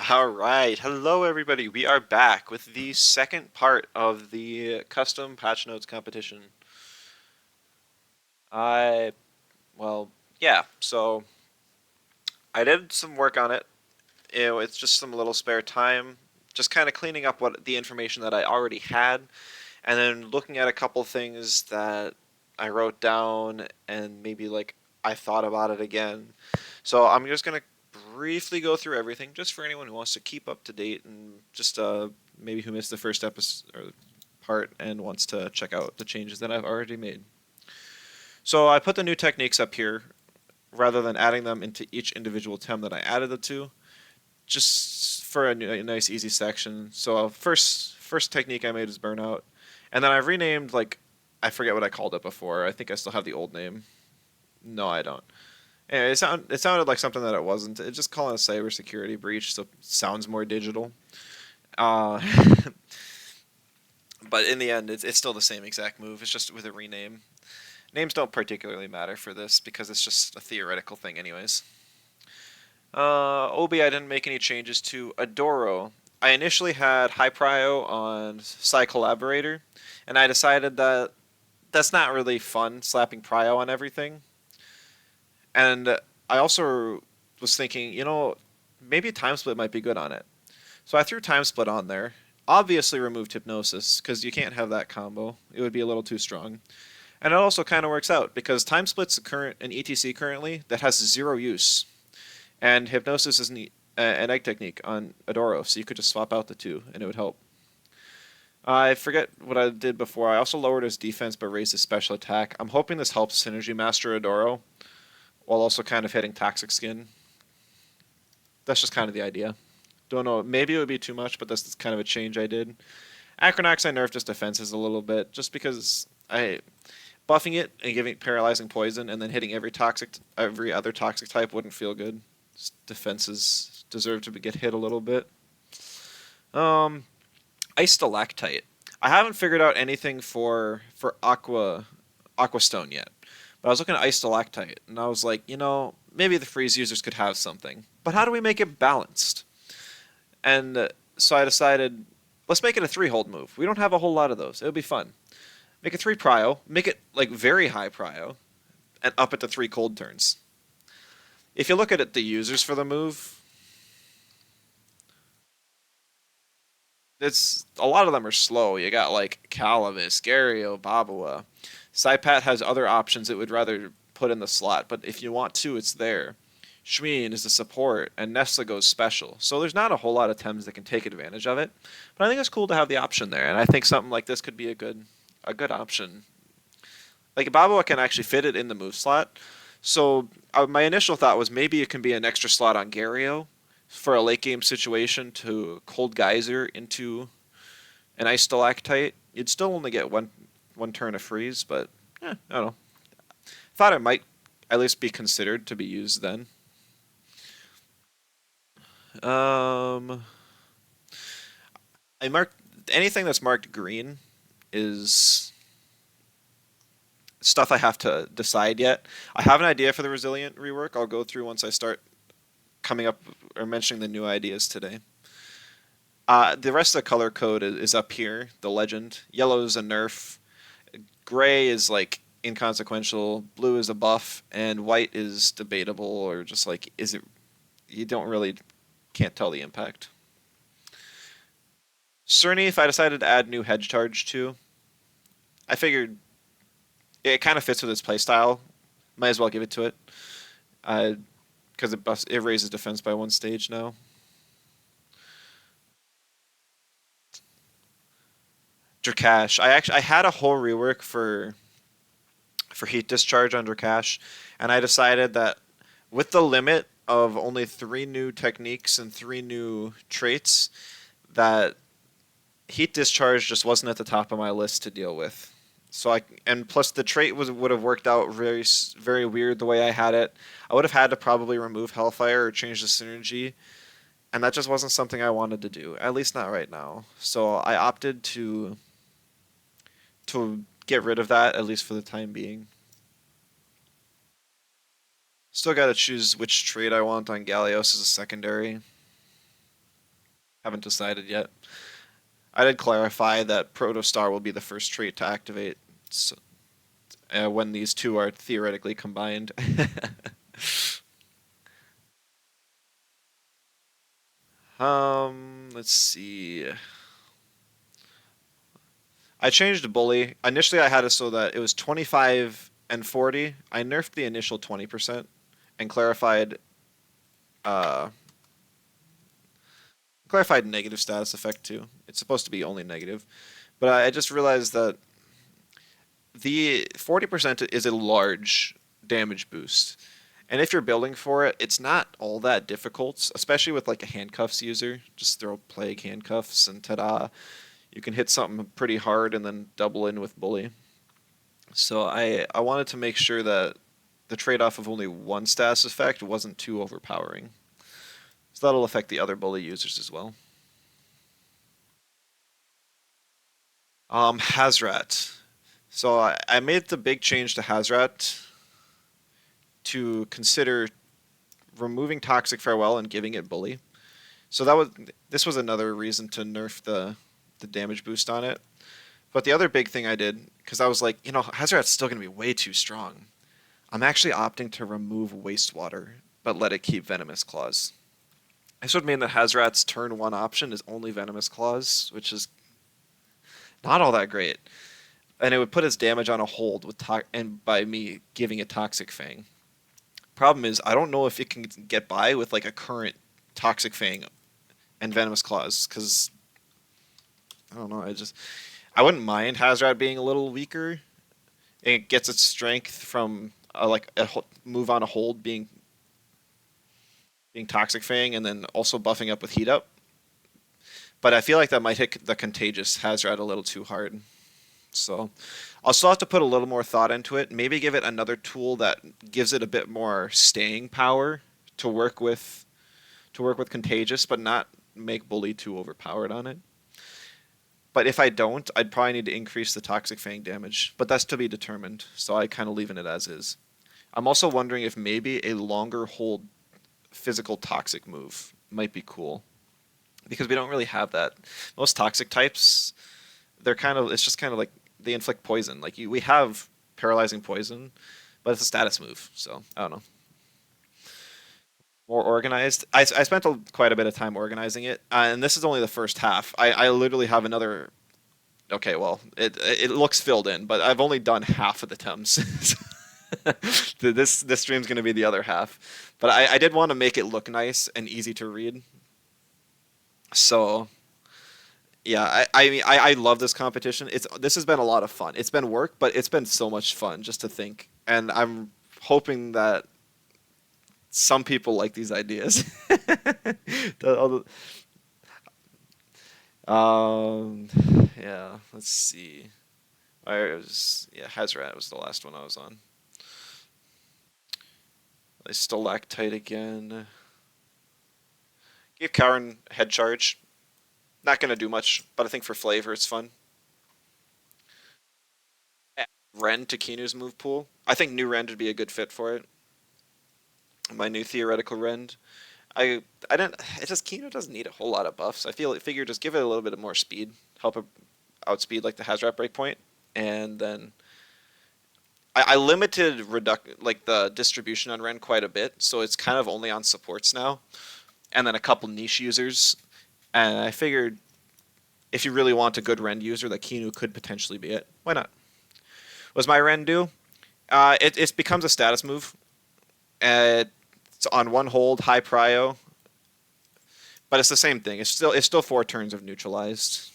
All right, hello everybody. We are back with the second part of the custom patch notes competition. I, well, yeah, so I did some work on it. It's just some little spare time, just kind of cleaning up what the information that I already had, and then looking at a couple things that I wrote down and maybe like I thought about it again. So I'm just gonna briefly go through everything, just for anyone who wants to keep up to date and just maybe who missed the first episode or part and wants to check out the changes that I've already made. So I put the new techniques up here rather than adding them into each individual tem that I added it to, just for a nice easy section. So first technique I made is burnout, and then I renamed like I forget what I called it before. I think I still have the old name. No, I don't. Anyway, it sounded like something that it wasn't. It just calling a cybersecurity breach, so it sounds more digital. Uh, but in the end, it's still the same exact move. It's just with a rename. Names don't particularly matter for this because it's just a theoretical thing, anyways. Obi, I didn't make any changes to Adoro. I initially had high prio on Psy Collaborator, and I decided that that's not really fun slapping prio on everything. And I also was thinking, maybe time split might be good on it. So I threw time split on there. Obviously removed hypnosis because you can't have that combo. It would be a little too strong. And it also kind of works out because time split's an ETC currently that has zero use, and hypnosis is an egg technique on Adoro, so you could just swap out the two and it would help. I forget what I did before. I also lowered his defense but raised his special attack. I'm hoping this helps Synergy Master Adoro while also kind of hitting Toxic Skin. That's just kind of the idea. Don't know. Maybe it would be too much, but that's kind of a change I did. Acronax, I nerfed his defenses a little bit, just because I buffing it and giving it paralyzing poison, and then hitting every other toxic type wouldn't feel good. Defenses deserve to get hit a little bit. Um, Ice Stalactite. I haven't figured out anything for Aqua Stone yet, but I was looking at Ice Stalactite, and I was like, maybe the freeze users could have something, but how do we make it balanced? And so I decided, let's make it a three-hold move. We don't have a whole lot of those. It'll be fun. Make it three prio, make it like very high prio, and up it to three cold turns. If you look at it, the users for the move, it's a lot of them are slow. You got like Calavis, Gario, Babua. Saipat has other options it would rather put in the slot, but if you want to, it's there. Shmeen is the support, and Nesta goes special. So there's not a whole lot of Tems that can take advantage of it, but I think it's cool to have the option there, and I think something like this could be a good option. Like Babua can actually fit it in the move slot. So my initial thought was maybe it can be an extra slot on Gario for a late game situation to Cold Geyser into an Ice Stalactite. You'd still only get one turn of freeze, but I don't know. Thought it might at least be considered to be used then. Um, I marked anything that's marked green is stuff I have to decide yet. I have an idea for the resilient rework. I'll go through once I start coming up or mentioning the new ideas today. The rest of the color code is up here. The legend. Yellow is a nerf. Gray is like inconsequential. Blue is a buff, and white is debatable or just like is it? You don't really can't tell the impact. Cerny, if I decided to add new hedge charge to, I figured it kind of fits with its playstyle. Might as well give it to it. Because it raises defense by one stage now. Drakash. I had a whole rework for heat discharge on Drakash, and I decided that with the limit of only three new techniques and three new traits, that heat discharge just wasn't at the top of my list to deal with. So and plus the trait would have worked out very weird the way I had it. I would have had to probably remove Hellfire or change the synergy, and that just wasn't something I wanted to do. At least not right now. So I opted to get rid of that at least for the time being. Still got to choose which trait I want on Galios as a secondary. Haven't decided yet. I did clarify that Protostar will be the first trait to activate when these two are theoretically combined. Let's see. I changed the bully. Initially, I had it so that it was 25 and 40. I nerfed the initial 20% and uh, clarified negative status effect too. It's supposed to be only negative, but I just realized that the 40% is a large damage boost. And if you're building for it, it's not all that difficult, especially with like a handcuffs user. Just throw plague handcuffs and ta-da, you can hit something pretty hard and then double in with bully. So I wanted to make sure that the trade-off of only one status effect wasn't too overpowering. So that'll affect the other bully users as well. Hazrat. So I made the big change to Hazrat to consider removing Toxic Farewell and giving it Bully. So this was another reason to nerf the damage boost on it. But the other big thing I did, because I was like, Hazrat's still going to be way too strong. I'm actually opting to remove Wastewater, but let it keep Venomous Claws. This would mean that Hazrat's turn one option is only Venomous Claws, which is not all that great. And it would put his damage on a hold and by me giving it Toxic Fang. Problem is, I don't know if it can get by with like a current Toxic Fang and Venomous Claws, because I don't know. I wouldn't mind Hazrat being a little weaker. It gets its strength from like a move on a hold being Toxic Fang, and then also buffing up with Heat Up. But I feel like that might hit the Contagious Hazrat a little too hard. So I'll still have to put a little more thought into it. Maybe give it another tool that gives it a bit more staying power to work with Contagious, but not make Bully too overpowered on it. But if I don't, I'd probably need to increase the Toxic Fang damage. But that's to be determined, so I kind of leaving it as is. I'm also wondering if maybe a longer hold physical Toxic move might be cool. Because we don't really have that. Most Toxic types, it's just kind of like they inflict poison. We have paralyzing poison, but it's a status move, so I don't know. More organized. I spent quite a bit of time organizing it, and this is only the first half. I literally have another. Okay, well, it looks filled in, but I've only done half of the Thames. This stream's going to be the other half, but I did want to make it look nice and easy to read. So yeah, I love this competition. This has been a lot of fun. It's been work, but it's been so much fun just to think, and I'm hoping that some people like these ideas. Um, yeah, let's see. Hazrat was the last one I was on. I Stalactite again. Give Karen head charge. Not gonna do much, but I think for flavor it's fun. Add Ren to Kinu's move pool. I think new Ren would be a good fit for it. My new theoretical Ren. I didn't. It just Kino doesn't need a whole lot of buffs. Figure just give it a little bit of more speed, help it outspeed like the Hazrat breakpoint, and then I limited like the distribution on Ren quite a bit, so it's kind of only on supports now, and then a couple niche users. And I figured if you really want a good Ren user, that Kinu could potentially be it. Why not? Was my Ren do? It becomes a status move. It's on one hold, high prio, but it's the same thing. It's still 4 turns of neutralized.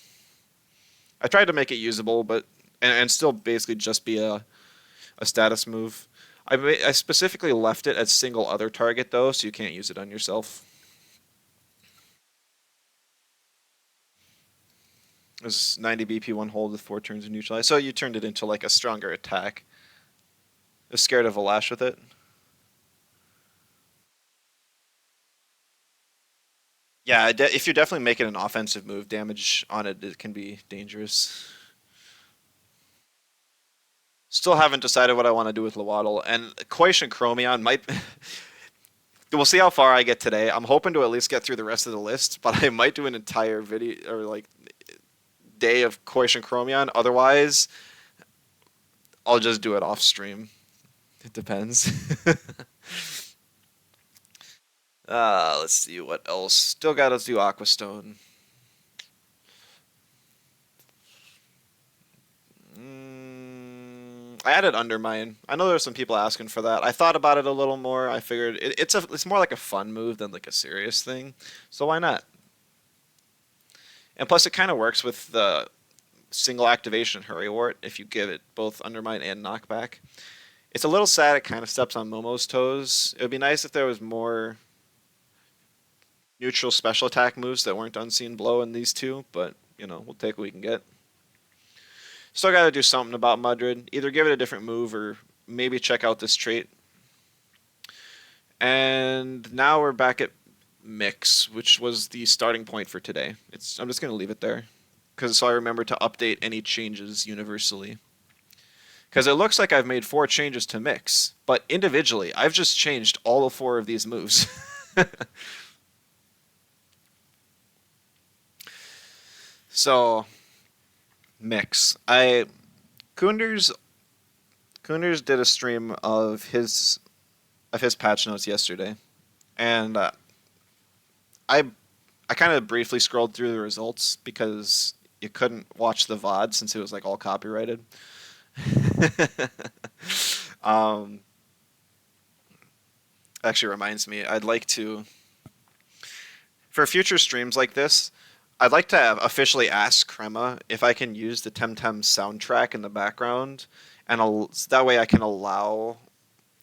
I tried to make it usable, but and still basically just be a status move. I specifically left it as single other target though, so you can't use it on yourself. It was 90 BP one hold with 4 turns of neutralized, so you turned it into like a stronger attack. I was scared of a lash with it. Yeah, if you're definitely making an offensive move, damage on it can be dangerous. Still haven't decided what I want to do with Lowaddle, and Koish and Chromion might We'll see how far I get today. I'm hoping to at least get through the rest of the list, but I might do an entire video or like day of Koish and Chromion. Otherwise, I'll just do it off stream. It depends. Let's see what else. Still got to do Aquastone. I added Undermine. I know there's some people asking for that. I thought about it a little more. I figured it's more like a fun move than like a serious thing. So why not? And plus, it kind of works with the single activation Hurry Wart if you give it both Undermine and Knockback. It's a little sad it kind of steps on Momo's toes. It would be nice if there was more neutral special attack moves that weren't Unseen Blow in these two, but you know, we'll take what we can get. Still got to do something about Mudrid. Either give it a different move or maybe check out this trait. And now we're back at Mix, which was the starting point for today. I'm just going to leave it there because so I remember to update any changes universally. Because it looks like I've made 4 changes to Mix, but individually, I've just changed all 4 of these moves. So, Mix. Kunders did a stream of his patch notes yesterday, and I kind of briefly scrolled through the results because you couldn't watch the VOD since it was like all copyrighted. um, Actually reminds me, I'd like to for future streams like this. I'd like to have officially ask Crema if I can use the Temtem soundtrack in the background, and that way I can allow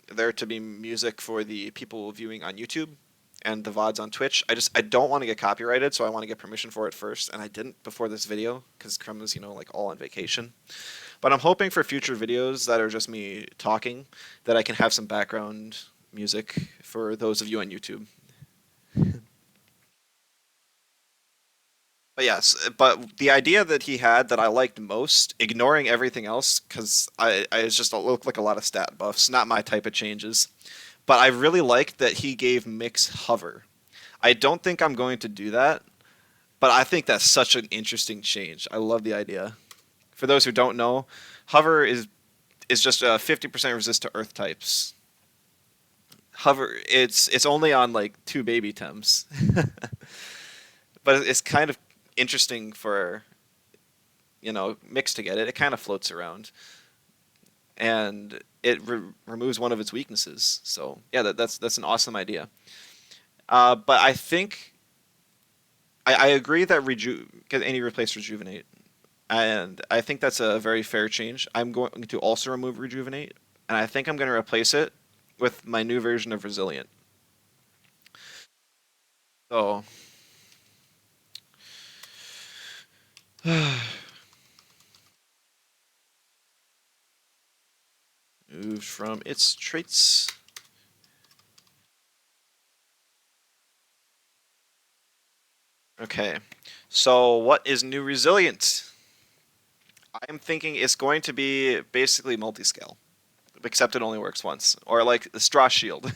there to be music for the people viewing on YouTube and the VODs on Twitch. I don't want to get copyrighted, so I want to get permission for it first, and I didn't before this video because Crema's like all on vacation. But I'm hoping for future videos that are just me talking that I can have some background music for those of you on YouTube. But yes, but the idea that he had that I liked most, ignoring everything else, because I it's just looked like a lot of stat buffs, not my type of changes. But I really liked that he gave Mix hover. I don't think I'm going to do that, but I think that's such an interesting change. I love the idea. For those who don't know, hover is just a 50% resist to earth types. Hover, it's only on like 2 baby Tems. But it's kind of interesting for Mix to get it. It kind of floats around, and it removes one of its weaknesses. So yeah, that's an awesome idea. But I think I agree that get any replace rejuvenate, and I think that's a very fair change. I'm going to also remove rejuvenate, and I think I'm going to replace it with my new version of resilient. So moved from its traits. Okay, so what is new resilient? I am thinking it's going to be basically multi-scale, except it only works once, or like the straw shield.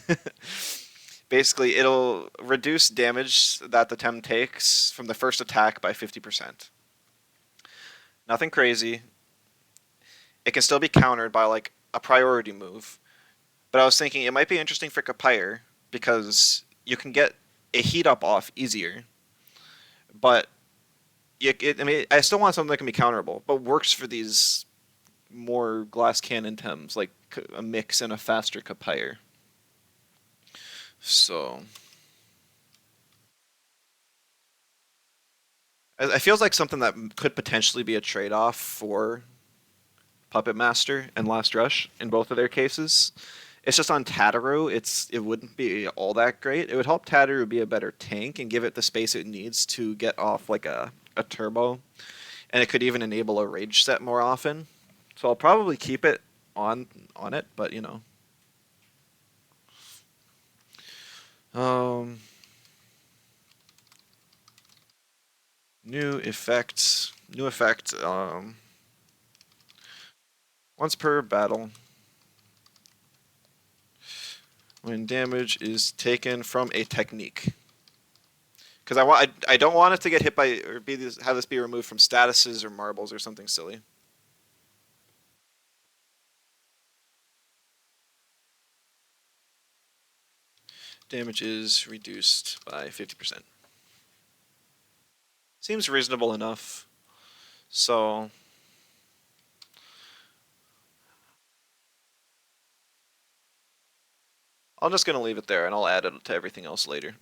Basically, it'll reduce damage that the Tem takes from the first attack by 50%. Nothing crazy. It can still be countered by like a priority move. But I was thinking it might be interesting for Kapire because you can get a heat up off easier. But I mean, I still want something that can be counterable, but works for these more glass cannon Tems, like a Mix and a faster Kapire. So it feels like something that could potentially be a trade-off for Puppet Master and Last Rush in both of their cases. It's just on Tataru, it wouldn't be all that great. It would help Tataru be a better tank and give it the space it needs to get off like a turbo, and it could even enable a rage set more often. So I'll probably keep it on it, but um, new effect, once per battle. When damage is taken from a technique. Because I don't want it to get hit by or have this be removed from statuses or marbles or something silly. Damage is reduced by 50%. Seems reasonable enough. So I'm just gonna leave it there, and I'll add it to everything else later.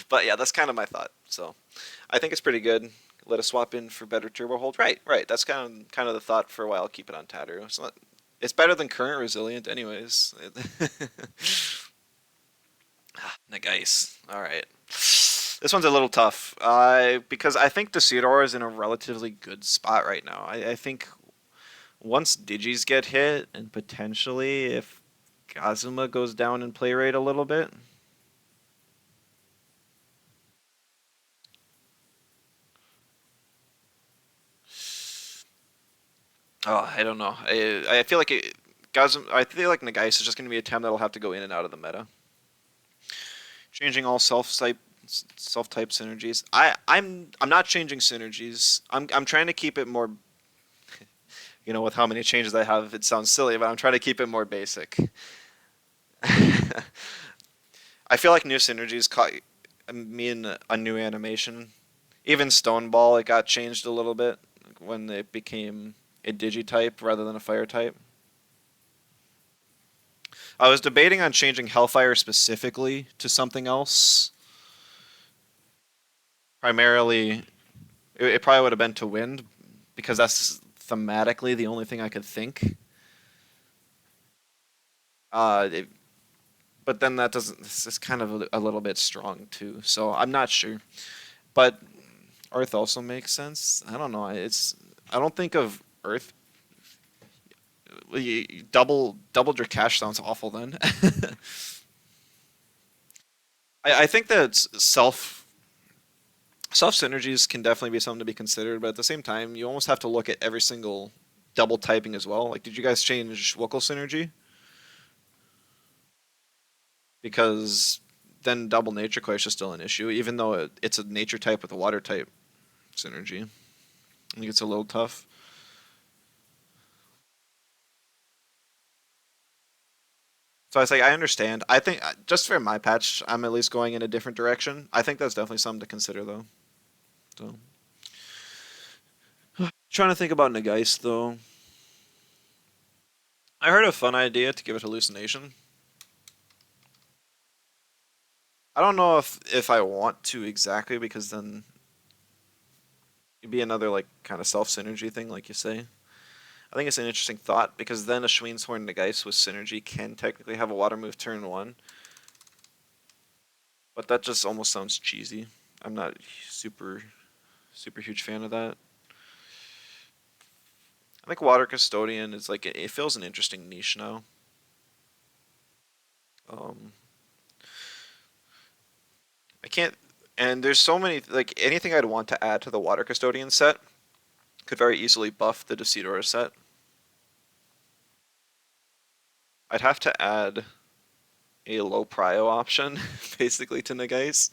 But yeah, that's kind of my thought. So I think it's pretty good. Let us swap in for better turbo hold. Right, right. That's kind of the thought for a while. Keep it on Tattoo. It's better than current resilient, anyways. Nagase. All right. This one's a little tough. Because I think Decidor is in a relatively good spot right now. I think once Digis get hit, and potentially if Kazuma goes down in play rate a little bit. Oh, I don't know. I feel like Kazuma. I feel like Nagase is just going to be a Tem that'll have to go in and out of the meta. Changing all self type synergies. I'm not changing synergies. I'm trying to keep it more. With how many changes I have, it sounds silly, but I'm trying to keep it more basic. I feel like new synergies caught me in a new animation. Even Stone Ball, it got changed a little bit when it became a Digi-type rather than a Fire type. I was debating on changing Hellfire specifically to something else. Primarily, it probably would have been to Wind, because that's thematically the only thing I could think. Uh, it, but then that doesn't. It's kind of a little bit strong too. So I'm not sure. But Earth also makes sense. I don't know. I don't think of Earth. Doubled your cash sounds awful. Then I think that self synergies can definitely be something to be considered. But at the same time, you almost have to look at every single double typing as well. Like, did you guys change Wookle synergy? Because then double nature clash is still an issue, even though it's a nature type with a water type synergy. I think it's a little tough. So I was like, I understand. I think just for my patch, I'm at least going in a different direction. I think that's definitely something to consider, though. So trying to think about Nagase though. I heard a fun idea to give it hallucination. I don't know if I want to exactly, because then it'd be another like kind of self synergy thing, like you say. I think it's an interesting thought, because then a Schween's Horn Nagase with synergy can technically have a water move turn one, but that just almost sounds cheesy. I'm not super super huge fan of that. I think Water Custodian is like it fills an interesting niche now. Um, I can't, and there's so many like anything I'd want to add to the Water Custodian set could very easily buff the Decidor set. I'd have to add a low prio option basically to Nagase.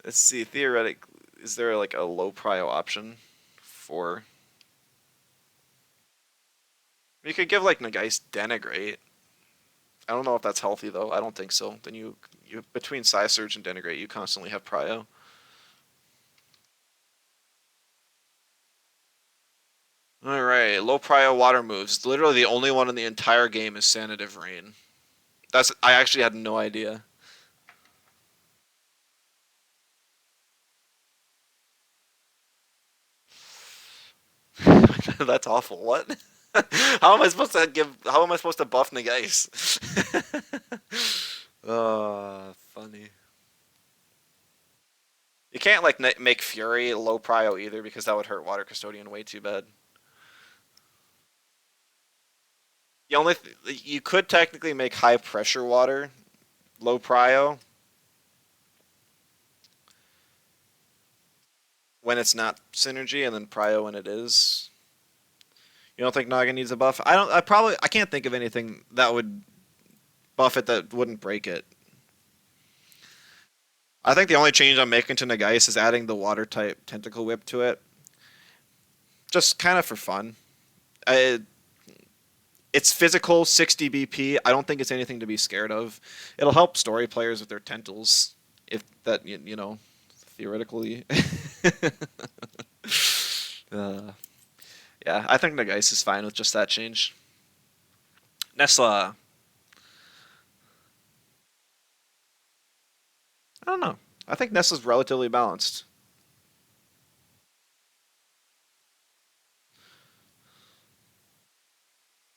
Let's see, theoretic, is there like a low prio option for? You could give like Nagase Denigrate. I don't know if that's healthy though. I don't think so. Then you between Psy Surge and Denigrate, you constantly have prio. All right, low prio water moves. Literally the only one in the entire game is Sanative Rain. I actually had no idea. That's awful. What? How am I supposed to give? How am I supposed to buff Nagase? Funny. You can't like make Fury low prio either, because that would hurt Water Custodian way too bad. The only you could technically make high pressure water low prio when it's not synergy, and then prio when it is. You don't think Naga needs a buff? I don't. I can't think of anything that would buff it that wouldn't break it. I think the only change I'm making to Nagais is adding the water type tentacle whip to it, just kind of for fun. I, it's physical, 60 BP. I don't think it's anything to be scared of. It'll help story players with their tentacles, if that you know, theoretically. uh, yeah, I think Nagais is fine with just that change. Nesla, I don't know. I think Nesla's relatively balanced.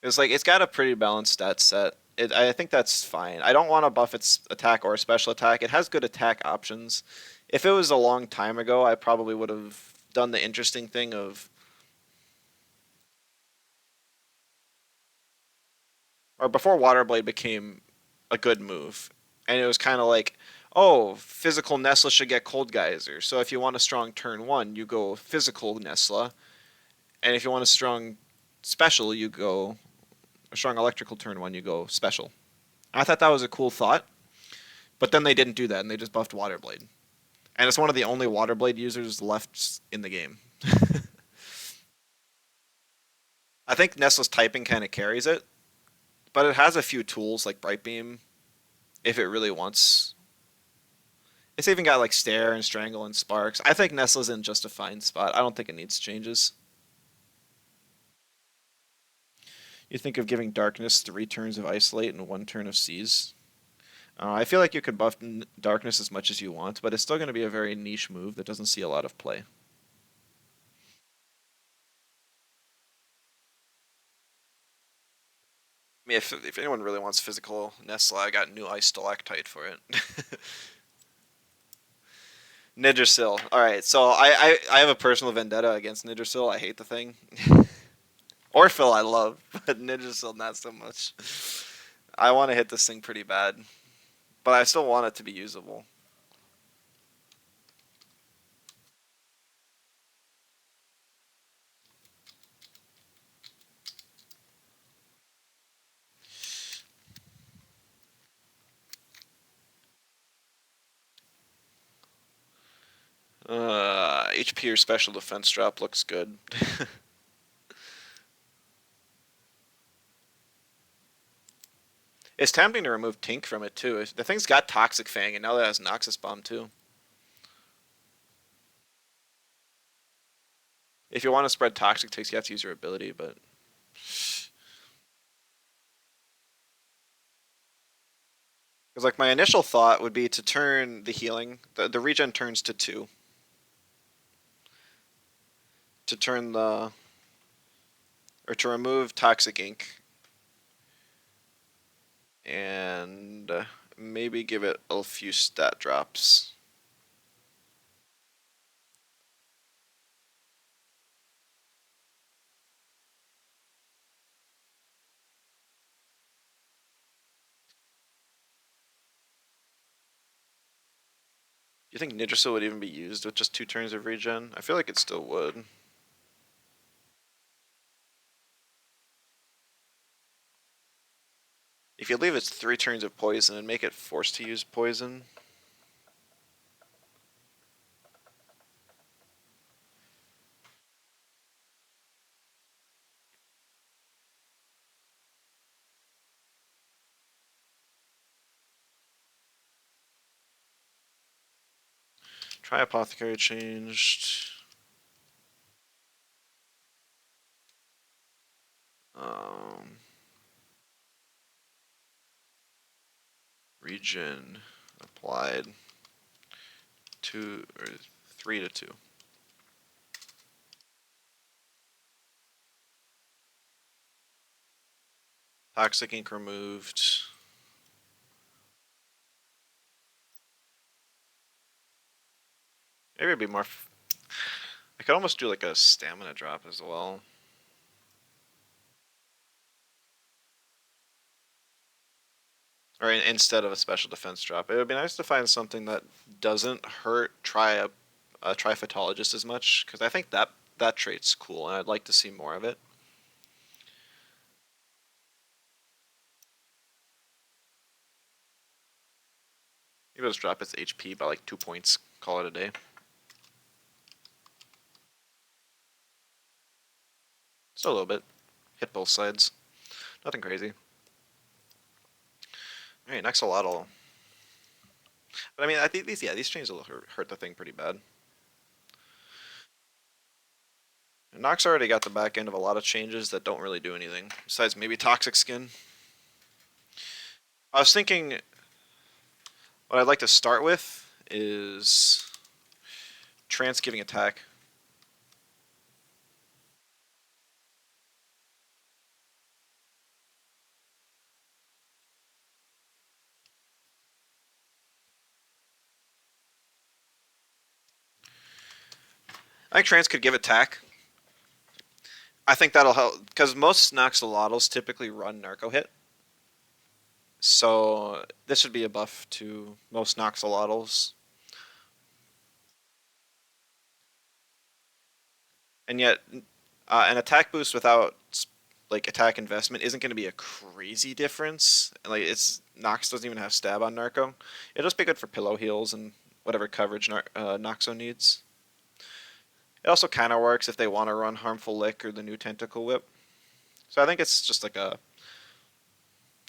It's like it's got a pretty balanced stat set. I think that's fine. I don't want to buff its attack or special attack. It has good attack options. If it was a long time ago, I probably would have done the interesting thing of, or before Water Blade became a good move, and it was kind of like, oh, physical Nesla should get Cold Geyser. So if you want a strong turn one, you go physical Nesla, and if you want a strong special, you go a strong electrical turn one, you go special. I thought that was a cool thought. But then they didn't do that, and they just buffed Waterblade. And it's one of the only Waterblade users left in the game. I think Nestle's typing kind of carries it, but it has a few tools like Bright Beam if it really wants. It's even got like Stare and Strangle and Sparks. I think Nestle's in just a fine spot. I don't think it needs changes. You think of giving Darkness 3 turns of Isolate and 1 turn of Seize. I feel like you could buff Darkness as much as you want, but it's still going to be a very niche move that doesn't see a lot of play. I mean, if anyone really wants physical Nesla, I got new Ice Stalactite for it. Nidrasil. Alright, so I have a personal vendetta against Nidrasil. I hate the thing. Orphil I love, but Nidrasil not so much. I want to hit this thing pretty bad, but I still want it to be usable. HP or special defense drop looks good. It's tempting to remove Tink from it too. The thing's got Toxic Fang, and now that has Noxus Bomb too. If you want to spread Toxic Ticks, you have to use your ability, but because like my initial thought would be to turn the healing, the regen turns to 2. To turn the, or to remove Toxic Ink, and maybe give it a few stat drops. Do you think Nidrasil would even be used with just 2 turns of regen? I feel like it still would. If you leave it 3 turns of poison and make it forced to use poison. Try Apothecary changed. Um, Regen applied 2 or 3 to 2. Toxic Ink removed. Maybe it'd be more. I could almost do like a stamina drop as well. Or instead of a special defense drop. It would be nice to find something that doesn't hurt a Triphytologist as much, because I think that trait's cool, and I'd like to see more of it. Maybe just drop its HP by like 2 points. Call it a day. Just a little bit. Hit both sides. Nothing crazy. Alright, axolotl. But I mean, I think these changes will hurt the thing pretty bad. And Nox already got the back end of a lot of changes that don't really do anything. Besides maybe Toxic Skin. I was thinking what I'd like to start with is Trance giving attack. I think Trance could give attack. I think that'll help because most Noxolotls typically run Narco Hit. So this would be a buff to most Noxolotls. And yet, an attack boost without like attack investment isn't going to be a crazy difference. Like it's Nox doesn't even have stab on Narco. It'll just be good for pillow heals and whatever coverage Noxo needs. It also kind of works if they want to run Harmful Lick or the new Tentacle Whip. So I think it's just like a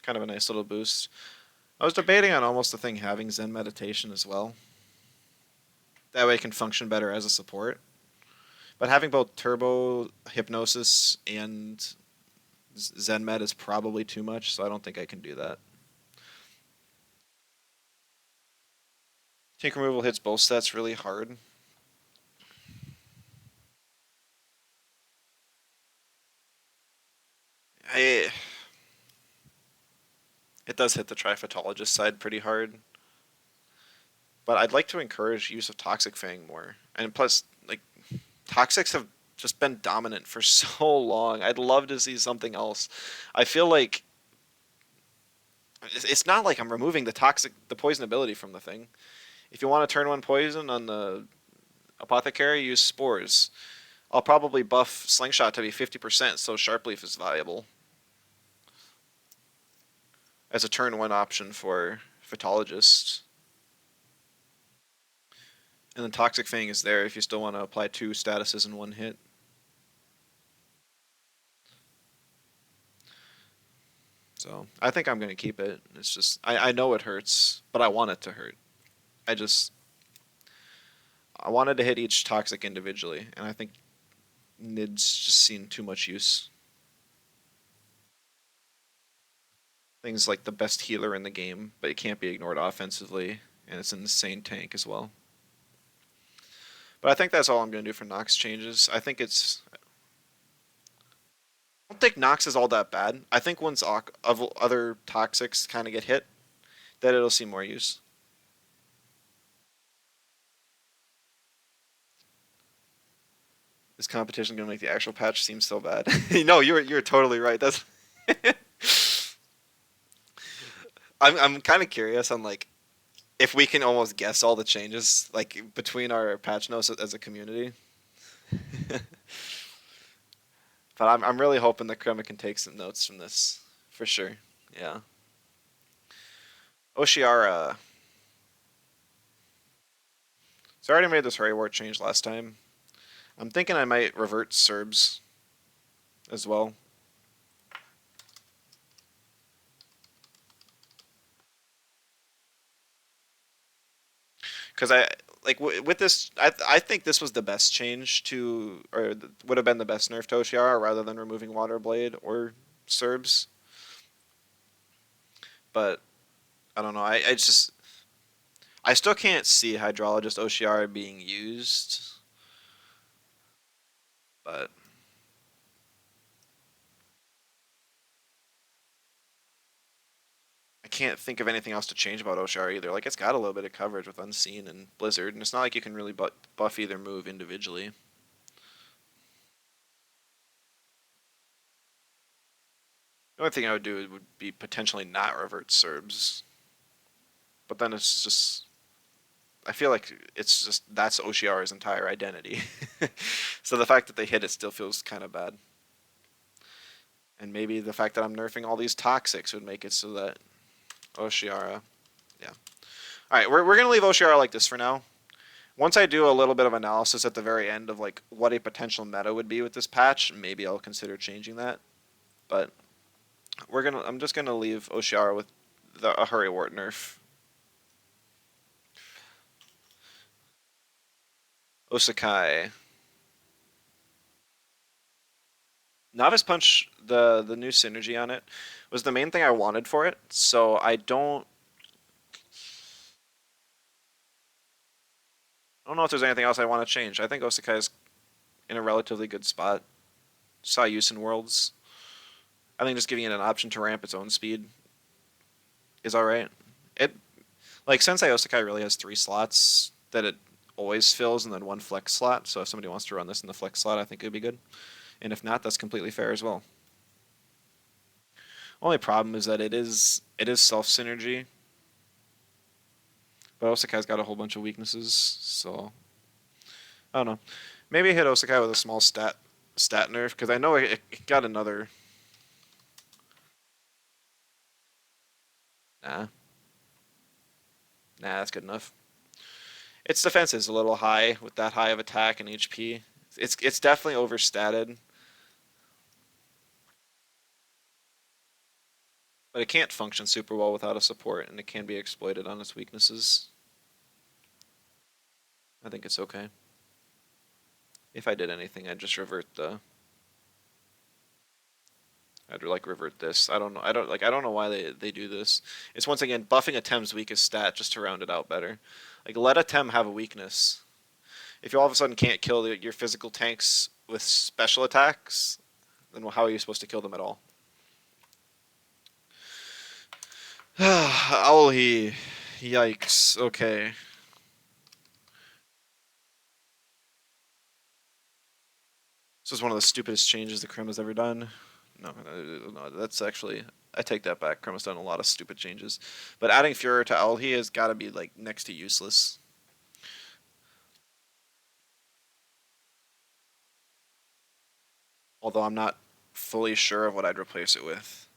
kind of a nice little boost. I was debating on almost the thing having Zen Meditation as well. That way it can function better as a support. But having both Turbo, Hypnosis, and Zen Med is probably too much, so I don't think I can do that. Tank Removal hits both stats really hard. It does hit the Triphytologist side pretty hard. But I'd like to encourage use of Toxic Fang more. And plus, like, Toxics have just been dominant for so long. I'd love to see something else. I feel like it's not like I'm removing the poison ability from the thing. If you want to turn one poison on the Apothecary, use Spores. I'll probably buff Slingshot to be 50%, so Sharp Leaf is viable as a turn one option for Phytologist. And then Toxic Fang is there if you still want to apply 2 statuses in one hit. So I think I'm going to keep it. It's just, I know it hurts, but I want it to hurt. I wanted to hit each Toxic individually, and I think Nid's just seen too much use. Things like the best healer in the game, but it can't be ignored offensively, and it's an insane tank as well. But I think that's all I'm going to do for Nox changes. I don't think Nox is all that bad. I think once other Toxics kind of get hit, that it'll see more use. This competition gonna make the actual patch seem so bad. No, you're totally right. That's I'm kind of curious on like if we can almost guess all the changes like between our patch notes as a community. But I'm really hoping that Krema can take some notes from this for sure. Yeah. Oshiara. So I already made this Hurry Wart change last time. I'm thinking I might revert Serbs as well. Because with this, I think this was the best change to, or would have been the best nerf to Oshiara rather than removing Water Blade or Serbs. But I don't know. I still can't see Hydrologist Oshiara being used. But I can't think of anything else to change about Oshiara either. Like it's got a little bit of coverage with Unseen and Blizzard, and it's not like you can really buff either move individually. The only thing I would do would be potentially not revert Serbs. But then it's just I feel like it's just that's Oshiara's entire identity. So the fact that they hit it still feels kind of bad. And maybe the fact that I'm nerfing all these toxics would make it so that Oshiara, yeah. All right, we're gonna leave OCR like this for now. Once I do a little bit of analysis at the very end of like what a potential meta would be with this patch, maybe I'll consider changing that. But I'm just gonna leave OCR with a hurry wart nerf. Osakai. Novice Punch, the new synergy on it, was the main thing I wanted for it. So I don't know if there's anything else I want to change. I think Osakai is in a relatively good spot. Saw use in Worlds. I think just giving it an option to ramp its own speed is all right. It like Sensei Osakai really has 3 slots that it always fills, and then 1 flex slot. So if somebody wants to run this in the flex slot, I think it'd be good. And if not, that's completely fair as well. Only problem is that it is self synergy, but Osakai's got a whole bunch of weaknesses, so I don't know. Maybe hit Osakai with a small stat nerf because I know it got another. Nah, nah, that's good enough. Its defense is a little high with that high of attack and HP. It's definitely overstated, but it can't function super well without a support, and it can be exploited on its weaknesses. I think it's okay. If I did anything, I'd just revert the. I'd like revert this. I don't know. I don't know why they do this. It's once again buffing a Tem's weakest stat just to round it out better. Like let a Tem have a weakness. If you all of a sudden can't kill your physical tanks with special attacks, then how are you supposed to kill them at all? Owlhe. Yikes. Okay. This was one of the stupidest changes the Krim has ever done. No, that's actually I take that back. Krim has done a lot of stupid changes, but adding Fury to Owlhe has got to be like next to useless. Although I'm not fully sure of what I'd replace it with.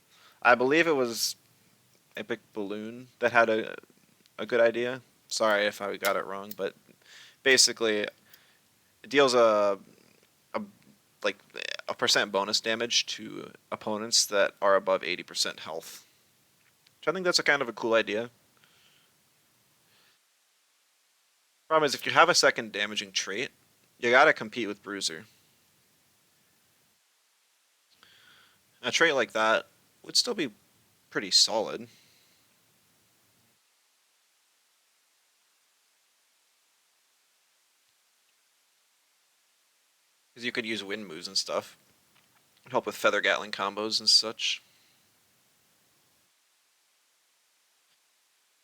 I believe it was Epic Balloon that had a good idea. Sorry if I got it wrong, but basically it deals a like a percent bonus damage to opponents that are above 80% health. Which I think that's a kind of a cool idea. Problem is if you have a second damaging trait, you gotta compete with Bruiser. A trait like that would still be pretty solid. Because you could use wind moves and stuff. Help with feather gatling combos and such.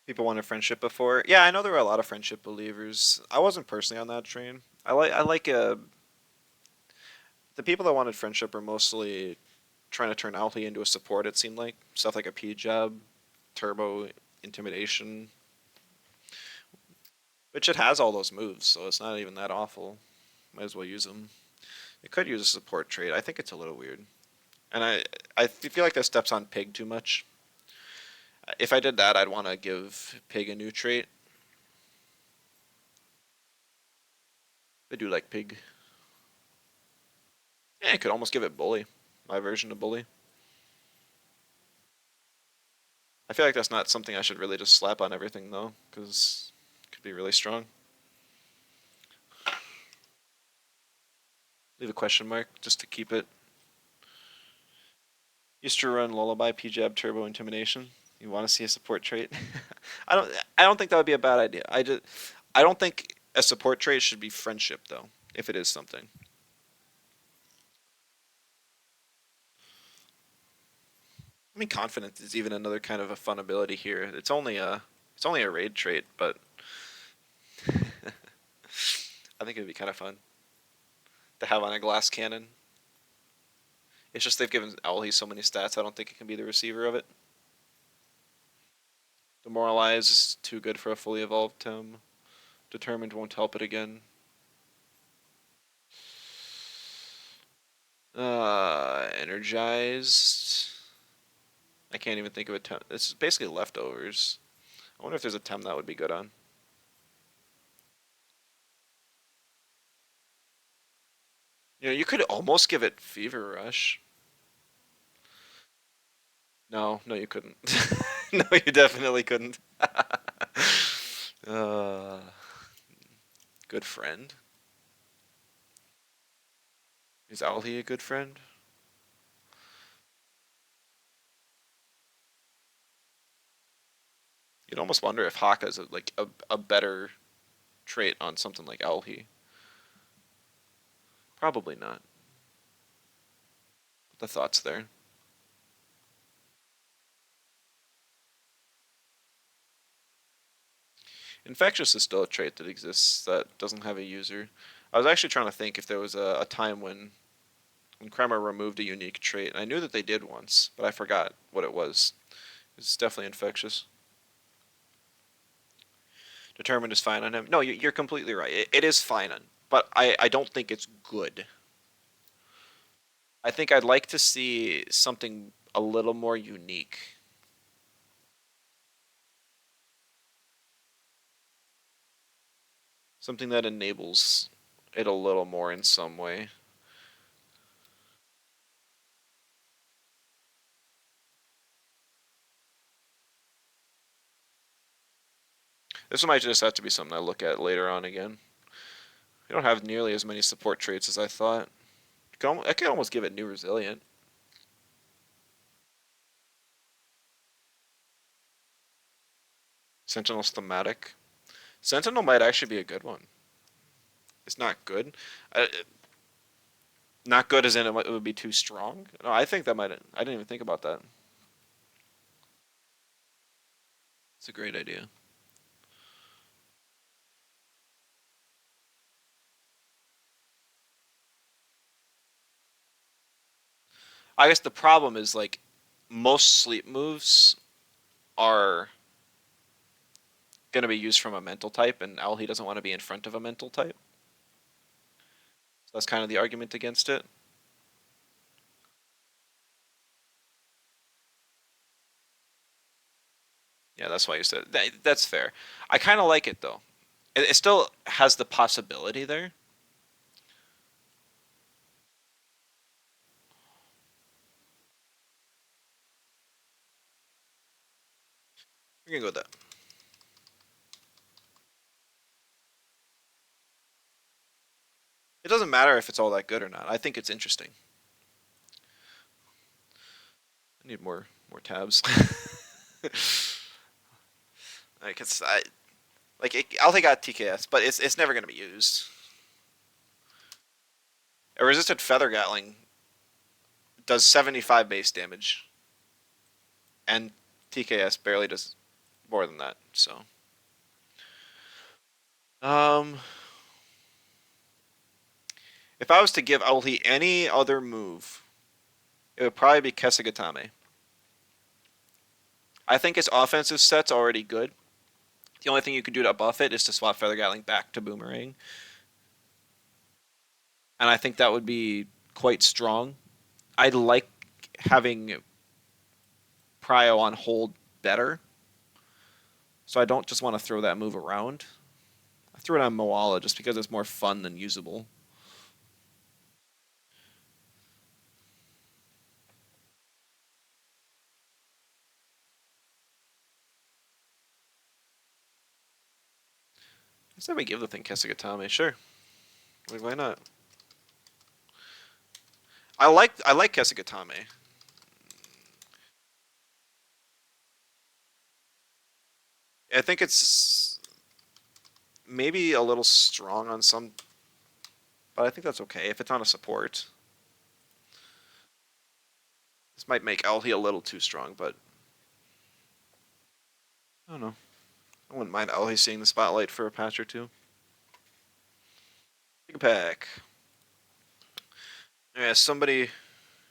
People wanted friendship before. Yeah, I know there were a lot of friendship believers. I wasn't personally on that train. I like the people that wanted friendship are mostly trying to turn Alti into a support. It seemed like stuff like a P jab, turbo, intimidation, which it has all those moves, so it's not even that awful. Might as well use them. It could use a support trait. I think it's a little weird, and I feel like that steps on Pig too much. If I did that, I'd want to give Pig a new trait. I do like Pig. Yeah, I could almost give it Bully. My version of Bully. I feel like that's not something I should really just slap on everything though, because it could be really strong. Leave a question mark just to keep it. Used to run Lullaby, P-Jab, Turbo, Intimidation. You want to see a support trait? I don't. I don't think that would be a bad idea. I don't think a support trait should be friendship though. If it is something. I mean, confidence is even another kind of a fun ability here. It's only a raid trait, but I think it'd be kind of fun to have on a glass cannon. It's just they've given Owlhe so many stats. I don't think it can be the receiver of it. Demoralize is too good for a fully evolved Tem. Determined won't help it again. Energized. I can't even think of a Tem. It's basically leftovers. I wonder if there's a Tem that would be good on. You know, you could almost give it Fever Rush. No, no, you couldn't. No, you definitely couldn't. uh, Good friend. Is Alhi a good friend? You'd almost wonder if Haka's a better trait on something like Alhi. Probably not. But the thought's there. Infectious is still a trait that exists that doesn't have a user. I was actually trying to think if there was a time when Kremer removed a unique trait. And I knew that they did once, but I forgot what it was. It's definitely infectious. Determined is fine on him. No, you're completely right. It is fine on, but I don't think it's good. I think I'd like to see something a little more unique. Something that enables it a little more in some way. This might just have to be something I look at later on again. We don't have nearly as many support traits as I thought. I could almost give it new resilient. Sentinel's thematic. Sentinel might actually be a good one. It's not good. Not good as in it would be too strong. No, I think that might. I didn't even think about that. It's a great idea. I guess the problem is like most sleep moves are going to be used from a mental type, and Alhi doesn't want to be in front of a mental type. So that's kind of the argument against it. Yeah, that's why you said that's fair. I kind of like it though. It still has the possibility there. We can go with that. It doesn't matter if it's all that good or not. I think it's interesting. I need more tabs. Like I'll take out TKS, but it's never going to be used. A resisted feather gatling does 75 base damage, and TKS barely does more than that. So, um, if I was to give Auli any other move, it would probably be Kesugatame. I think its offensive set's already good. The only thing you can do to buff it is to swap Feather Gatling back to Boomerang, and I think that would be quite strong. I like having Prio on hold better, so I don't just want to throw that move around. I threw it on Moala just because it's more fun than usable. Instead, we give the thing Kesugatame. Sure, like, why not? I like Kesugatame. I think it's maybe a little strong on some, but I think that's okay if it's on a support. This might make Alhi a little too strong, but I don't know. I wouldn't mind Alhi seeing the spotlight for a patch or two. Pigapack. Yeah, somebody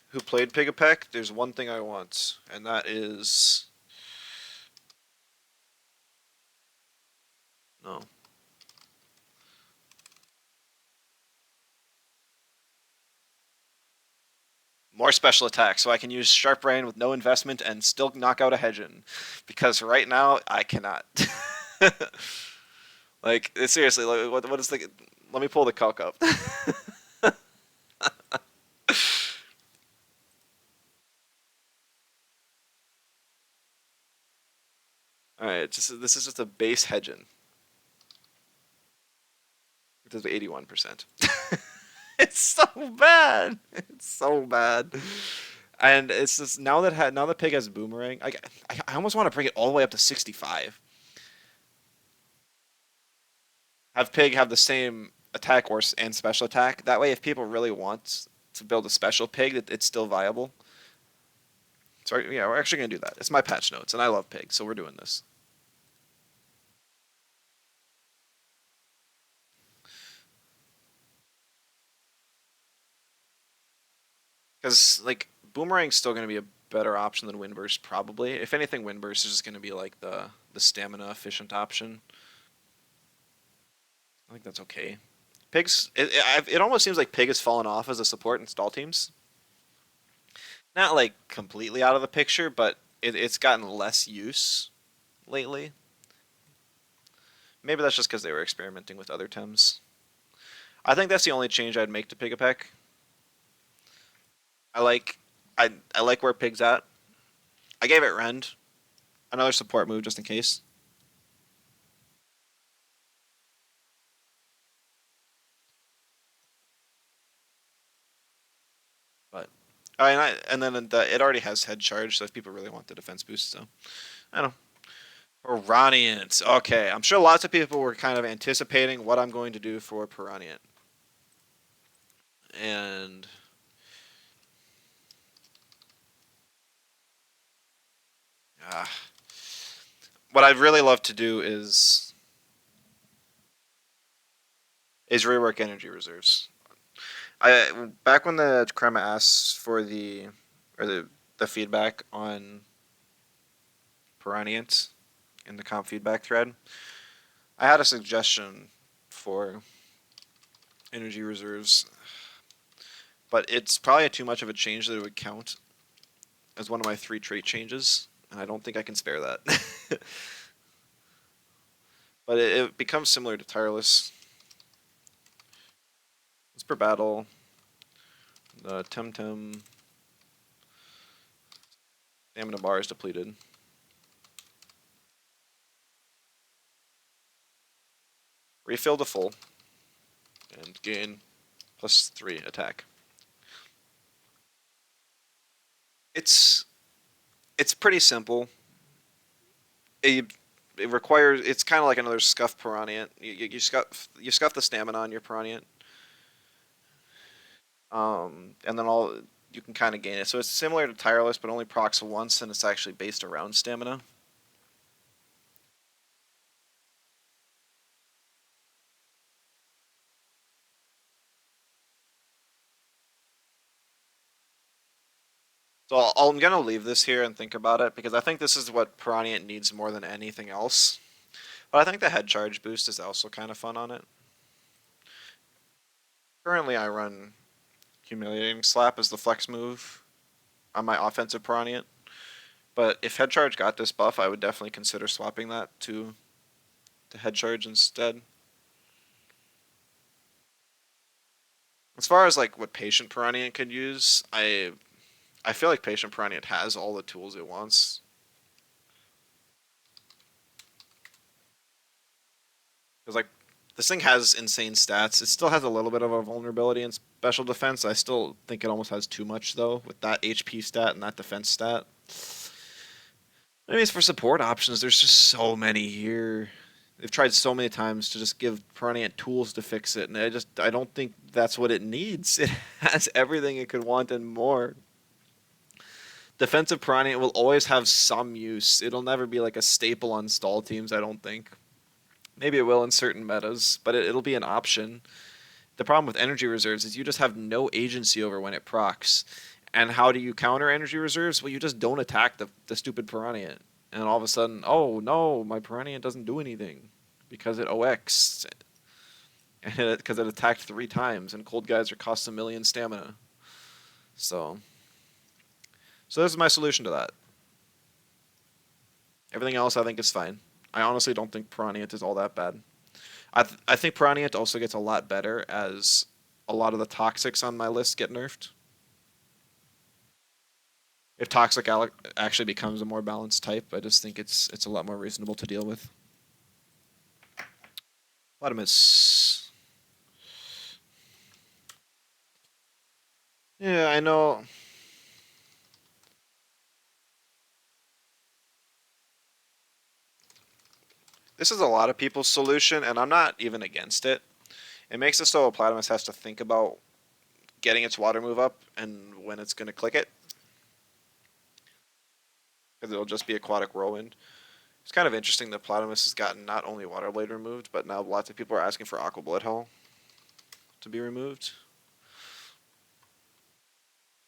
who played Pigapack, there's one thing I want, and that is no. more special attack, so I can use Sharp Brain with no investment and still knock out a Hedgen. Because right now, I cannot. Like, seriously, like, what is the. Let me pull the calc up. Alright, this is just a base Hedgen. It does 81%. It's so bad. It's so bad. And it's just now that Pig has Boomerang, I almost want to bring it all the way up to 65. Have Pig have the same attack or and special attack. That way, if people really want to build a special Pig, it's still viable. So yeah, we're actually gonna do that. It's my patch notes, and I love Pig, so we're doing this. Because like Boomerang's still gonna be a better option than Windburst, probably. If anything, Windburst is just gonna be like the stamina efficient option. I think that's okay. It almost seems like Pig has fallen off as a support in stall teams. Not like completely out of the picture, but it's gotten less use lately. Maybe that's just because they were experimenting with other Tems. I think that's the only change I'd make to Pigapec. I like I like where Pig's at. I gave it Rend, another support move just in case. But and then it already has head charge, so if people really want the defense boost, so I don't know. Piraniant. Okay, I'm sure lots of people were kind of anticipating what I'm going to do for Piraniant. And uh, what I'd really love to do is rework energy reserves. I back when the Krema asked for the feedback on Piraniant in the comp feedback thread, I had a suggestion for energy reserves, but it's probably too much of a change that it would count as one of my 3 trait changes, and I don't think I can spare that. But it becomes similar to Tireless. It's per battle. The Temtem stamina bar is depleted. Refill to full. And gain +3 attack. It's pretty simple. It requires. It's kind of like another scuffed Piraniant. You scuff the stamina on your Piraniant, and then all you can kind of gain it. So it's similar to Tireless, but only procs once, and it's actually based around stamina. So I'm gonna leave this here and think about it because I think this is what Piraniant needs more than anything else. But I think the head charge boost is also kind of fun on it. Currently, I run Humiliating Slap as the flex move on my offensive Piraniant. But if head charge got this buff, I would definitely consider swapping that to head charge instead. As far as like what Patient Piraniant could use, I feel like Patient Piraniant has all the tools it wants. Because like this thing has insane stats. It still has a little bit of a vulnerability in special defense. I still think it almost has too much though with that HP stat and that defense stat. I mean, it's for support options. There's just so many here. They've tried so many times to just give Piraniant tools to fix it, and I don't think that's what it needs. It has everything it could want and more. Defensive Piraniant will always have some use. It'll never be like a staple on stall teams, I don't think. Maybe it will in certain metas, but it'll be an option. The problem with energy reserves is you just have no agency over when it procs. And how do you counter energy reserves? Well, you just don't attack the stupid Piraniant. And all of a sudden, oh no, my Piraniant doesn't do anything because it OX. And because it attacked 3 times, and cold guys are cost 1,000,000 stamina. So So this is my solution to that. Everything else I think is fine. I honestly don't think Piranha is all that bad. I think Piranha also gets a lot better as a lot of the toxics on my list get nerfed. If Toxic actually becomes a more balanced type, I just think it's a lot more reasonable to deal with. Latimus. Yeah, I know. This is a lot of people's solution, and I'm not even against it. It makes it so a Platypus has to think about getting its water move up and when it's going to click it, because it'll just be Aquatic Whirlwind. It's kind of interesting that Platypus has gotten not only Water Blade removed, but now lots of people are asking for Aqua Bloodhole to be removed.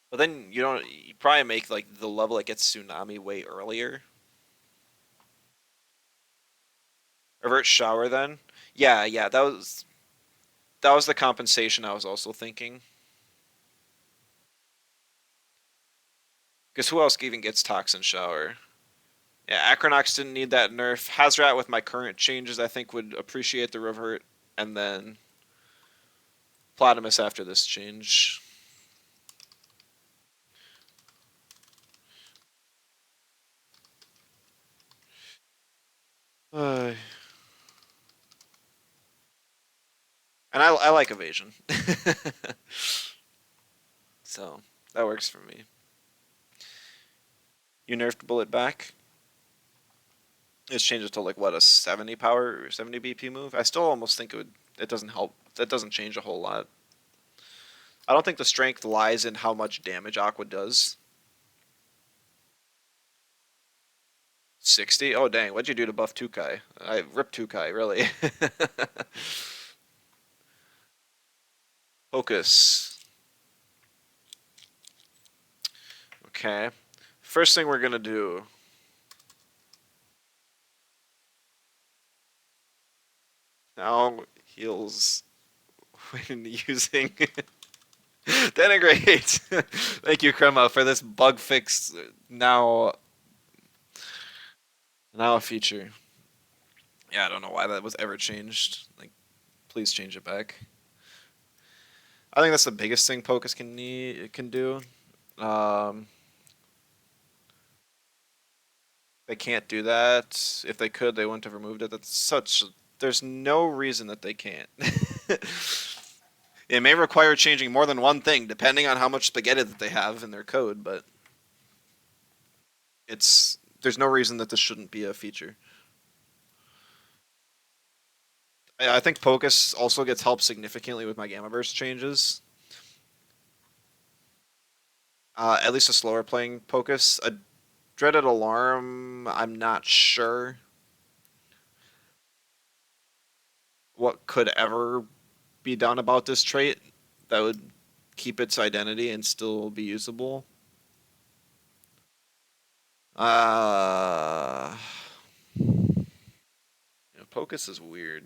But then you probably make like the level that gets Tsunami way earlier. Revert Shower then. Yeah, yeah, that was the compensation I was also thinking. Because who else even gets Toxin Shower? Yeah, Acronox didn't need that nerf. Hazrat with my current changes I think would appreciate the revert, and then Platymus after this change. And I like evasion. So that works for me. You nerfed bullet back. It's changed to like what, a 70 power or 70 BP move. I still almost think it doesn't help. That doesn't change a whole lot. I don't think the strength lies in how much damage Aqua does. 60? Oh dang, what'd you do to buff Tukai? I ripped Tukai, really. Focus. Okay. First thing we're gonna do. Now heals when using Denigrate. Thank you, Crema, for this bug fix. Now a feature. Yeah, I don't know why that was ever changed. Like, please change it back. I think that's the biggest thing Pocus can do. Um, they can't do that. If they could, they wouldn't have removed it. That's such. There's no reason that they can't. It may require changing more than one thing, depending on how much spaghetti that they have in their code, but there's no reason that this shouldn't be a feature. I think Pocus also gets help significantly with my Gamma Burst changes. At least a slower playing Pocus. A Dreaded Alarm, I'm not sure what could ever be done about this trait that would keep its identity and still be usable. Uh, Pocus is weird.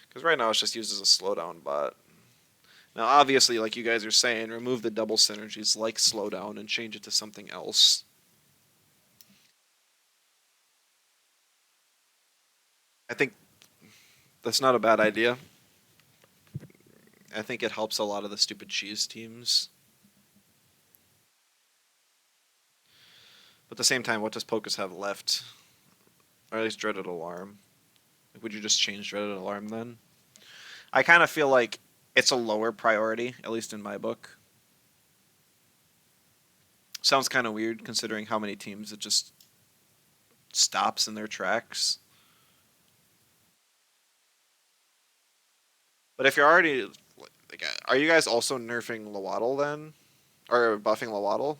Because right now it's just used as a slowdown bot. Now, obviously, like you guys are saying, remove the double synergies like slowdown and change it to something else. I think that's not a bad idea. I think it helps a lot of the stupid cheese teams. But at the same time, what does Pocus have left? Or at least Dreaded Alarm. Would you just change Dreaded Alarm then? I kind of feel like it's a lower priority, at least in my book. Sounds kind of weird considering how many teams it just stops in their tracks. But if you're already, like, are you guys also nerfing Lawaddle then, or buffing Lawaddle,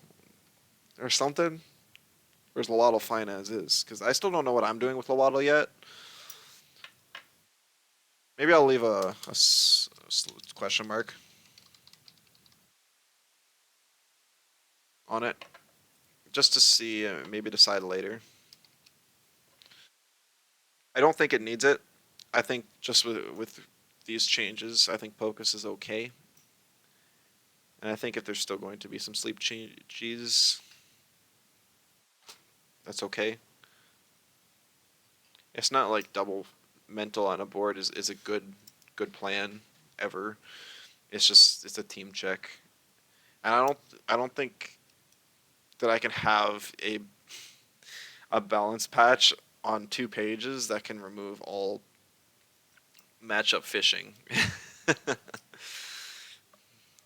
or something? Or is Lawaddle fine as is? Because I still don't know what I'm doing with Lawaddle yet. Maybe I'll leave a question mark on it, just to see, maybe decide later. I don't think it needs it. I think just with these changes, I think Pocus is okay. And I think if there's still going to be some sleep cheese, That's okay. It's not like double mental on a board is a good plan ever. It's just it's a team check. And I don't think that I can have a balance patch on 2 pages that can remove all matchup fishing.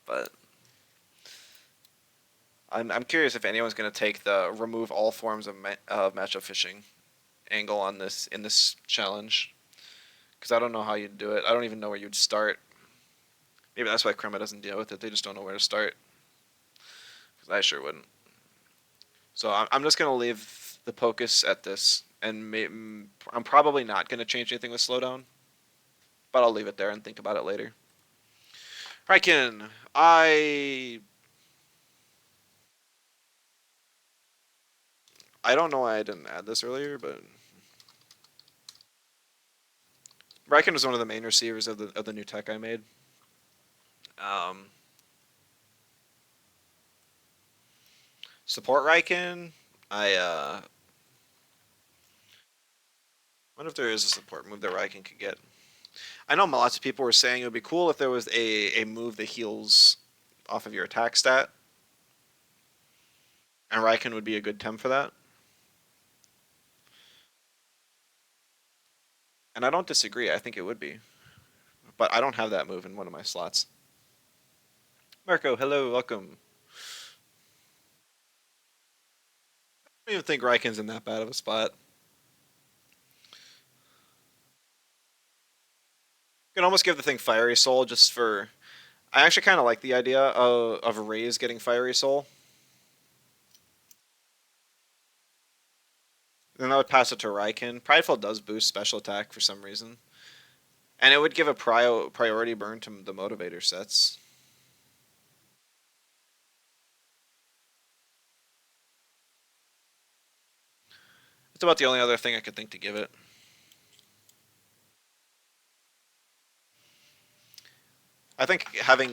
But I'm curious if anyone's going to take the remove all forms of matchup fishing angle on this in this challenge because I don't know how you'd do it. I don't even know where you'd start. Maybe that's why Krema doesn't deal with it. They just don't know where to start because I sure wouldn't. So I'm just gonna leave the focus at this, and I'm probably not gonna change anything with slowdown, but I'll leave it there and think about it later. Riken, I don't know why I didn't add this earlier, but Riken was one of the main receivers of the new tech I made. Um, support Riken. I wonder if there is a support move that Riken could get. I know lots of people were saying it would be cool if there was a move that heals off of your attack stat, and Riken would be a good temp for that. And I don't disagree. I think it would be, but I don't have that move in one of my slots. Marco, hello, welcome. I don't even think Riken's in that bad of a spot. You can almost give the thing Fiery Soul just for. I actually kind of like the idea of Raze getting Fiery Soul. Then I would pass it to Riken. Prideful does boost special attack for some reason. And it would give a priority burn to the motivator sets. It's about the only other thing I could think to give it. I think having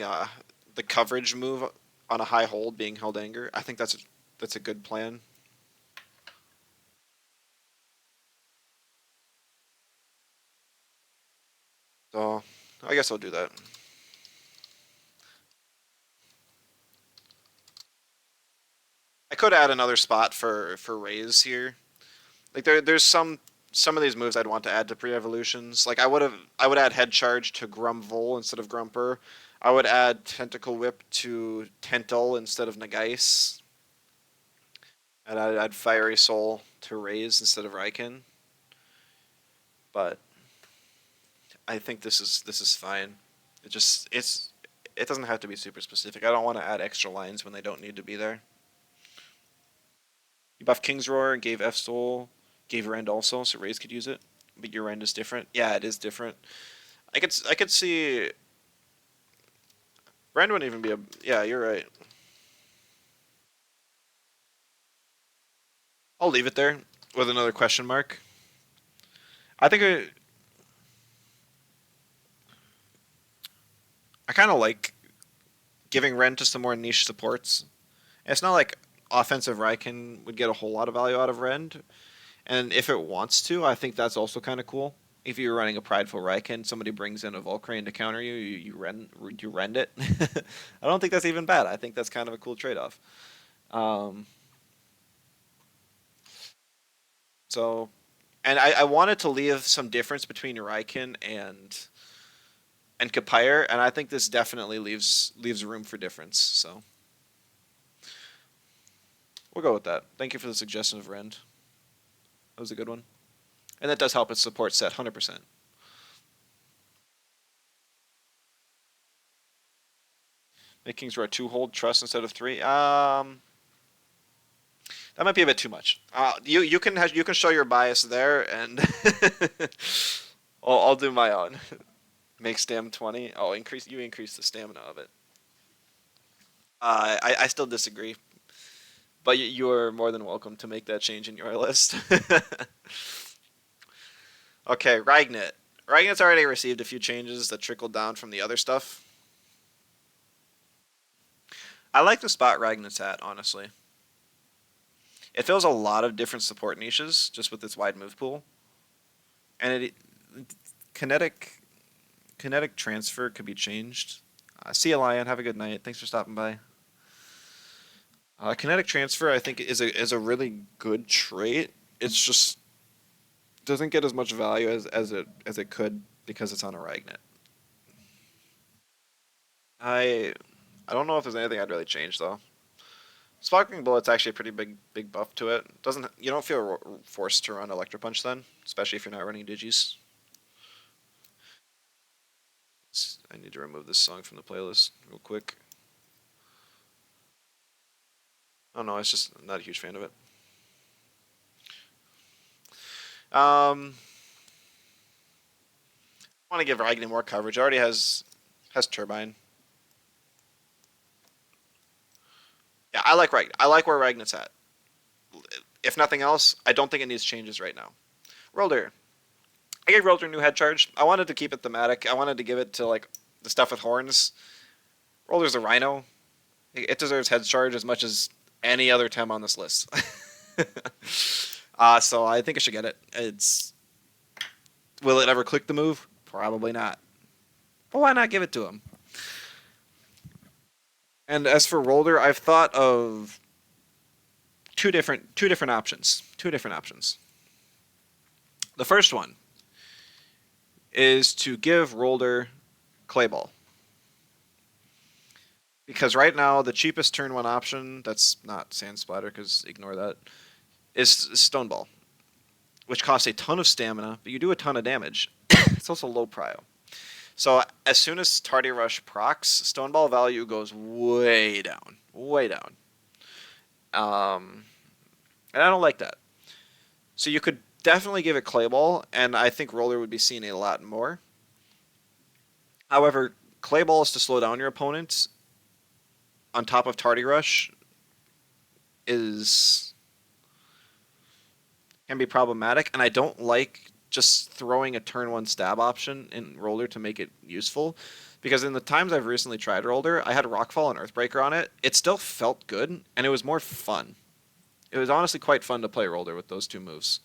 the coverage move on a high hold being held anger, I think that's a good plan. So I guess I'll do that. I could add another spot for Raze here. Like there's some of these moves I'd want to add to pre-evolutions. Like I would add Head Charge to Grumvol instead of Grumper. I would add Tentacle Whip to Tental instead of Nagais. And I'd add Fiery Soul to Raze instead of Raiken. But I think this is fine. It doesn't have to be super specific. I don't want to add extra lines when they don't need to be there. You buffed King's Roar and gave F Soul, gave Rend also, so Raze could use it. But your Rend is different. Yeah, it is different. I could see Rend wouldn't even be a. Yeah, you're right. I'll leave it there with another question mark. I think I kind of like giving Rend to some more niche supports. It's not like offensive Raiken would get a whole lot of value out of Rend, and if it wants to, I think that's also kind of cool. If you're running a prideful Raiken, somebody brings in a Volcrane to counter you, you rend it. I don't think that's even bad. I think that's kind of a cool trade off. Um, so, and I wanted to leave some difference between Raiken and Kapire, and I think this definitely leaves room for difference. So we'll go with that. Thank you for the suggestion of Rend. That was a good one, and that does help its support set 100%. Make Kings Roar 2 hold trust instead of 3. That might be a bit too much. You can show your bias there, and I'll do my own. Make stam 20. Oh, increase the stamina of it. I still disagree, but you are more than welcome to make that change in your list. Okay, Ragnet. Ragnet's already received a few changes that trickled down from the other stuff. I like the spot Ragnet's at, honestly. It fills a lot of different support niches just with its wide move pool, and it kinetic kinetic transfer could be changed. See you, Lion. Have a good night. Thanks for stopping by. Kinetic transfer, I think, is a really good trait. It's just doesn't get as much value as it could because it's on a Ragnet. I I don't know if there's anything I'd really change though. Sparkling Bullet's actually a pretty big buff to it. Doesn't you don't feel forced to run Electro Punch then, especially if you're not running Digis. I need to remove this song from the playlist real quick. Oh no, it's just I'm not a huge fan of it. I want to give Ragni more coverage. It already has Turbine. Yeah, I like Ragni. I like where Ragnit's at. If nothing else, I don't think it needs changes right now. Rolder. I gave Rolder new head charge. I wanted to keep it thematic. I wanted to give it to like the stuff with horns. Rolder's a rhino. It deserves head charge as much as any other Tem on this list. So I think it should get it. Will it ever click the move? Probably not. But why not give it to him? And as for Rolder, I've thought of two different options. Two different options. The first one is to give Rolder Clay Ball. Because right now, the cheapest turn one option, that's not Sand Splatter, because ignore that, is Stone Ball, which costs a ton of stamina, but you do a ton of damage. It's also low prio. So as soon as Tardy Rush procs, Stone Ball value goes way down. Way down. And I don't like that. So you could definitely give it Clay Ball, and I think Roller would be seen a lot more. However, Clay Ball is to slow down your opponents on top of Tardy Rush is can be problematic, and I don't like just throwing a turn one stab option in Roller to make it useful. Because in the times I've recently tried Roller, I had Rockfall and Earthbreaker on it. It still felt good, and it was more fun. It was honestly quite fun to play Roller with those two moves.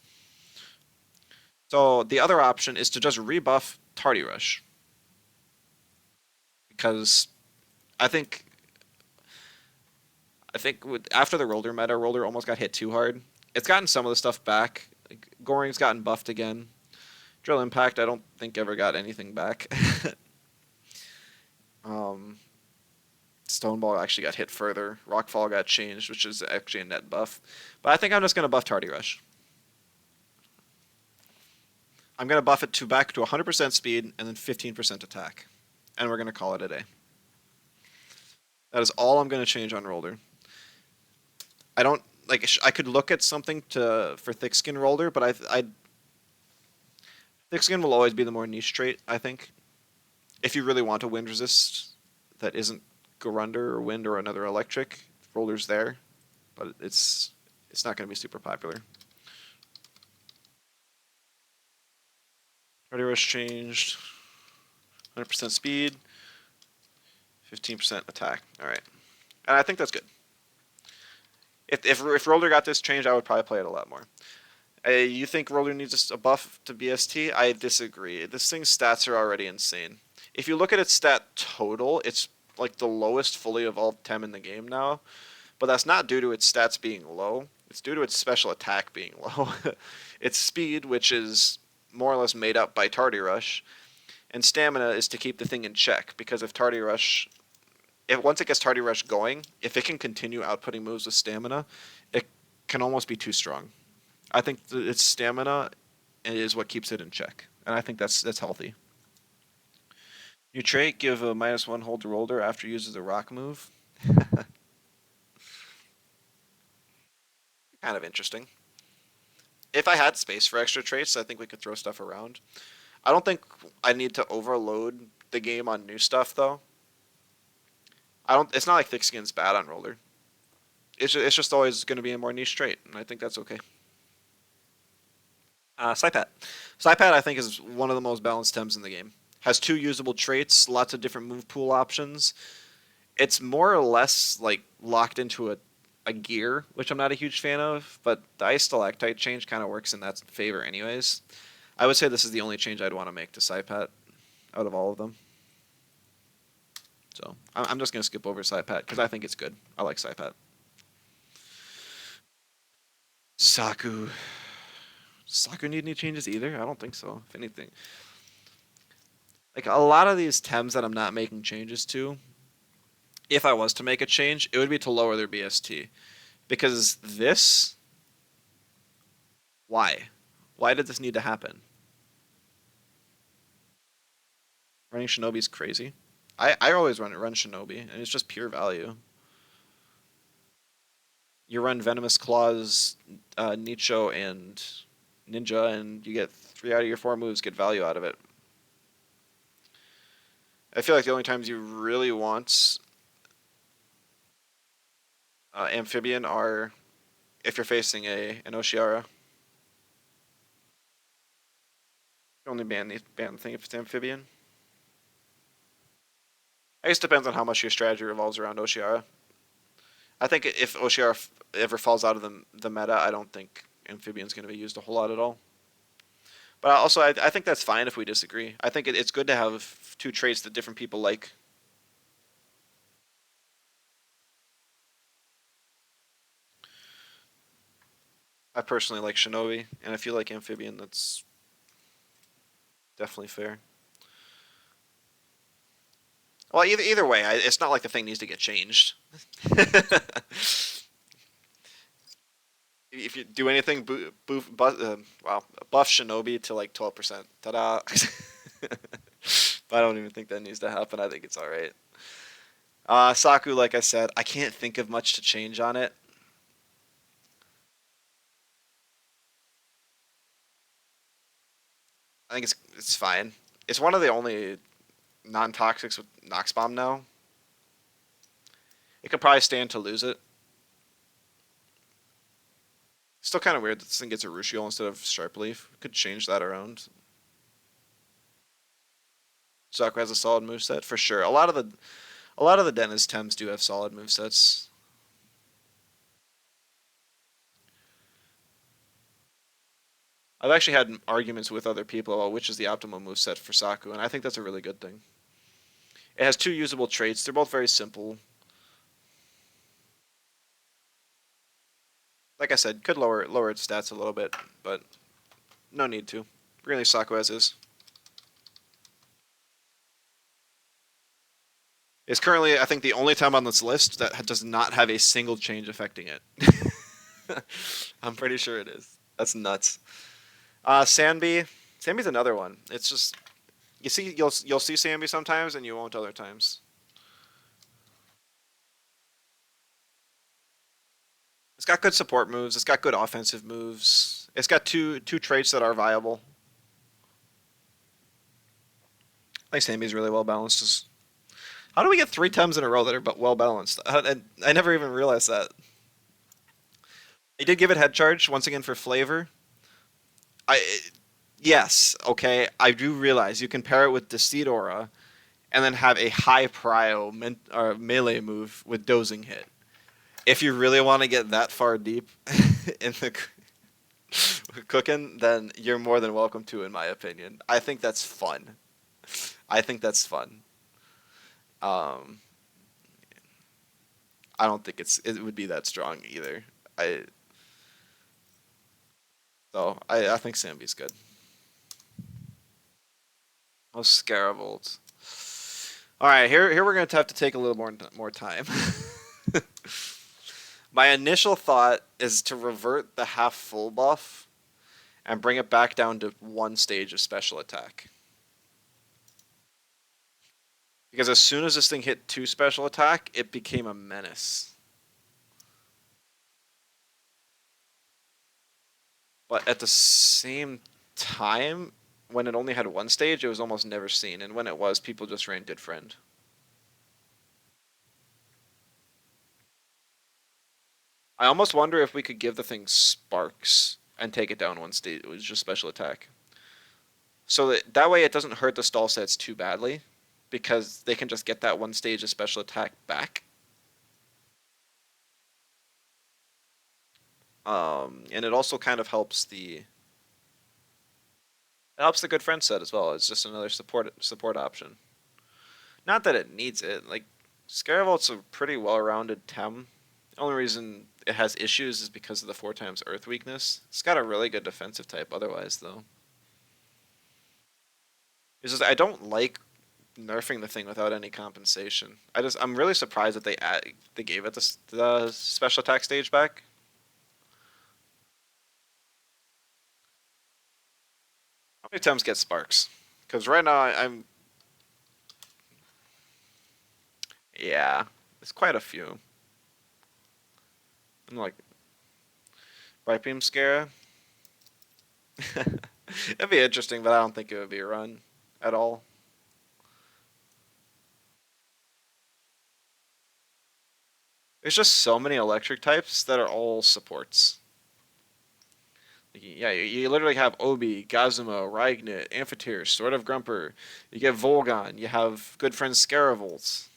So the other option is to just rebuff Tardy Rush. Because I think after the Roller meta, Roller almost got hit too hard. It's gotten some of the stuff back. Like, Goring's gotten buffed again. Drill Impact, I don't think ever got anything back. Stoneball actually got hit further. Rockfall got changed, which is actually a net buff. But I think I'm just going to buff Tardy Rush. I'm going to buff it back to 100% speed and then 15% attack. And we're going to call it a day. That is all I'm going to change on Roller. I don't like. I could look at something for thick skin Roller, but I thick skin will always be the more niche trait. I think if you really want a wind resist that isn't Garunder or Wind or another electric, Roller's there, but it's not going to be super popular. Tardy Rush changed. 100% speed, 15% attack. All right, and I think that's good. If Roller got this changed, I would probably play it a lot more. You think Roller needs a buff to BST? I disagree. This thing's stats are already insane. If you look at its stat total, it's like the lowest fully evolved Tem in the game now. But that's not due to its stats being low. It's due to its special attack being low. Its speed, which is more or less made up by Tardy Rush, and stamina is to keep the thing in check. Because if Tardy Rush, once it gets Tardy Rush going, if it can continue outputting moves with stamina, it can almost be too strong. I think its stamina is what keeps it in check, and I think that's healthy. New trait, give a -1 hold to Roller after uses the rock move. Kind of interesting. If I had space for extra traits, I think we could throw stuff around. I don't think I need to overload the game on new stuff though. It's not like thick skin's bad on Roller. It's just always going to be a more niche trait, and I think that's okay. Psypat. Psypat, I think, is one of the most balanced Tems in the game. Has 2 usable traits, lots of different move pool options. It's more or less like locked into a gear, which I'm not a huge fan of, but the ice stalactite change kind of works in that favor anyways. I would say this is the only change I'd want to make to Saipat out of all of them. So I'm just gonna skip over Saipat because I think it's good. I like Saipat. Saku. Saku need any changes either? I don't think so. If anything, like a lot of these Tems that I'm not making changes to, if I was to make a change, it would be to lower their BST. Because this, why? Why did this need to happen? Running Shinobi is crazy. I always run Shinobi, and it's just pure value. You run Venomous Claws, Nicho, and Ninja, and you get 3 out of your 4 moves get value out of it. I feel like the only times you really want Amphibian are if you're facing an Oshiara. You only ban the thing if it's Amphibian. I guess it depends on how much your strategy revolves around Oshiara. I think if Oshiara ever falls out of the meta, I don't think Amphibian's going to be used a whole lot at all. But also, I think that's fine if we disagree. I think it's good to have two traits that different people like. I personally like Shinobi, and if you like Amphibian, that's definitely fair. Well, either way, it's not like the thing needs to get changed. If you do anything, buff Shinobi to like 12%. Ta-da! But I don't even think that needs to happen. I think it's all right. Saku, like I said, I can't think of much to change on it. I think it's fine. It's one of the only non-toxics with Nox Bomb now. It could probably stand to lose it. Still kind of weird that this thing gets a Rushiol instead of Sharp Leaf. Could change that around. Saku has a solid moveset for sure. A lot of the Dennis Tems do have solid movesets. I've actually had arguments with other people about which is the optimal moveset for Saku, and I think that's a really good thing. It has two usable traits. They're both very simple. Like I said, could lower its stats a little bit, but no need to. Really, Saku as is. It's currently, I think, the only time on this list that does not have a single change affecting it. I'm pretty sure it is. That's nuts. Sanbi. Sanbi's another one. It's just you'll see Sanbi sometimes and you won't other times. It's got good support moves. It's got good offensive moves. It's got two traits that are viable. I think Sanbi's really well balanced. How do we get 3 times in a row that are well balanced? I never even realized that. I did give it head charge once again for flavor. I yes, okay. I do realize you can pair it with Deceit Aura, and then have a high prio or melee move with dozing hit. If you really want to get that far deep in the cooking, then you're more than welcome to, in my opinion. I think that's fun. I think that's fun. Um, I don't think it would be that strong either. I I think Sambi's good. Oh, Scarabolt. All right, here we're going to have to take a little more time. My initial thought is to revert the half full buff and bring it back down to 1 stage of special attack. Because as soon as this thing hit 2 special attack, it became a menace. But at the same time, when it only had 1 stage, it was almost never seen. And when it was, people just ran Good Friend. I almost wonder if we could give the thing Sparks and take it down 1 stage. It was just special attack. So that way it doesn't hurt the stall sets too badly, because they can just get that 1 stage of special attack back. And it also kind of helps the good friend set as well. It's just another support option. Not that it needs it. Like Scaravolt's a pretty well-rounded Tem. The only reason it has issues is because of the 4 times Earth weakness. It's got a really good defensive type otherwise, though. It's just I don't like nerfing the thing without any compensation. I'm really surprised that they gave it the special attack stage back. How many times get sparks? Because right now I'm yeah, it's quite a few. I'm like Bright Beam Scare. It'd be interesting, but I don't think it would be a run at all. There's just so many electric types that are all supports. Yeah, you literally have Obi, Gazuma, Raignit, Amphitheater, Sword of Grumper. You get Volgon. You have good friend Scaravolts.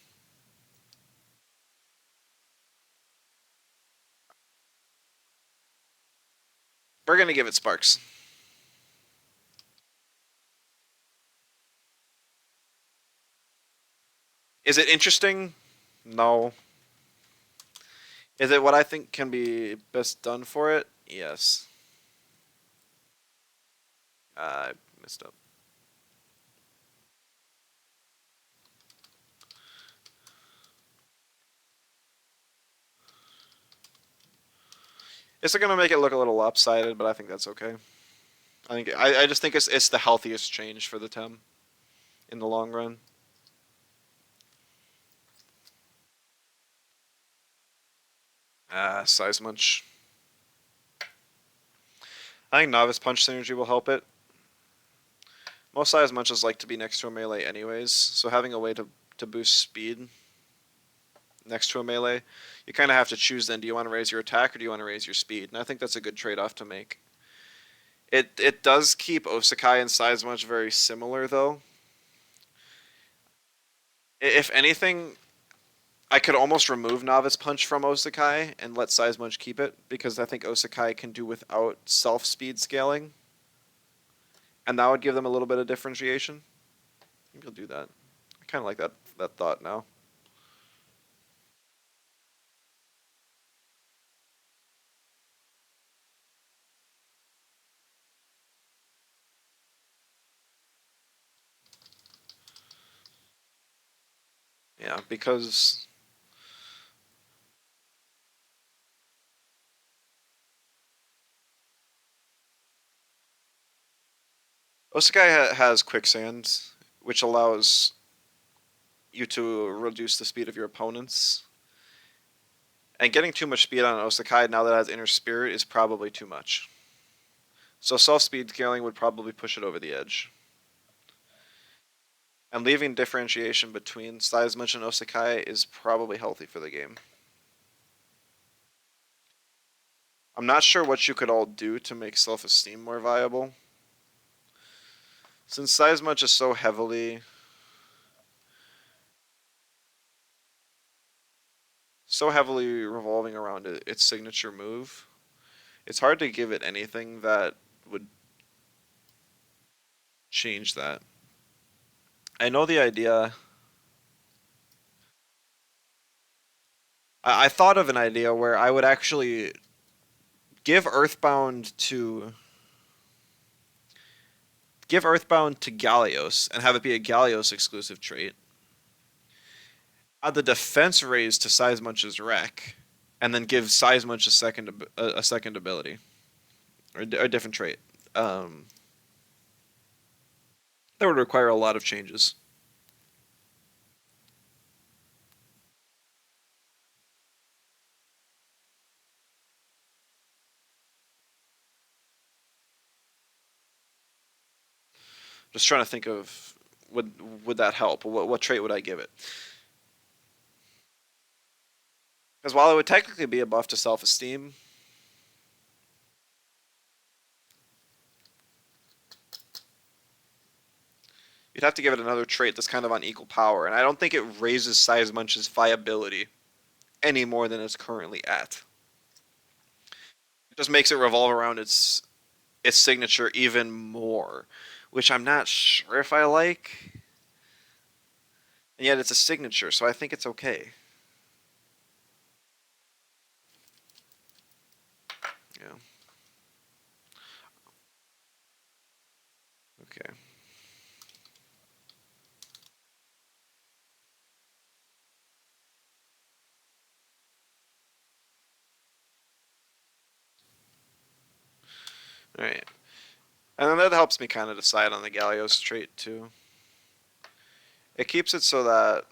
We're gonna give it Sparks. Is it interesting? No. Is it what I think can be best done for it? Yes. I messed up. It's gonna make it look a little lopsided, but I think that's okay. I just think it's the healthiest change for the Tem in the long run. Size Munch. I think Novice Punch synergy will help it. Most size munches like to be next to a melee anyways, so having a way to boost speed next to a melee, you kind of have to choose then, do you want to raise your attack or do you want to raise your speed? And I think that's a good trade-off to make. It does keep Osakai and size munch very similar though. If anything, I could almost remove Novice Punch from Osakai and let size munch keep it because I think Osakai can do without self-speed scaling. And that would give them a little bit of differentiation. Maybe I'll do that. I kind of like that thought now. Yeah, because Osakai has quicksand, which allows you to reduce the speed of your opponents. And getting too much speed on an Osakai now that it has Inner Spirit is probably too much. So self speed scaling would probably push it over the edge. And leaving differentiation between Seismich and Osakai is probably healthy for the game. I'm not sure what you could all do to make self-esteem more viable. Since Seismich is so heavily revolving around its signature move, it's hard to give it anything that would change that. I know the idea. I thought of an idea where I would actually give Earthbound to give Earthbound to Gallios and have it be a Gallios exclusive trait. Add the defense raise to Sizemunch's Wreck, and then give Sizemunch a second ability or a different trait. Um, that would require a lot of changes. Just trying to think of would that help? What trait would I give it? Because while it would technically be a buff to self-esteem, you'd have to give it another trait that's kind of on equal power, and I don't think it raises Sizemunch's viability any more than it's currently at. Just makes it revolve around its signature even more, which I'm not sure if I like. And yet it's a signature, so I think it's okay. Yeah. Okay. All right. And then that helps me kind of decide on the Gallios trait too. It keeps it so that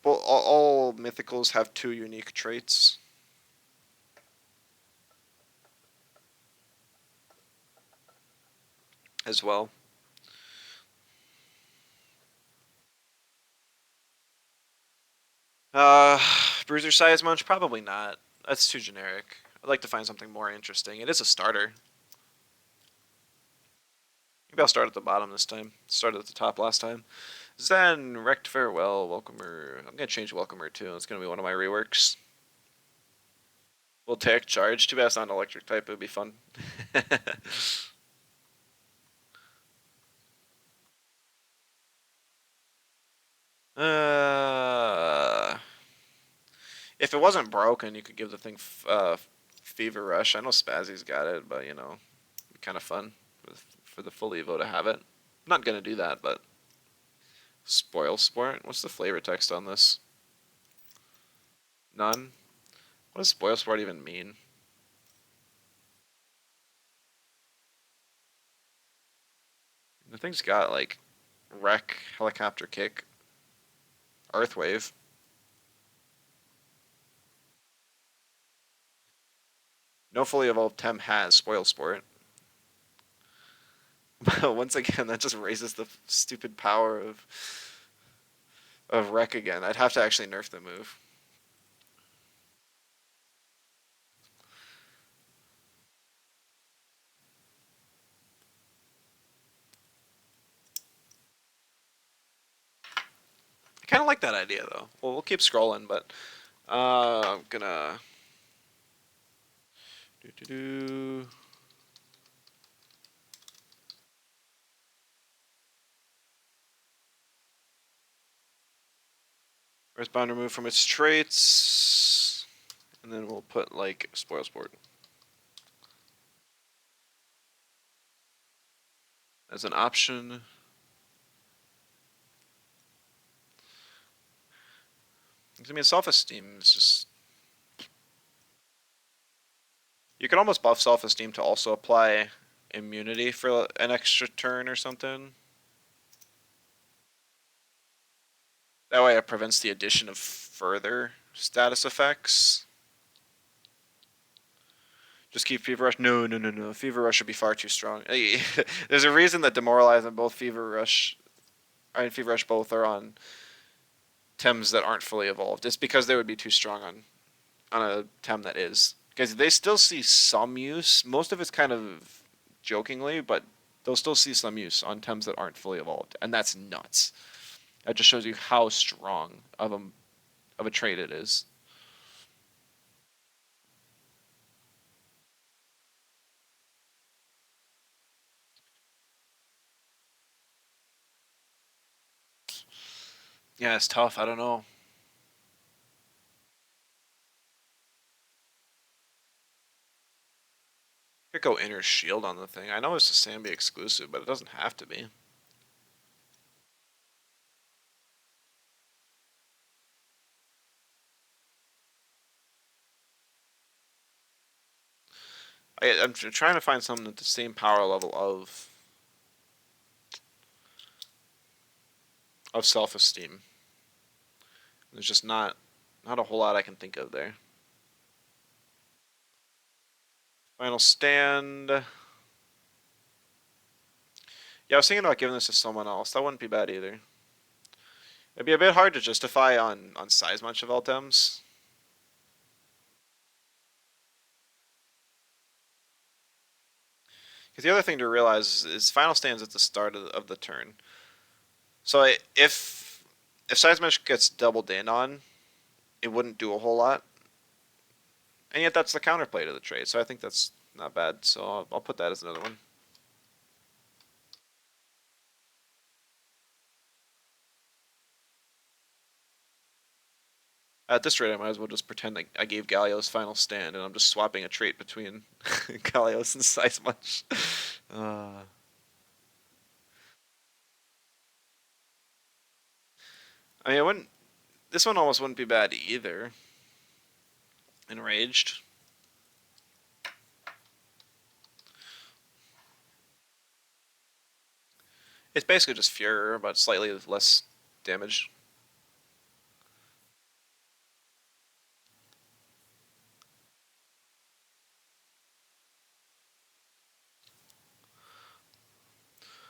all mythicals have two unique traits as well. Uh, Bruiser size munch probably not. That's too generic. I'd like to find something more interesting. It is a starter. Maybe I'll start at the bottom this time. Started at the top last time. Zen, Wrecked Farewell, Welcomer. I'm gonna change Welcomer too. It's gonna be one of my reworks. Voltaic Charge. Too bad it's not an electric type. It would be fun. uh, if it wasn't broken, you could give the thing Fever Rush. I know Spazzy's got it, but you know, kind of fun for the full Evo to have it. I'm not gonna do that, but Spoil Sport. What's the flavor text on this? None. What does Spoil Sport even mean? The thing's got like Wreck, Helicopter Kick, Earthwave. No fully evolved Tem has Spoil Sport. But once again, that just raises the stupid power of Wreck again. I'd have to actually nerf the move. I kind of like that idea though. Well, we'll keep scrolling, but I'm gonna do do do. Respond remove from its traits, and then we'll put like Spoil Sport as an option. I mean, self-esteem is just you could almost buff self-esteem to also apply immunity for an extra turn or something. That way, it prevents the addition of further status effects. Just keep Fever Rush. No, no, no, no. Fever Rush should be far too strong. There's a reason that Demoralize and both Fever Rush and Fever Rush both are on Tems that aren't fully evolved. It's because they would be too strong on a Tem that is. Because they still see some use. Most of it's kind of jokingly, but they'll still see some use on Tems that aren't fully evolved, and that's nuts. That just shows you how strong of a trait it is. Yeah, it's tough. I don't know. Could go inner shield on the thing. I know it's a Sambi exclusive, but it doesn't have to be. I'm trying to find something at the same power level of self-esteem. There's just not a whole lot I can think of there. Final stand. Yeah, I was thinking about giving this to someone else. That wouldn't be bad either. It'd be a bit hard to justify on size much of Altems. Because the other thing to realize is final stands at the start of the turn. So if size match gets doubled in on, it wouldn't do a whole lot, and yet that's the counterplay to the trade. So I think that's not bad. So I'll put that as another one. At this rate, I might as well just pretend I gave Gallios final stand, and I'm just swapping a trait between Gallios and size much. Uh, I mean, it wouldn't. This one almost wouldn't be bad either. Enraged. It's basically just Fury, but slightly less damage.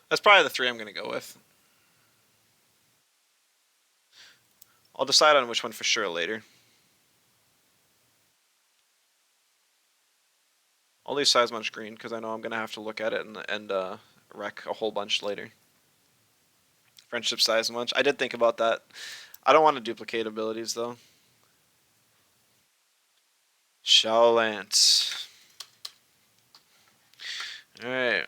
That's probably the three I'm going to go with. I'll decide on which one for sure later. I'll leave size much green because I know I'm going to have to look at it and wreck a whole bunch later. Friendship size much. I did think about that. I don't want to duplicate abilities though. Shao Lance. Alright.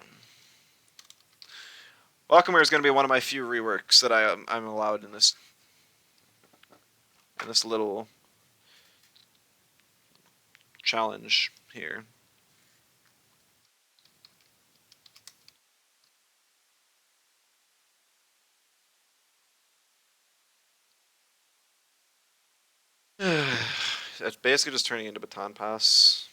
Welcomer is going to be one of my few reworks that I'm allowed in this little challenge here. It's basically just turning into Baton Pass.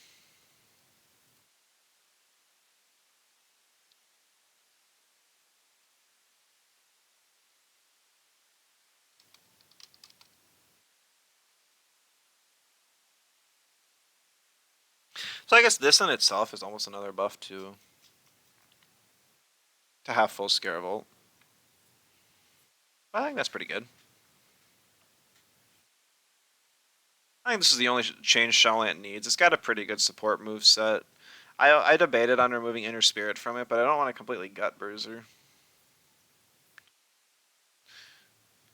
So I guess this in itself is almost another buff to have full Scare. I think that's pretty good. I think this is the only change Shaolant needs. It's got a pretty good support move set. I debated on removing Inner Spirit from it, but I don't want to completely gut Bruiser.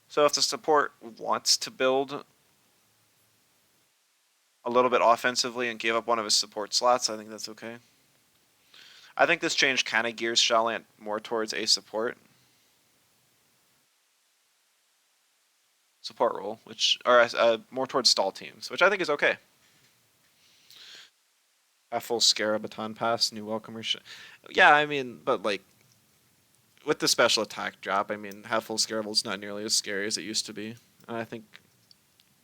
So if the support wants to build a little bit offensively and give up one of his support slots, I think that's okay. I think this change kind of gears Shaolant more towards a support role, which or more towards stall teams, which I think is okay. A full Scarab Baton Pass, new welcomer. Yeah, I mean, but like with the special attack drop, I mean, half full Scarable's not nearly as scary as it used to be. And I think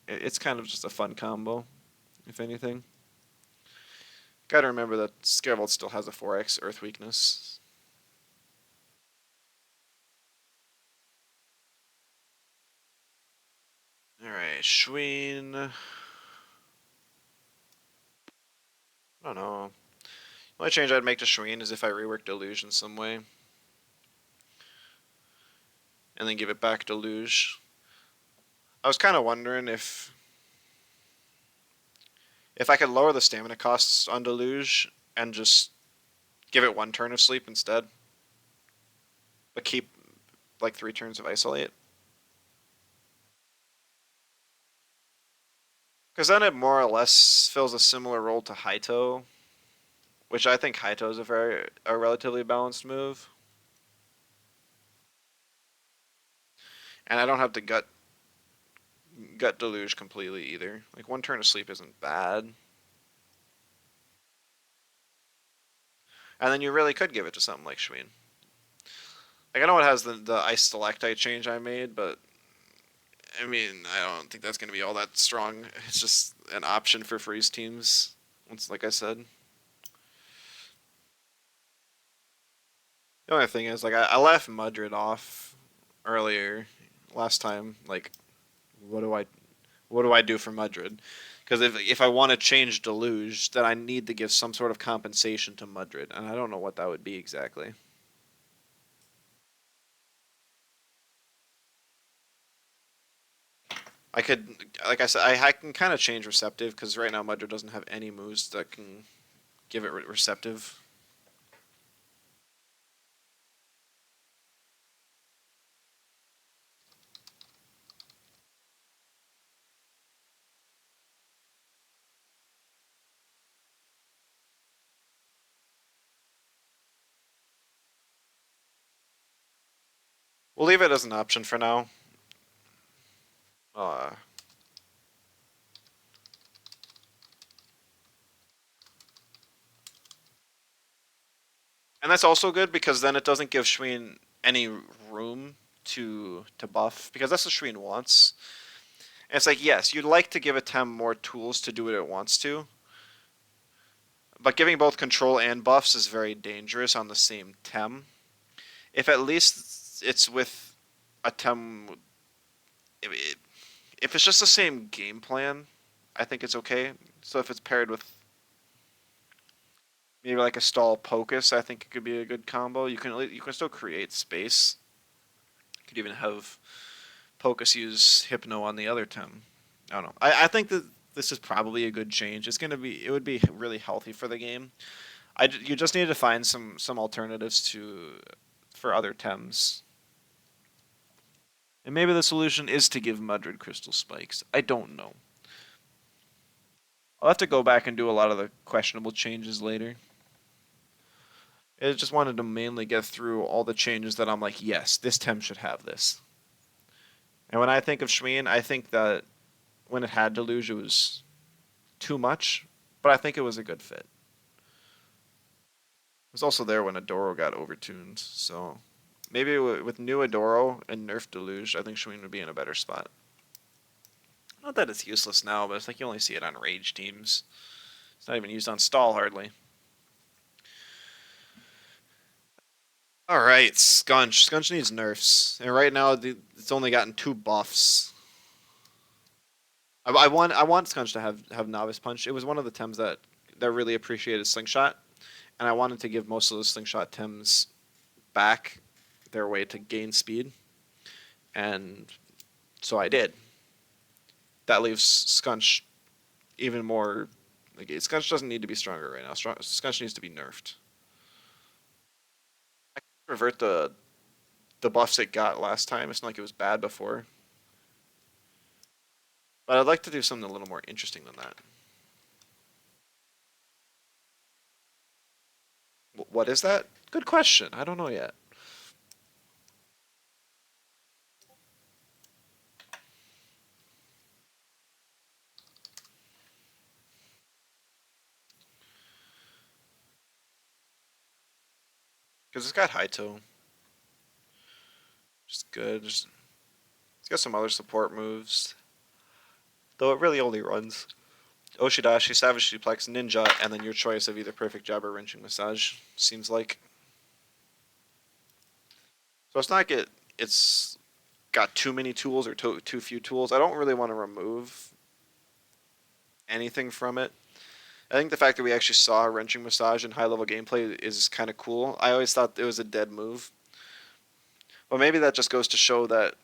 it's kind of just a fun combo, if anything. Gotta remember that Scarable still has a 4x Earth weakness. Alright, Schween. I don't know. The only change I'd make to Schween is if I rework Deluge in some way. And then give it back Deluge. I was kind of wondering if I could lower the stamina costs on Deluge and just give it one turn of sleep instead, but keep like 3 turns of Isolate. Because then it more or less fills a similar role to Haito, which I think Haito is a relatively balanced move. And I don't have to gut Deluge completely either. Like 1 turn of sleep isn't bad. And then you really could give it to something like Shween. Like I know it has the Ice Stalactite change I made, but I mean I don't think that's going to be all that strong. It's just an option for freeze teams. Once, like I said, the only thing is like I left Mudrid off earlier last time. Like what do I do for Mudrid? Because if I want to change Deluge, then I need to give some sort of compensation to Mudrid, and I don't know what that would be exactly. I could, like I said, I can kind of change Receptive because right now Mudra doesn't have any moves that can give it Receptive. We'll leave it as an option for now. Uh, and that's also good because then it doesn't give Shween any room to buff because that's what Shween wants. And it's like, yes, you'd like to give a Tem more tools to do what it wants to, but giving both control and buffs is very dangerous on the same Tem. If at least it's with a Tem, if it's just the same game plan, I think it's okay. So if it's paired with maybe like a stall Pocus, I think it could be a good combo. You can still create space. You could even have Pocus use Hypno on the other Tem. I don't know. I think that this is probably a good change. It would be really healthy for the game. You just need to find some alternatives for other Tems. And maybe the solution is to give Mudred crystal spikes. I don't know. I'll have to go back and do a lot of the questionable changes later. I just wanted to mainly get through all the changes that I'm like, yes, this Tem should have this. And when I think of Shween, I think that when it had Deluge, it was too much, but I think it was a good fit. It was also there when Adoro got overtuned, so maybe with new Adoro and nerf Deluge, I think Shween would be in a better spot. Not that it's useless now, but it's like you only see it on Rage teams. It's not even used on Stall hardly. Alright, Scunch. Scunch needs nerfs. And right now, it's only gotten 2 buffs. I want Scunch to have Novice Punch. It was one of the Tems that really appreciated Slingshot. And I wanted to give most of those Slingshot Tems back their way to gain speed. And so I did. That leaves Scunch even more. Like, Scunch doesn't need to be stronger right now. Scunch needs to be nerfed. I can revert the buffs it got last time. It's not like it was bad before. But I'd like to do something a little more interesting than that. What is that? Good question. I don't know yet. Because it's got high toe. Just good. It's got some other support moves. Though it really only runs Oshidashi, Savage Suplex, Ninja, and then your choice of either Perfect Jab or Wrenching Massage, seems like. So it's not like it's got too many tools or too few tools. I don't really want to remove anything from it. I think the fact that we actually saw Wrenching Massage in high level gameplay is kind of cool. I always thought it was a dead move. But maybe that just goes to show that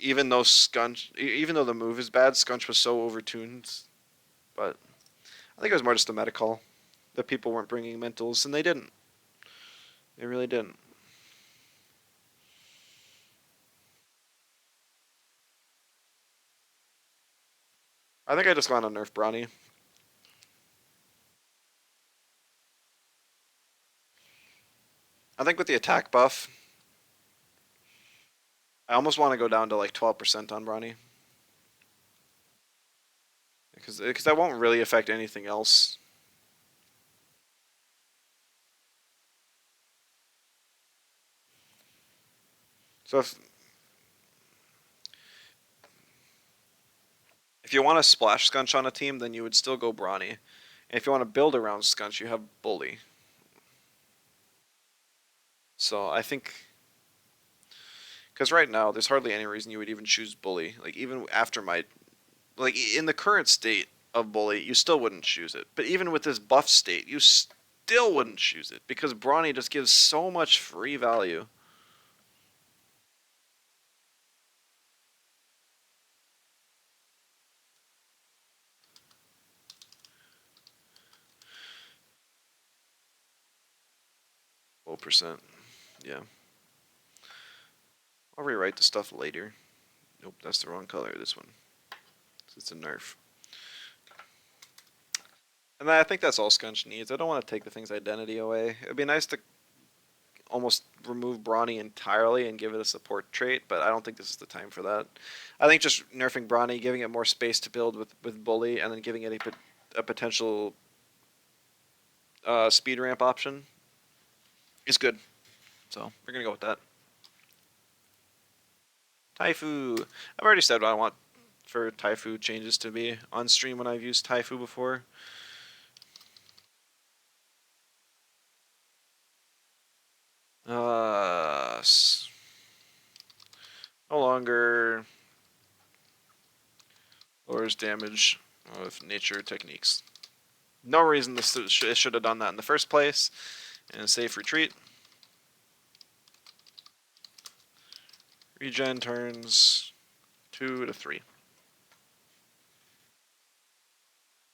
even though the move is bad, Scunch was so overtuned. But I think it was more just a meta call that people weren't bringing mentals, and they didn't. They really didn't. I think I just want to nerf Bronny. I think with the attack buff, I almost want to go down to like 12% on Bronny. Because that won't really affect anything else. So if you want to splash Scunch on a team, then you would still go Bronny. And if you want to build around Scunch, you have Bully. So I think, because right now there's hardly any reason you would even choose Bully. Like even after like in the current state of Bully, you still wouldn't choose it. But even with this buff state, you still wouldn't choose it because Bronny just gives so much free value. Low percent. Yeah. I'll rewrite the stuff later. Nope, that's the wrong color. This one. It's a nerf. And I think that's all Scunch needs. I don't want to take the thing's identity away. It'd be nice to almost remove Brawny entirely and give it a support trait, but I don't think this is the time for that. I think just nerfing Brawny, giving it more space to build with Bully, and then giving it a potential speed ramp option is good. So we're gonna go with that. Taifu. I've already said what I want for Taifu changes to be on stream when I've used Taifu before. Uh, no longer lowers damage with nature techniques. No reason this should have done that in the first place. And safe retreat. Regen turns 2 to 3.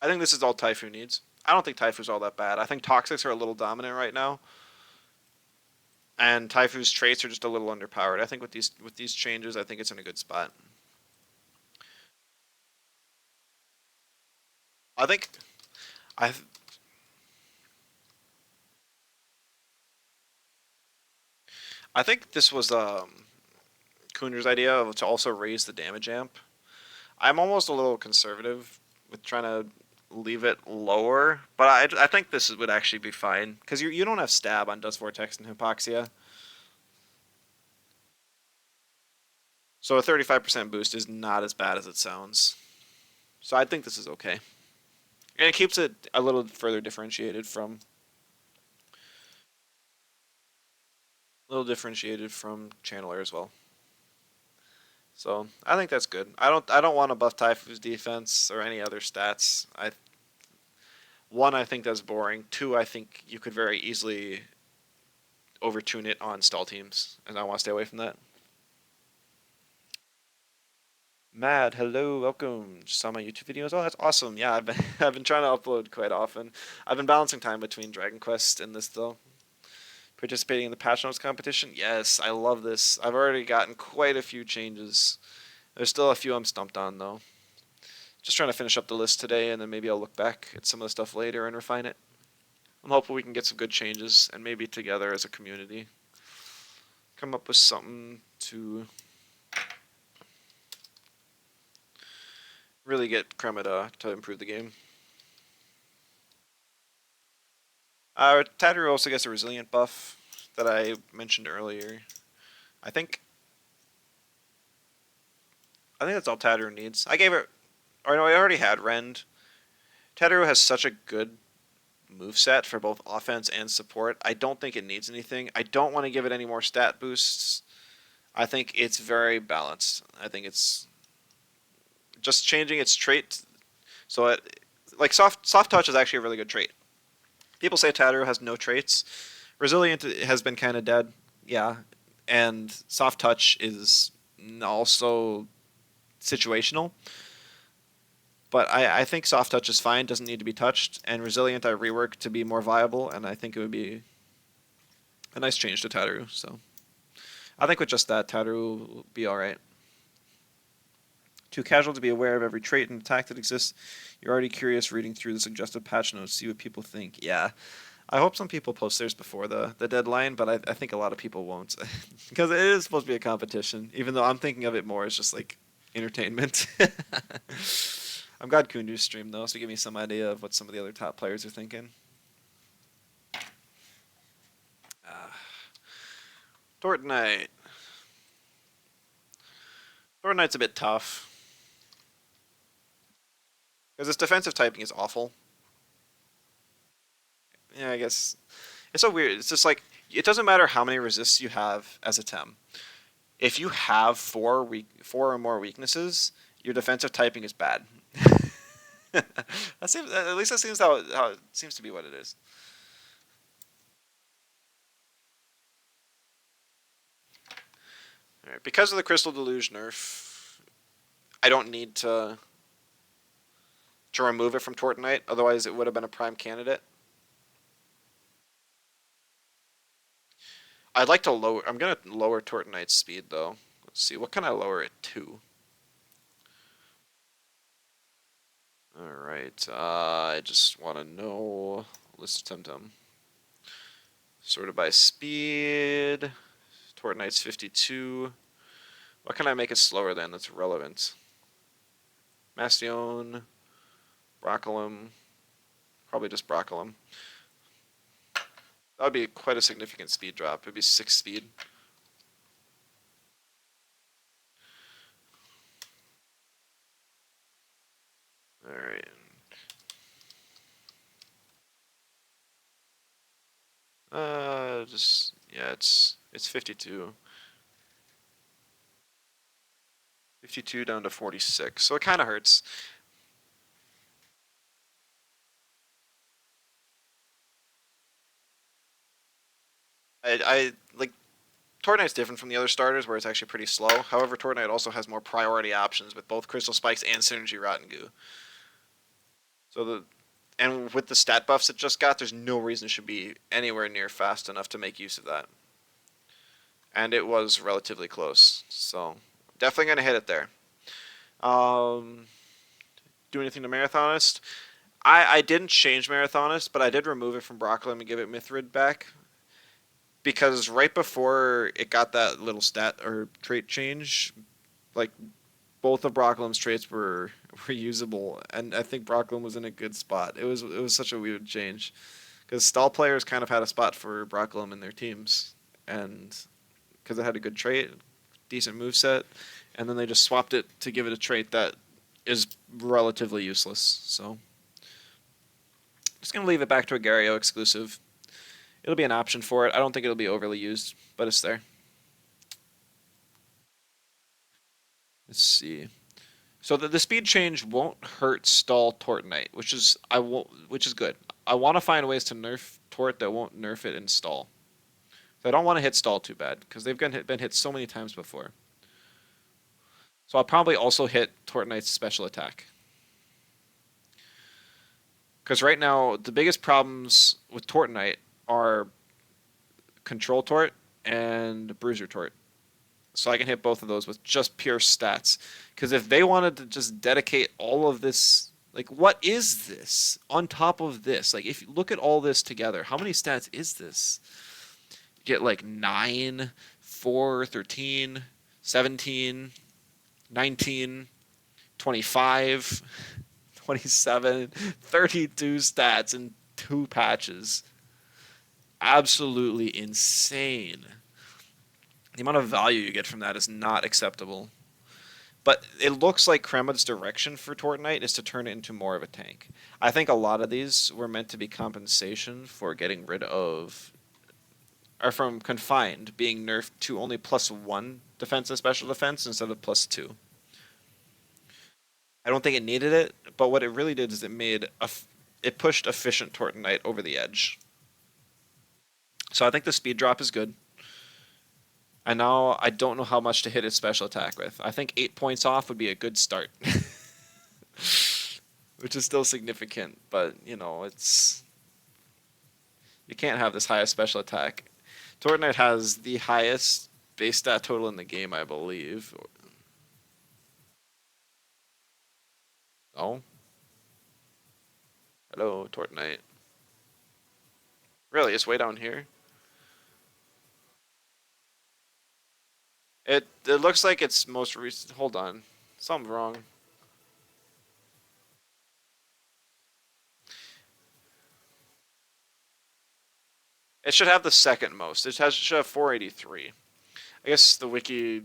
I think this is all Taifu needs. I don't think Taifu's all that bad. I think Toxics are a little dominant right now. And Taifu's traits are just a little underpowered. I think with these changes, I think it's in a good spot. I think I I think this was Kunder's idea to also raise the damage amp. I'm almost a little conservative with trying to leave it lower, but I think this would actually be fine because you don't have stab on Dust Vortex and Hypoxia, so a 35% boost is not as bad as it sounds. So I think this is okay, and it keeps it a little further differentiated from Channeler as well. So I think that's good. I don't want to buff Taifu's defense or any other stats. One, I think that's boring. Two, I think you could very easily overtune it on stall teams, and I want to stay away from that. Mad, hello, welcome. Just saw my YouTube videos. Oh, that's awesome. Yeah, I've been, I've been trying to upload quite often. I've been balancing time between Dragon Quest and this though. Participating in the patch notes competition. Yes, I love this. I've already gotten quite a few changes. There's still a few I'm stumped on though. Just trying to finish up the list today, and then maybe I'll look back at some of the stuff later and refine it. I'm hopeful we can get some good changes, and maybe together as a community come up with something to really get Kremida to improve the game. Tattoo also gets a resilient buff that I mentioned earlier. I think that's all Tattoo needs. I gave it, or no, I already had Rend. Tattoo has such a good move set for both offense and support. I don't think it needs anything. I don't want to give it any more stat boosts. I think it's very balanced. I think it's just changing its trait. So it, like soft touch is actually a really good trait. People say Tattoo has no traits. Resilient has been kind of dead, yeah, and soft touch is also situational. But I think soft touch is fine, doesn't need to be touched, and resilient I reworked to be more viable, and I think it would be a nice change to Tattoo. So I think with just that, Tattoo will be all right. Too casual to be aware of every trait and attack that exists. You're already curious reading through the suggested patch notes, see what people think. Yeah, I hope some people post theirs before the deadline, but I think a lot of people won't. Because it is supposed to be a competition, even though I'm thinking of it more as just like entertainment. I'm glad Kundu's streamed though, so give me some idea of what some of the other top players are thinking. Uh, Tortonite. Tortonite's a bit tough. Because its defensive typing is awful. Yeah, I guess. It's so weird. It's just like, it doesn't matter how many resists you have as a Tem. If you have four or more weaknesses, your defensive typing is bad. At least that seems how it seems to be what it is. All right, because of the Crystal Deluge nerf, I don't need to remove it from Tortonite. Otherwise, it would have been a prime candidate. I'd like to lower. I'm gonna lower Tortonite's speed though. Let's see. What can I lower it to? All right. I just want to know list of Temtem. Sorted by speed. Tortonite's 52. What can I make it slower than that's relevant? Mastion, Broccolum, probably just Broccolum. That would be quite a significant speed drop. It'd be 6 speed. Alright. Yeah, it's 52. 52 down to 46. So it kind of hurts. I like Tornite's different from the other starters where it's actually pretty slow. However, Tornite also has more priority options with both Crystal Spikes and Synergy Rotten Goo. So and with the stat buffs it just got, there's no reason it should be anywhere near fast enough to make use of that. And it was relatively close. So definitely gonna hit it there. Um, do anything to Marathonist? I didn't change Marathonist, but I did remove it from Broccolum and give it Mithrid back. Because right before it got that little stat or trait change, like both of Broccolum's traits were usable, and I think Broccolum was in a good spot. It was such a weird change, because stall players kind of had a spot for Broccolum in their teams, and because it had a good trait, decent move set, and then they just swapped it to give it a trait that is relatively useless. So just gonna leave it back to a Gario exclusive. It'll be an option for it. I don't think it'll be overly used, but it's there. Let's see. So the speed change won't hurt stall Tortonite, which is good. I want to find ways to nerf Tort that won't nerf it in stall. So I don't want to hit stall too bad because they've been hit so many times before. So I'll probably also hit Tortonite's special attack. Because right now the biggest problems with Tortonite are Control Tort and Bruiser Tort. So I can hit both of those with just pure stats. Because if they wanted to just dedicate all of this, like, what is this on top of this? Like, if you look at all this together, how many stats is this? You get like 9, 4, 13, 17, 19, 25, 27, 32 stats in 2 patches. Absolutely insane. The amount of value you get from that is not acceptable. But it looks like Kremlin's direction for Tortonite is to turn it into more of a tank. I think a lot of these were meant to be compensation for getting rid of, or from Confined being nerfed to only +1 defense and special defense instead of +2. I don't think it needed it, but what it really did is it pushed efficient Tortonite over the edge. So I think the speed drop is good. And now I don't know how much to hit its special attack with. I think 8 points off would be a good start. Which is still significant, but, it's... You can't have this highest special attack. Tortonite has the highest base stat total in the game, I believe. Oh? Hello, Tortonite. Really? It's way down here? It looks like it's most recent... Hold on. Something's wrong. It should have the second most. Should have 483. I guess the wiki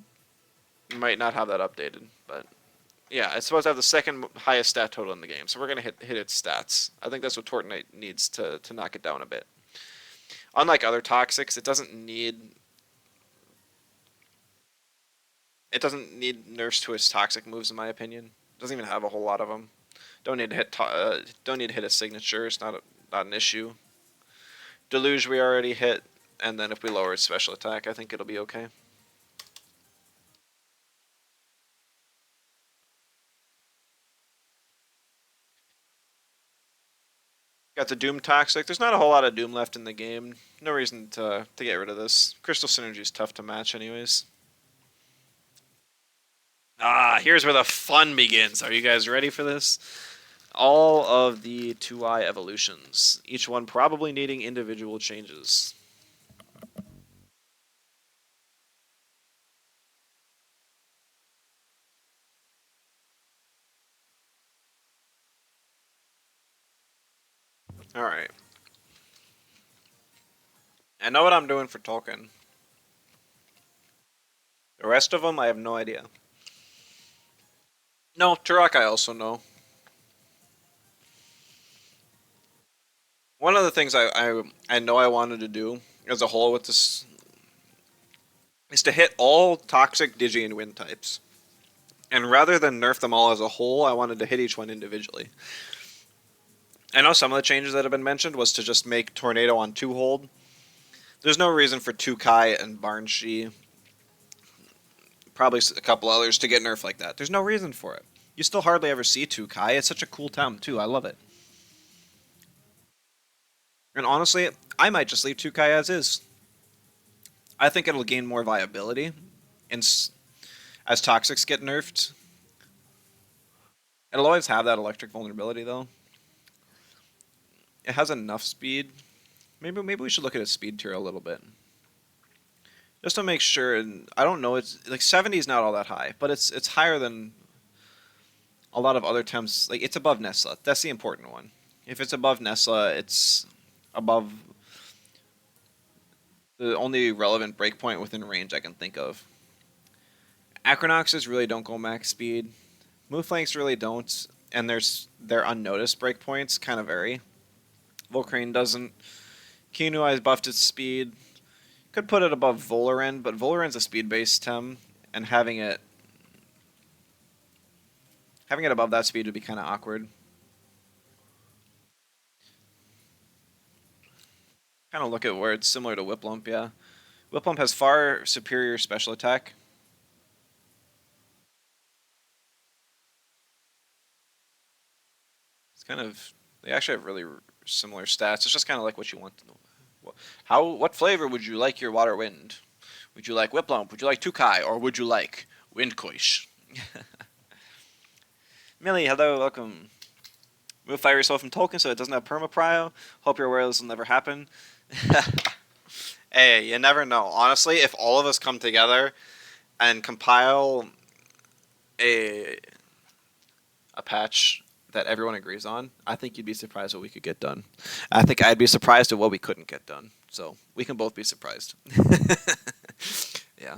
might not have that updated, but yeah, it's supposed to have the second highest stat total in the game. So we're gonna hit its stats. I think that's what Tortonite needs to knock it down a bit. Unlike other toxics, it doesn't need nerfs to its toxic moves in my opinion. It doesn't even have a whole lot of them. Don't need to hit a signature. It's not an issue. Deluge we already hit, and then if we lower its special attack, I think it'll be okay. Got the Doom Toxic. There's not a whole lot of Doom left in the game. No reason to get rid of this. Crystal Synergy is tough to match anyways. Here's where the fun begins. Are you guys ready for this? All of the 2i evolutions, each one probably needing individual changes. Alright. I know what I'm doing for Tolkien. The rest of them, I have no idea. No, Turok I also know. One of the things I know I wanted to do as a whole with this is to hit all toxic Digi and Wind types. And rather than nerf them all as a whole, I wanted to hit each one individually. I know some of the changes that have been mentioned was to just make Tornado on 2 hold. There's no reason for 2 Kai and Barnshee, probably a couple others, to get nerfed like that. There's no reason for it. You still hardly ever see 2 Kai. It's such a cool Tem, too. I love it. And honestly, I might just leave 2 Kai as is. I think it'll gain more viability in, as Toxics get nerfed. It'll always have that electric vulnerability, though. It has enough speed. Maybe we should look at its speed tier a little bit. Just to make sure, and I don't know, it's like 70 is not all that high, but it's higher than a lot of other Tems. Like, it's above Nesla. That's the important one. If it's above Nesla, it's above the only relevant breakpoint within range I can think of. Acronoxes really don't go max speed. Moonflanks really don't, and their unnoticed breakpoints kind of vary. Volcrane doesn't. Kinuai's buffed its speed. Could put it above Voloran, but Voloran's a speed-based Tem, and having it above that speed would be kind of awkward. Kind of look at where it's similar to Whiplump, yeah. Whiplump has far superior special attack. It's kind of they actually have really similar stats. It's just kind of like what you want to know. What flavor would you like your water wind? Would you like Whiplump? Would you like Tukai? Or would you like Windcoish? Millie, hello, welcome. Move Fire Soul from Tolkien so it doesn't have perma-prio. Hope you're aware this will never happen. Hey, you never know. Honestly, if all of us come together and compile a a patch that everyone agrees on, I think you'd be surprised what we could get done. I think I'd be surprised at what we couldn't get done. So we can both be surprised. Yeah.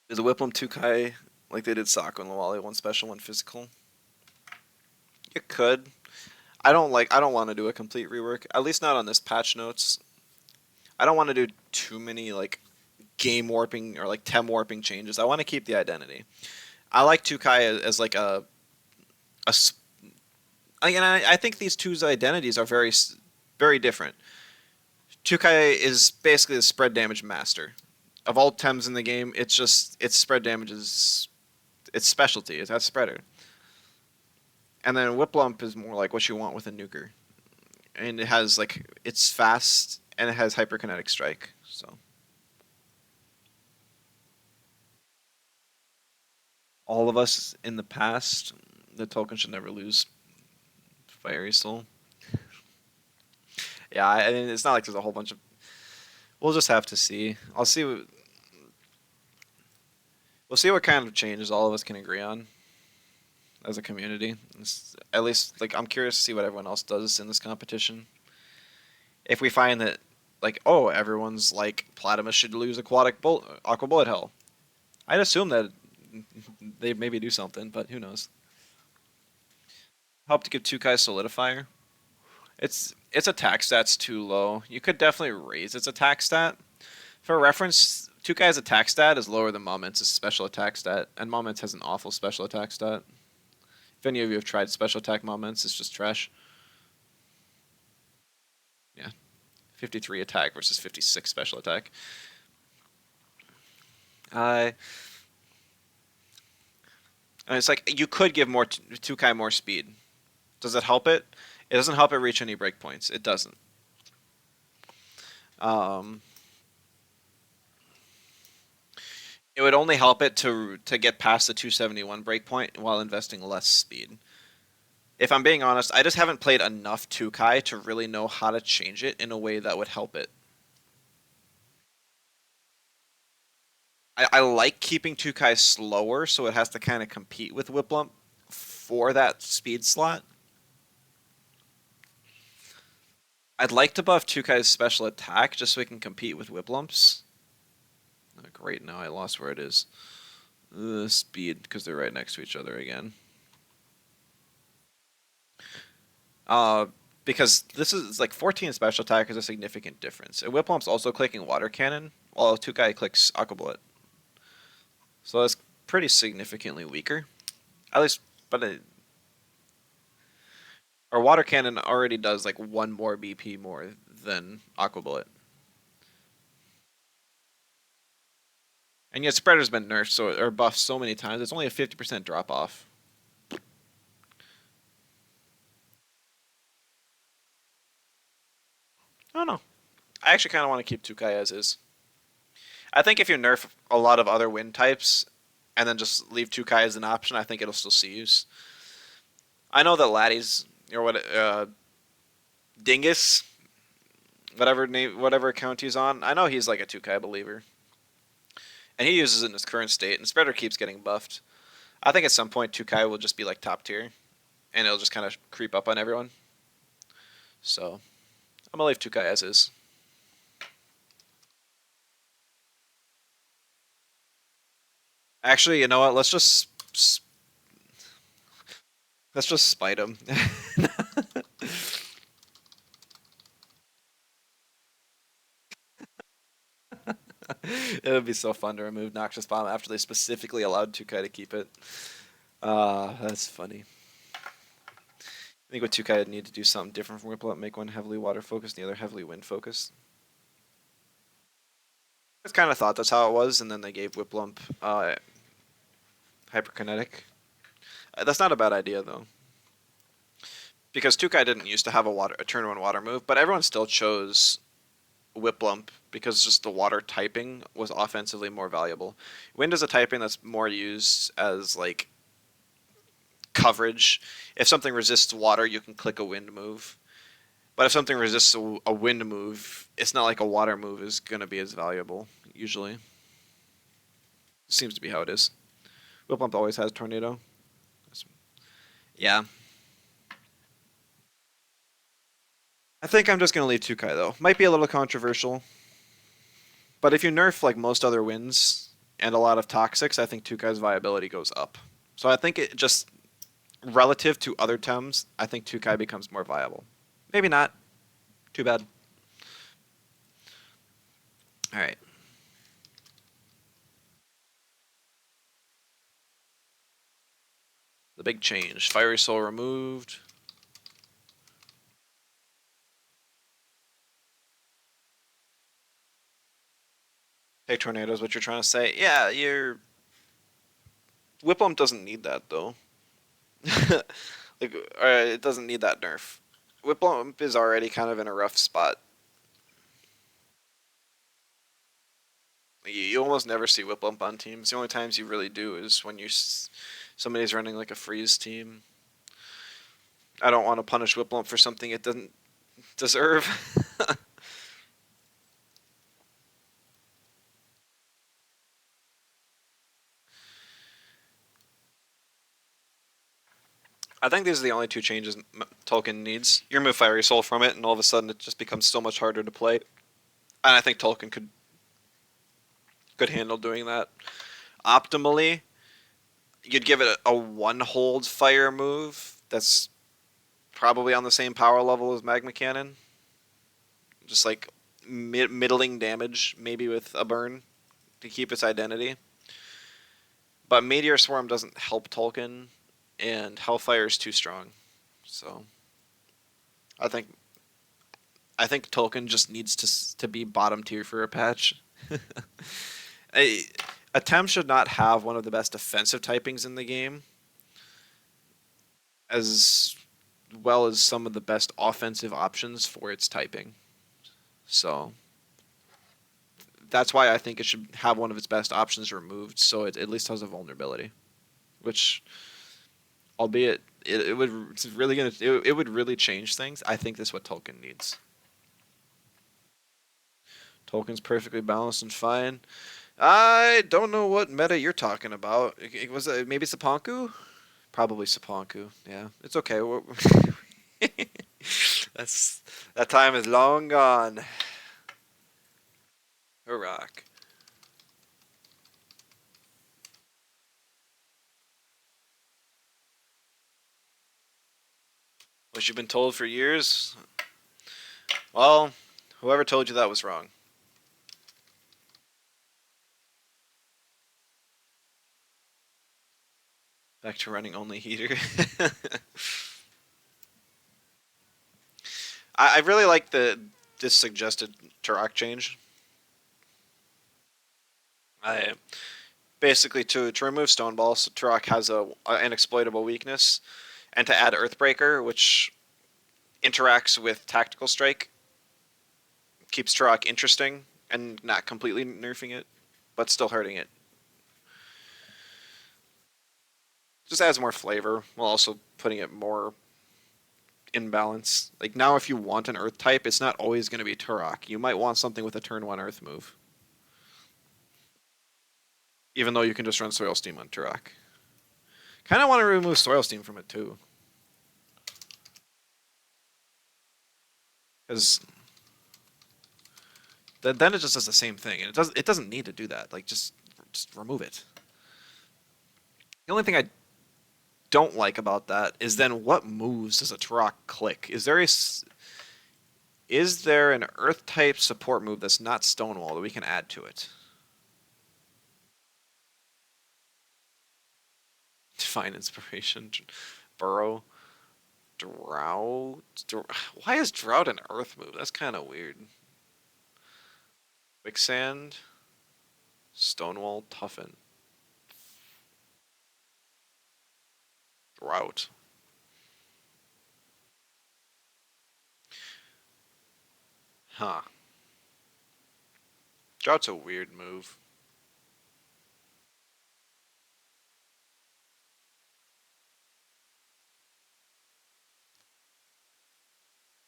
Is a Whiplum 2Kai like they did Sako and Lawali, one special, one physical? You could. I don't want to do a complete rework. At least not on this patch notes. I don't want to do too many like game warping or like tem warping changes. I want to keep the identity. I like 2Kai as like a and I think these two's identities are very different. 2Kai is basically the spread damage master. Of all Tems in the game, its spread damage is its specialty. It's that spreader. And then Whiplump is more like what you want with a nuker. And it has like it's fast and it has hyperkinetic strike. So all of us in the past, the token should never lose Fiery Soul. Yeah, I mean it's not like there's a whole bunch of. We'll just have to see. I'll see. We'll see what kind of changes all of us can agree on as a community. At least, like, I'm curious to see what everyone else does in this competition. If we find that, like, oh, everyone's like Platymus should lose Aqua Bullet Hell, I'd assume that they maybe do something, but who knows? Help to give 2Kai Solidifier. Its attack stat's too low. You could definitely raise its attack stat. For reference, 2Kai's attack stat is lower than Moment's special attack stat, and Moment's has an awful special attack stat. If any of you have tried special attack Moment's, it's just trash. Yeah, 53 attack versus 56 special attack. Uh, and it's like you could give more 2Kai more speed. Does it help it? It doesn't help it reach any breakpoints. It doesn't. Um, it would only help it to get past the 271 breakpoint while investing less speed. If I'm being honest, I just haven't played enough 2Kai to really know how to change it in a way that would help it. I like keeping 2Kai slower, so it has to kind of compete with Whiplump for that speed slot. I'd like to buff Tukai's special attack just so we can compete with Whiplumps. Oh, great, now I lost where it is. Speed, because they're right next to each other again. Uh, because this is like 14 special attack is a significant difference. And Whiplump's also clicking Water Cannon, while Tukai clicks Aqua Bullet. So that's pretty significantly weaker. At least, but our Water Cannon already does like one more BP more than Aqua Bullet. And yet Spreader's been nerfed or buffed so many times, it's only a 50% drop off. I don't know. I actually kind of want to keep Tukai as is. I think if you nerf a lot of other wind types and then just leave Tukai as an option, I think it'll still see use. I know that Laddie's or what Dingus, whatever account he's on, I know he's like a Tukai believer, and he uses it in his current state. And Spreader keeps getting buffed. I think at some point Tukai will just be like top tier, and it'll just kind of creep up on everyone. So I'm gonna leave Tukai as is. Actually, you know what? Let's just spite him. It would be so fun to remove Noxious Bomb after they specifically allowed Tukai to keep it. That's funny. I think with Tukai, I'd need to do something different from Whipple, make one heavily water focused and the other heavily wind focused. I just kind of thought that's how it was, and then they gave Whiplump hyperkinetic. That's not a bad idea though, because Tukai didn't used to have a turn one water move, but everyone still chose Whiplump because just the water typing was offensively more valuable. Wind is a typing that's more used as like coverage. If something resists water, you can click a wind move. But if something resists a wind move, it's not like a water move is going to be as valuable, usually. Seems to be how it is. Whiplamp always has Tornado. Yeah. I think I'm just going to leave Tukai, though. Might be a little controversial. But if you nerf like most other wins and a lot of Toxics, I think Tukai's viability goes up. So I think it just, relative to other Tems, I think Tukai becomes more viable. Maybe not. Too bad. Alright. The big change. Fiery Soul removed. Take tornadoes, what you're trying to say. Yeah, your Whiplam doesn't need that though. Like, it doesn't need that nerf. Whiplam is already kind of in a rough spot. You almost never see Whiplamp on teams. The only times you really do is when somebody's running like a freeze team. I don't want to punish Whiplamp for something it doesn't deserve. I think these are the only two changes Tolkien needs. You remove Fiery Soul from it, and all of a sudden it just becomes so much harder to play. And I think Tolkien could handle doing that. Optimally, you'd give it a one hold fire move that's probably on the same power level as Magma Cannon. Just like middling damage, maybe with a burn to keep its identity. But Meteor Swarm doesn't help Tolkien, and Hellfire is too strong. So I think Tolkien just needs to be bottom tier for a patch. A Tem should not have one of the best defensive typings in the game, as well as some of the best offensive options for its typing. So that's why I think it should have one of its best options removed, so it at least has a vulnerability, which, albeit it would really change things. I think that's what Tolkien needs. Tolkien's perfectly balanced and fine. I don't know what meta you're talking about. Was it maybe Saponku? Probably Saponku. Yeah, it's okay. That's that time is long gone. A rock. What you've been told for years? Well, whoever told you that was wrong. Back to running only heater. I really like the this suggested Turok change. I basically to remove Stoneball, so Turok has an exploitable weakness, and to add Earthbreaker, which interacts with Tactical Strike, keeps Turok interesting and not completely nerfing it, but still hurting it. Just adds more flavor while also putting it more in balance. Like now, if you want an Earth type, it's not always going to be Turok. You might want something with a turn one Earth move, even though you can just run Soil Steam on Turok. Kind of want to remove Soil Steam from it too, because then it just does the same thing, and it doesn't need to do that. Like just remove it. The only thing I don't like about that is then what moves does a Turok click? Is there an Earth type support move that's not Stonewall that we can add to it? Divine Inspiration, Burrow, Drought. Why is Drought an Earth move? That's kind of weird. Quicksand, Stonewall, Toughen, Drought. Huh. Drought's a weird move.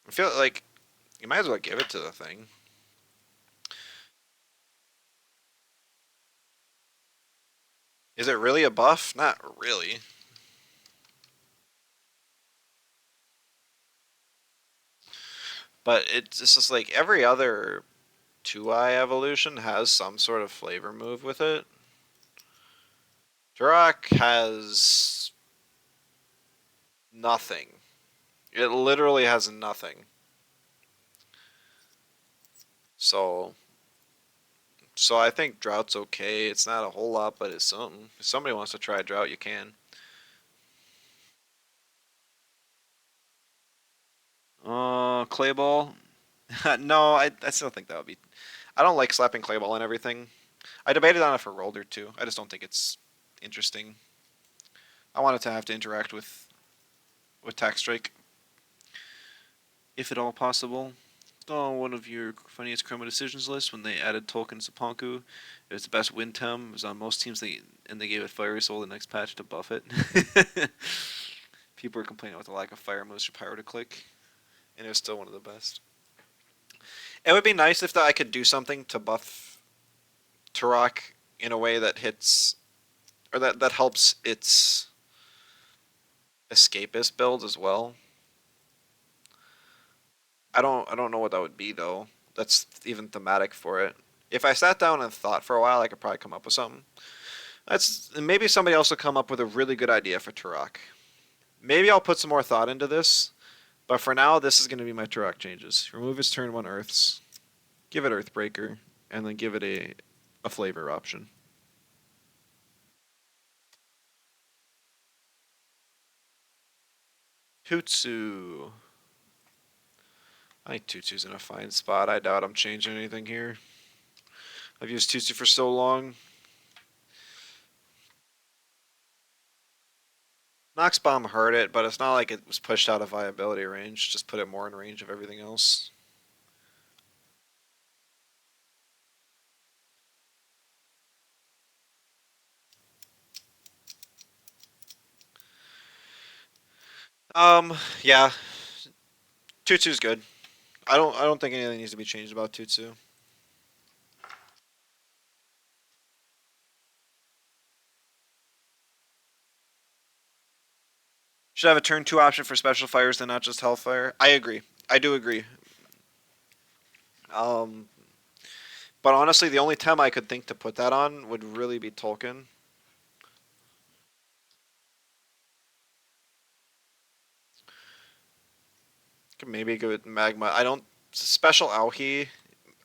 I feel like you might as well give it to the thing. Is it really a buff? Not really. But it's just like every other 2-eye evolution has some sort of flavor move with it. Turok has nothing. It literally has nothing. So so I think Drought's okay. It's not a whole lot, but it's something. If somebody wants to try Drought, you can. Clay Ball. No, I still think that would be. I don't like slapping Clay Ball and everything. I debated on it for Rolder too. I just don't think it's interesting. I wanted to have to interact with Tax Strike, if at all possible. On one of your funniest Chroma decisions list when they added Tolkien Saponku. It was the best win tem. It was on most teams, and they gave it Fire Soul the next patch to buff it. People were complaining about the lack of fire moves for Pyro to click, and it was still one of the best. It would be nice if I could do something to buff Turok in a way that hits, or that helps its escapist build as well. I don't know what that would be though. That's even thematic for it. If I sat down and thought for a while, I could probably come up with something. That's maybe somebody else will come up with a really good idea for Turok. Maybe I'll put some more thought into this, but for now, this is going to be my Turok changes. Remove his turn one Earths, give it Earthbreaker, and then give it a flavor option. Tutsu. I think Tutsu's in a fine spot. I doubt I'm changing anything here. I've used Tutsu for so long. Nox Bomb hurt it, but it's not like it was pushed out of viability range. Just put it more in range of everything else. Yeah, Tutsu's good. I don't think anything needs to be changed about Tutsu. Should have a turn two option for special fires than not just Hellfire. I agree. I do agree. Um, but honestly, the only Tem I could think to put that on would really be Tolkien. Could maybe go with Magma. I don't special Auhi.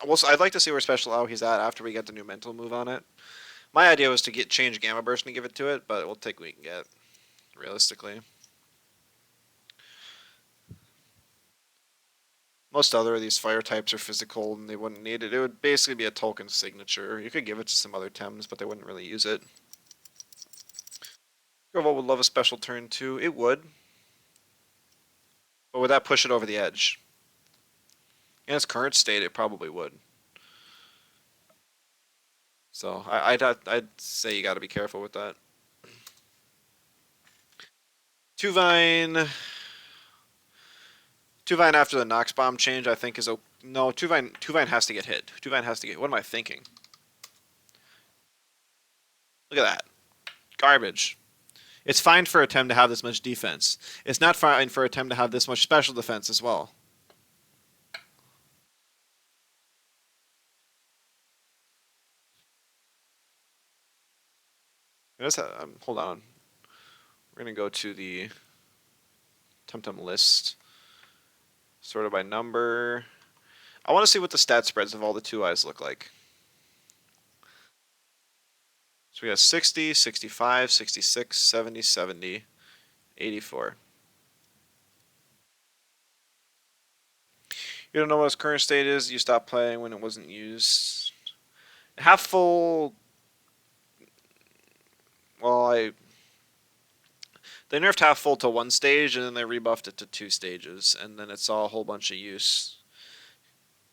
Well, I'd like to see where special Auhi's at after we get the new mental move on it. My idea was to get change Gamma Burst and give it to it, but we'll take what we can get realistically. Most other of these fire types are physical and they wouldn't need it. It would basically be a Tolkien signature. You could give it to some other Tems, but they wouldn't really use it. Grovol would love a special turn too. It would, but would that push it over the edge? In its current state, it probably would. So I'd say you got to be careful with that. Tuvine, Tuvine after the Nox Bomb change, I think is a no. Tuvine has to get hit. Tuvine has to get. What am I thinking? Look at that garbage. It's fine for a Tem to have this much defense. It's not fine for a Tem to have this much special defense as well. Hold on. We're gonna go to the Temtem list, sorted by number. I want to see what the stat spreads of all the two eyes look like. So we got 60, 65, 66, 70, 70, 84. You don't know what its current state is. You stopped playing when it wasn't used. Half full. Well, they nerfed half full to one stage and then they rebuffed it to two stages, and then it's all a whole bunch of use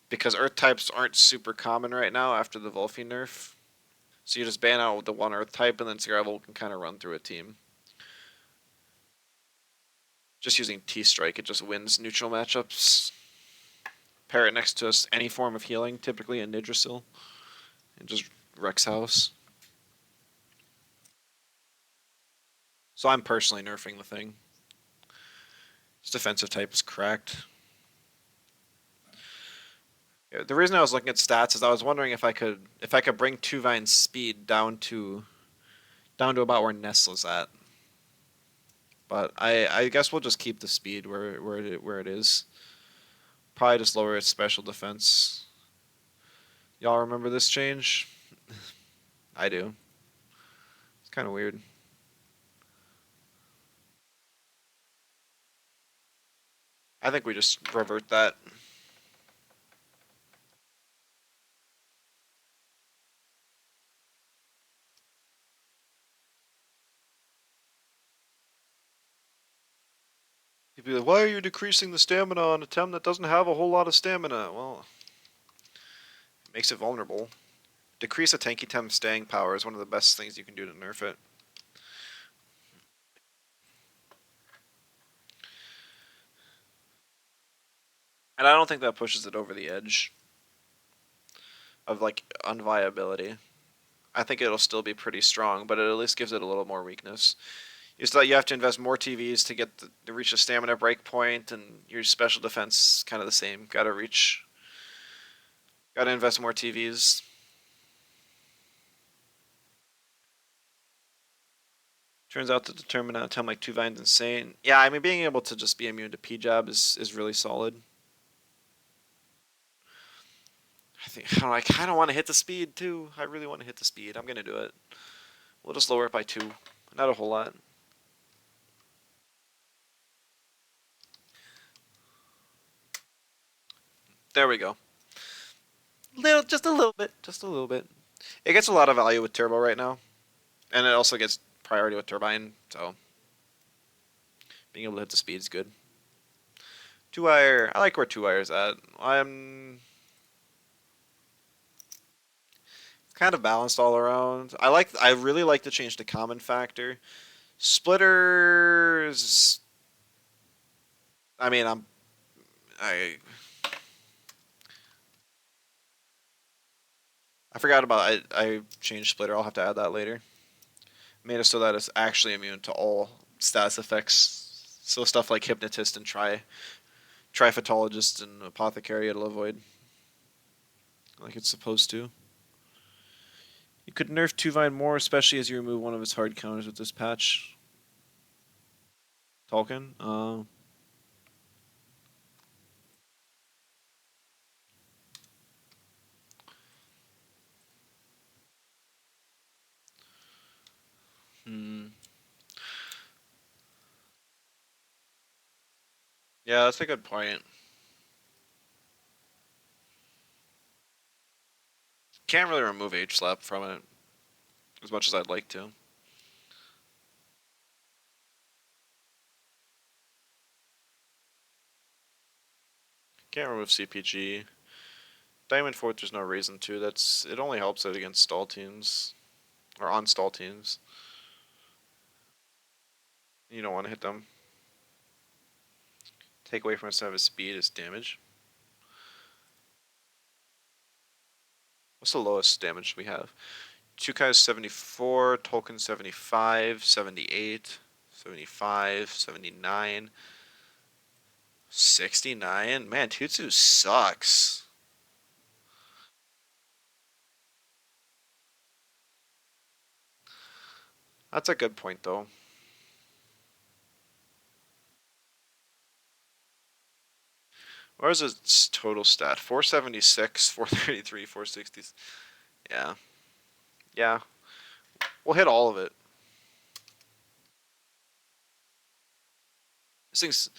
because Earth types aren't super common right now after the Volphy nerf. So you just ban out the one Earth type, and then Survival can kind of run through a team. Just using T-Strike, it just wins neutral matchups. Pair it next to us, any form of healing, typically a Nidrasil, and just wrecks house. So I'm personally nerfing the thing. Its defensive type is cracked. Yeah, the reason I was looking at stats is I was wondering if I could bring Tuvine's speed down to about where Nestle's at. But I guess we'll just keep the speed where it is. Probably just lower its special defense. Y'all remember this change? I do. It's kind of weird. I think we just revert that. You'd be like, why are you decreasing the stamina on a Tem that doesn't have a whole lot of stamina? Well, it makes it vulnerable. Decrease a tanky Tem's staying power is one of the best things you can do to nerf it. And I don't think that pushes it over the edge of like unviability. I think it'll still be pretty strong, but it at least gives it a little more weakness. You have to invest more TVs to to reach a stamina break point, and your special defense kind of the same. Got to invest more TVs. Turns out to determine out time like Tuvine's insane. Yeah, I mean being able to just be immune to P-Jab is really solid. I kind of want to hit the speed too. I really want to hit the speed. I'm gonna do it. We'll just lower it by 2. Not a whole lot. There we go. Just a little bit. Just a little bit. It gets a lot of value with Turbo right now, and it also gets priority with Turbine. So being able to hit the speed is good. Two wire. I like where two wire's at. I'm kind of balanced all around. I really like to change the common factor. Splitters. I mean, I I forgot about I changed Splitter. I'll have to add that later. Made it so that it's actually immune to all status effects. So stuff like Hypnotist and Triphytologist and apothecary it'll avoid, like it's supposed to. You could nerf Tuvine more, especially as you remove one of its hard counters with this patch. Tolkien? Hmm. Yeah, that's a good point. Can't really remove H slap from it as much as I'd like to. Can't remove CPG. Diamond Fourth, there's no reason to. It only helps it against stall teams or on stall teams. You don't want to hit them. Take away from some of his speed is damage. What's the lowest damage we have? Chukai's 74, Tolkien 75, 78, 75, 79, 69. Man, Tutsu sucks. That's a good point, though. What is its total stat? 476, 433, 460. Yeah. Yeah. We'll hit all of it. This thing's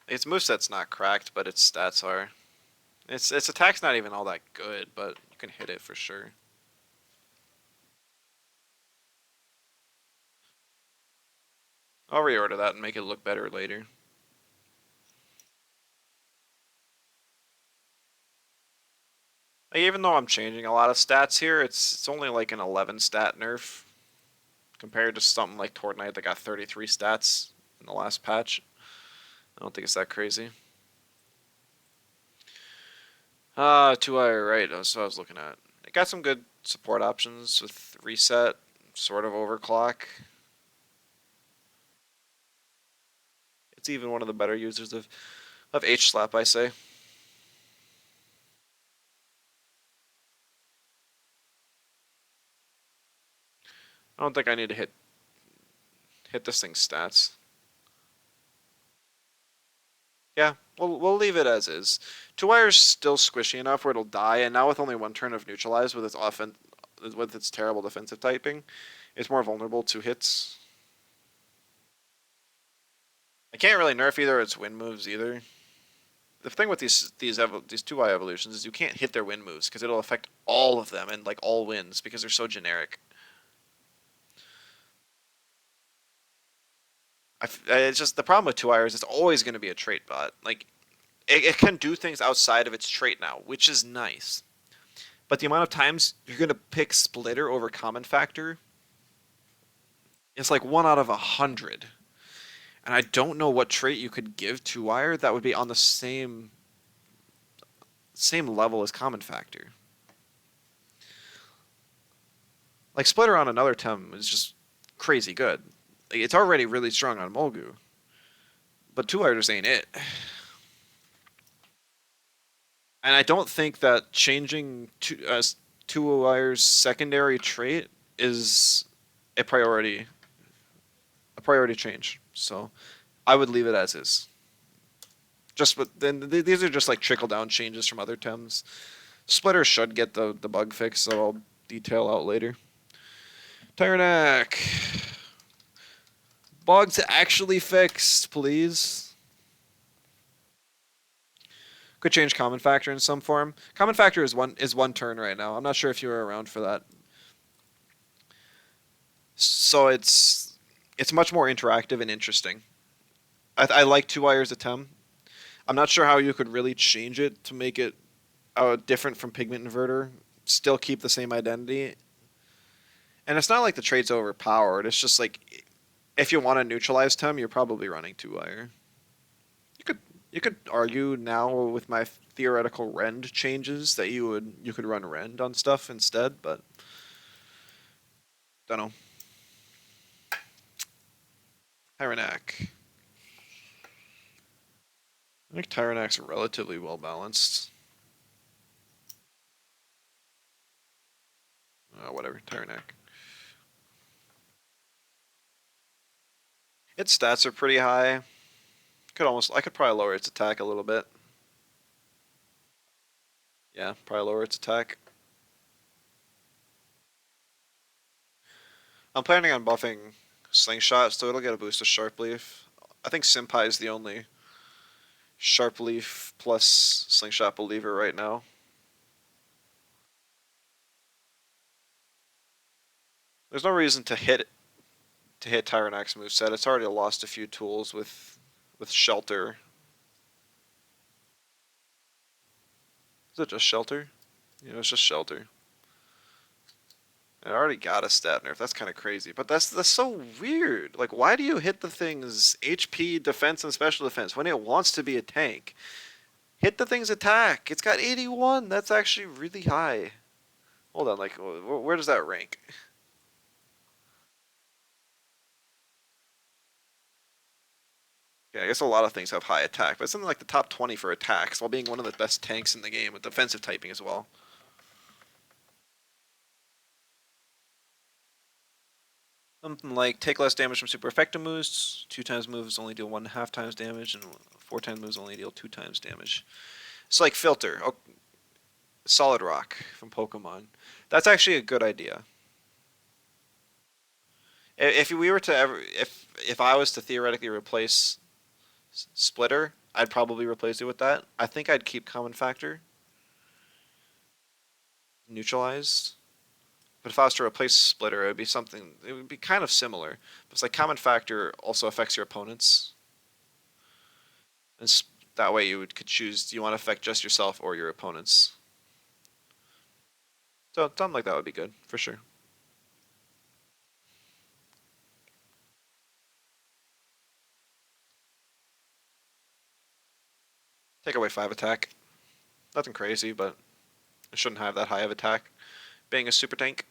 its moveset's not cracked, but its stats are. Its attack's not even all that good, but you can hit it for sure. I'll reorder that and make it look better later. Like, even though I'm changing a lot of stats here, it's only like an 11 stat nerf compared to something like Tord Knight that got 33 stats in the last patch. I don't think it's that crazy. Two Ire, right? That's what I was looking at. It got some good support options with reset, sort of overclock. It's even one of the better users of H slap, I say. I don't think I need to hit this thing's stats. Yeah, we'll leave it as is. Two Wire's still squishy enough where it'll die, and now with only one turn of neutralize with its terrible defensive typing, it's more vulnerable to hits. I can't really nerf either its wind moves either. The thing with these two eye evolutions is you can't hit their wind moves because it'll affect all of them and like all winds because they're so generic. It's just the problem with two eyes. It's always going to be a trait bot. Like it can do things outside of its trait now, which is nice. But the amount of times you're going to pick Splitter over Common Factor, it's like 1 out of 100. And I don't know what trait you could give to Wire that would be on the same level as Common Factor. Like Splitter on another Tem is just crazy good. Like, it's already really strong on Molgu, but Two Wire just ain't it. And I don't think that changing Two Wire's secondary trait is a priority change. So I would leave it as is. Just but then these are just like trickle down changes from other Tems. Splitter should get the bug fix, so I'll detail out later. Tyrannac. Bugs actually fixed, please. Could change common factor in some form. Common factor is one turn right now. I'm not sure if you were around for that. So it's much more interactive and interesting. I like Two Wires Atem. I'm not sure how you could really change it to make it different from Pigment Inverter. Still keep the same identity. And it's not like the trait's overpowered. It's just like if you want to neutralize Tem, you're probably running Two Wire. You could argue now with my theoretical rend changes that you could run rend on stuff instead, but don't know. Tyrannac. I think Tyrannac's relatively well balanced. Whatever, Tyrannac. Its stats are pretty high. I could probably lower its attack a little bit. Yeah, probably lower its attack. I'm planning on buffing Slingshot, so it'll get a boost of Sharp Leaf. I think Senpai is the only Sharp Leaf plus Slingshot believer right now. There's no reason to hit Tyrannac's moveset. It's already lost a few tools with Shelter. Is it just Shelter? Yeah, it's just Shelter. I already got a stat nerf. That's kind of crazy, but that's so weird. Like, why do you hit the thing's HP, defense, and special defense when it wants to be a tank? Hit the thing's attack. It's got 81. That's actually really high. Hold on, like, where does that rank? Yeah, I guess a lot of things have high attack, but it's something like the top 20 for attacks, while being one of the best tanks in the game with defensive typing as well. Something like take less damage from super effective moves. 2 times moves only deal 1.5 times damage, and 4 times moves only deal 2 times damage. It's like Filter, Solid Rock from Pokemon. That's actually a good idea. If we were to ever, if I was to theoretically replace Splitter, I'd probably replace it with that. I think I'd keep Common Factor neutralized. But if I was to replace Splitter, it would be something. It would be kind of similar. But it's like Common Factor also affects your opponents, and that way could choose. Do you want to affect just yourself or your opponents? So something like that would be good for sure. Take away 5 attack. Nothing crazy, but it shouldn't have that high of attack. Being a super tank.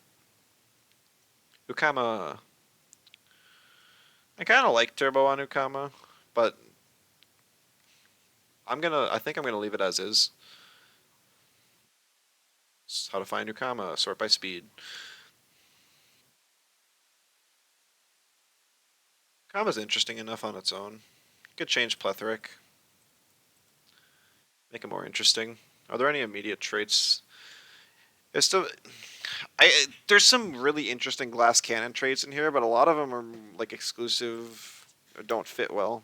Ukama. I kind of like Turbo on Ukama, but I think I'm gonna leave it as is. It's how to find Ukama, sort by speed. Ukama's interesting enough on its own. Could change Plethoric, make it more interesting. Are there any immediate traits? It's still, there's some really interesting glass cannon traits in here, but a lot of them are like exclusive, or don't fit well,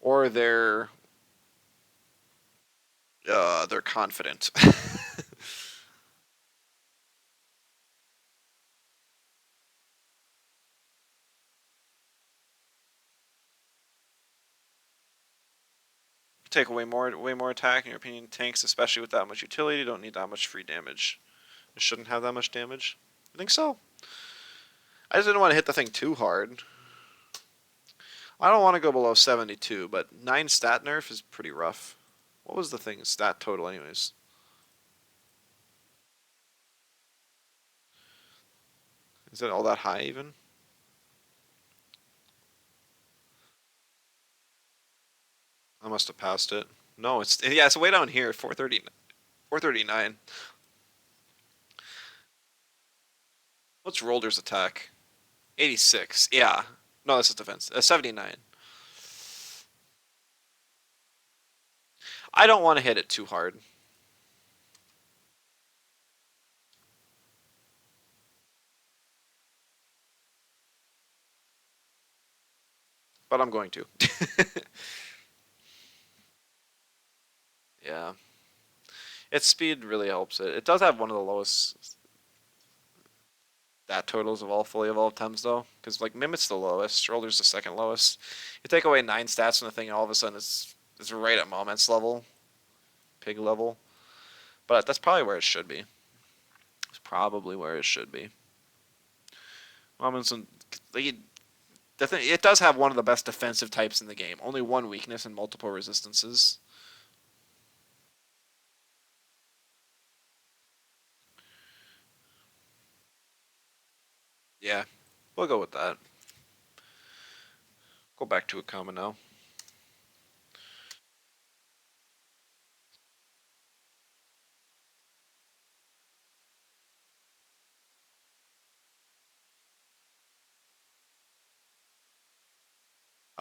or they're confident. Take away way more attack in your opinion. Tanks, especially with that much utility, don't need that much free damage. It shouldn't have that much damage. I think so. I just didn't want to hit the thing too hard. I don't want to go below 72, but 9 stat nerf is pretty rough. What was the thing's stat total, anyways? Is it all that high even? I must have passed it. No, it's way down here, 430, 439. What's Rolder's attack? 86. Yeah. No, this is defense. 79. I don't want to hit it too hard, but I'm going to. Yeah. Its speed really helps it. It does have one of the lowest stat totals of all fully evolved Tems, though, because like Mimic's the lowest, Roller's the second lowest. You take away 9 stats from the thing, and all of a sudden it's right at Moment's level, Pig level. But that's probably where it should be. It's probably where it should be. Moment's like, it does have one of the best defensive types in the game. Only one weakness and multiple resistances. Yeah, we'll go with that. Go back to a common now.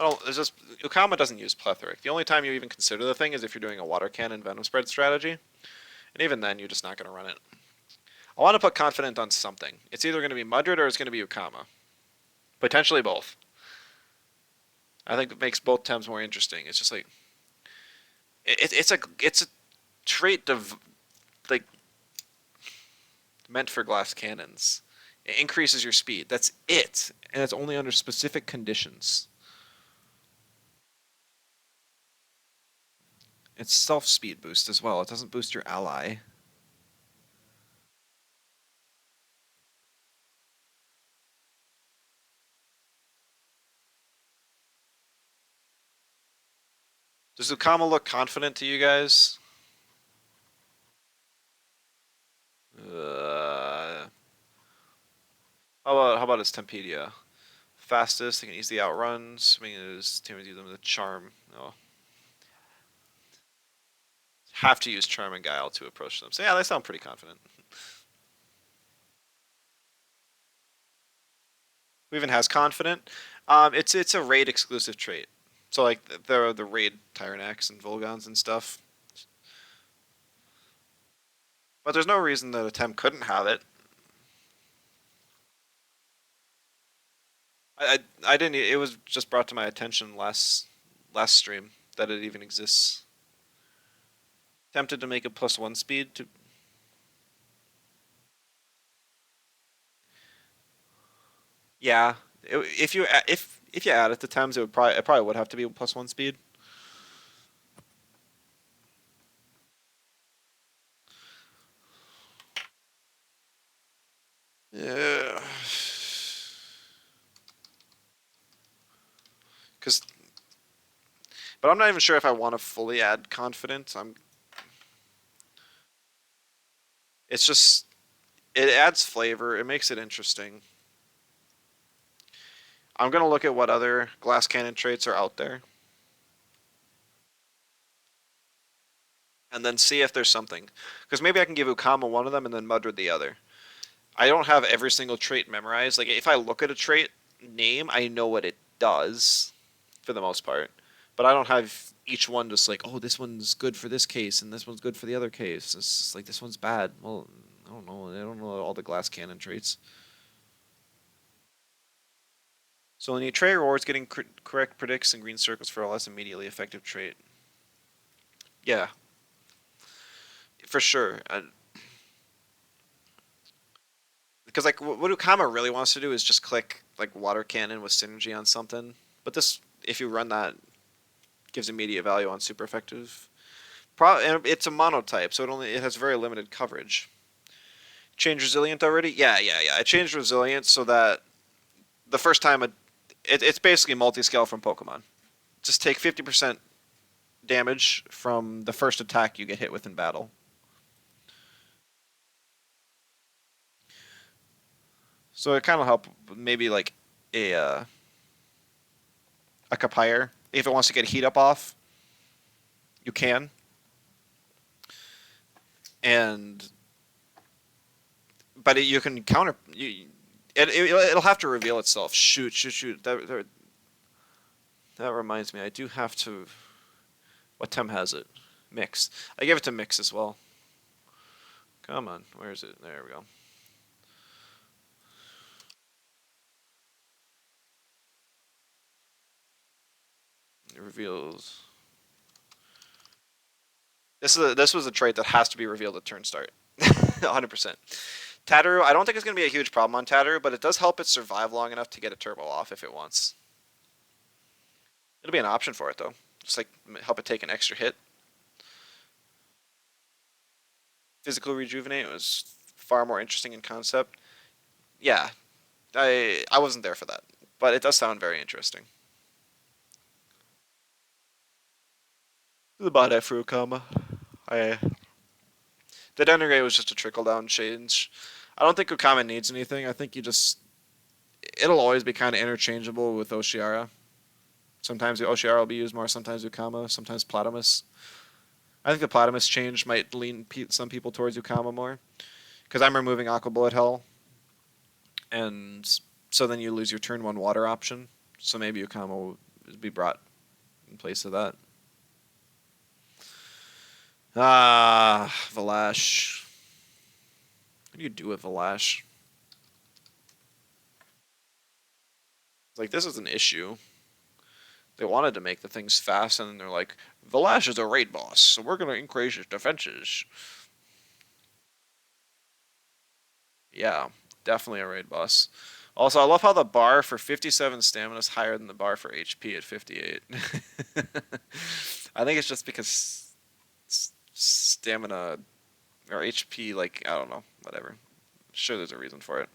I don't. It's just Ukama doesn't use plethoric. The only time you even consider the thing is if you're doing a water cannon venom spread strategy, and even then you're just not going to run it. I want to put confident on something. It's either going to be Mudred or it's going to be Ukama. Potentially both. I think it makes both Tems more interesting. It's just like it's a trait of like meant for glass cannons. It increases your speed. That's it, and it's only under specific conditions. It's self speed boost as well. It doesn't boost your ally. Does Ukama look confident to you guys? How about his Tempedia? Fastest, they can easily outrun. Swing is to do them with charm. No. Have to use charm and guile to approach them. So yeah, they sound pretty confident. Who even has confident? It's a raid exclusive trait. So like the raid Tyrannax and Volgons and stuff. But there's no reason that a Tem couldn't have it. I didn't. It was just brought to my attention last stream that it even exists. Tempted to make a +1 speed to. Yeah, if you add it to Thames, it probably would have to be a +1 speed. Yeah, because but I'm not even sure if I want to fully add confidence. It's just it adds flavor. It makes it interesting. I'm gonna look at what other glass cannon traits are out there, and then see if there's something. Because maybe I can give Ukama one of them and then Mudred the other. I don't have every single trait memorized. Like if I look at a trait name, I know what it does for the most part. But I don't have each one just like, oh, this one's good for this case and this one's good for the other case. It's just like this one's bad. Well, I don't know. I don't know all the glass cannon traits. So in the trait rewards, getting correct predicts and green circles for a less immediately effective trait. Yeah, for sure. Because like what Ukama really wants to do is just click like water cannon with synergy on something. But this, if you run that, gives immediate value on super effective. And it's a monotype, so it has very limited coverage. Change resilient already? Yeah. I changed resilient so that the first time it's basically multi-scale from Pokemon. Just take 50% damage from the first attack you get hit with in battle. So it kind of help maybe like a uh, a Capire if it wants to get heat up off, you can. And but you can counter. It'll have to reveal itself. Shoot. That reminds me. I do have to. What Tem has it? Mix. I gave it to Mix as well. Come on. Where is it? There we go. It reveals. This was a trait that has to be revealed at turn start. 100%. Tataru, I don't think it's going to be a huge problem on Tataru, but it does help it survive long enough to get a turbo off if it wants. It'll be an option for it though. Just like help it take an extra hit. Physical rejuvenate was far more interesting in concept. Yeah, I wasn't there for that, but it does sound very interesting. The bot Furukama. I the Denigrate was just a trickle down change. I don't think Ukama needs anything. I think you just it'll always be kind of interchangeable with Oshiara. Sometimes the Oshiara will be used more, sometimes Ukama, sometimes Platamus. I think the Platamus change might lean some people towards Ukama more. Because I'm removing Aqua Bullet Hell, and so then you lose your turn 1 water option. So maybe Ukama be brought in place of that. Ah, Valash. What do you do with Valash? Like, this is an issue. They wanted to make the things fast, and then they're like, Valash is a raid boss, so we're going to increase his defenses. Yeah, definitely a raid boss. Also, I love how the bar for 57 stamina is higher than the bar for HP at 58. I think it's just because stamina or HP, like, I don't know, whatever. Sure, there's a reason for it.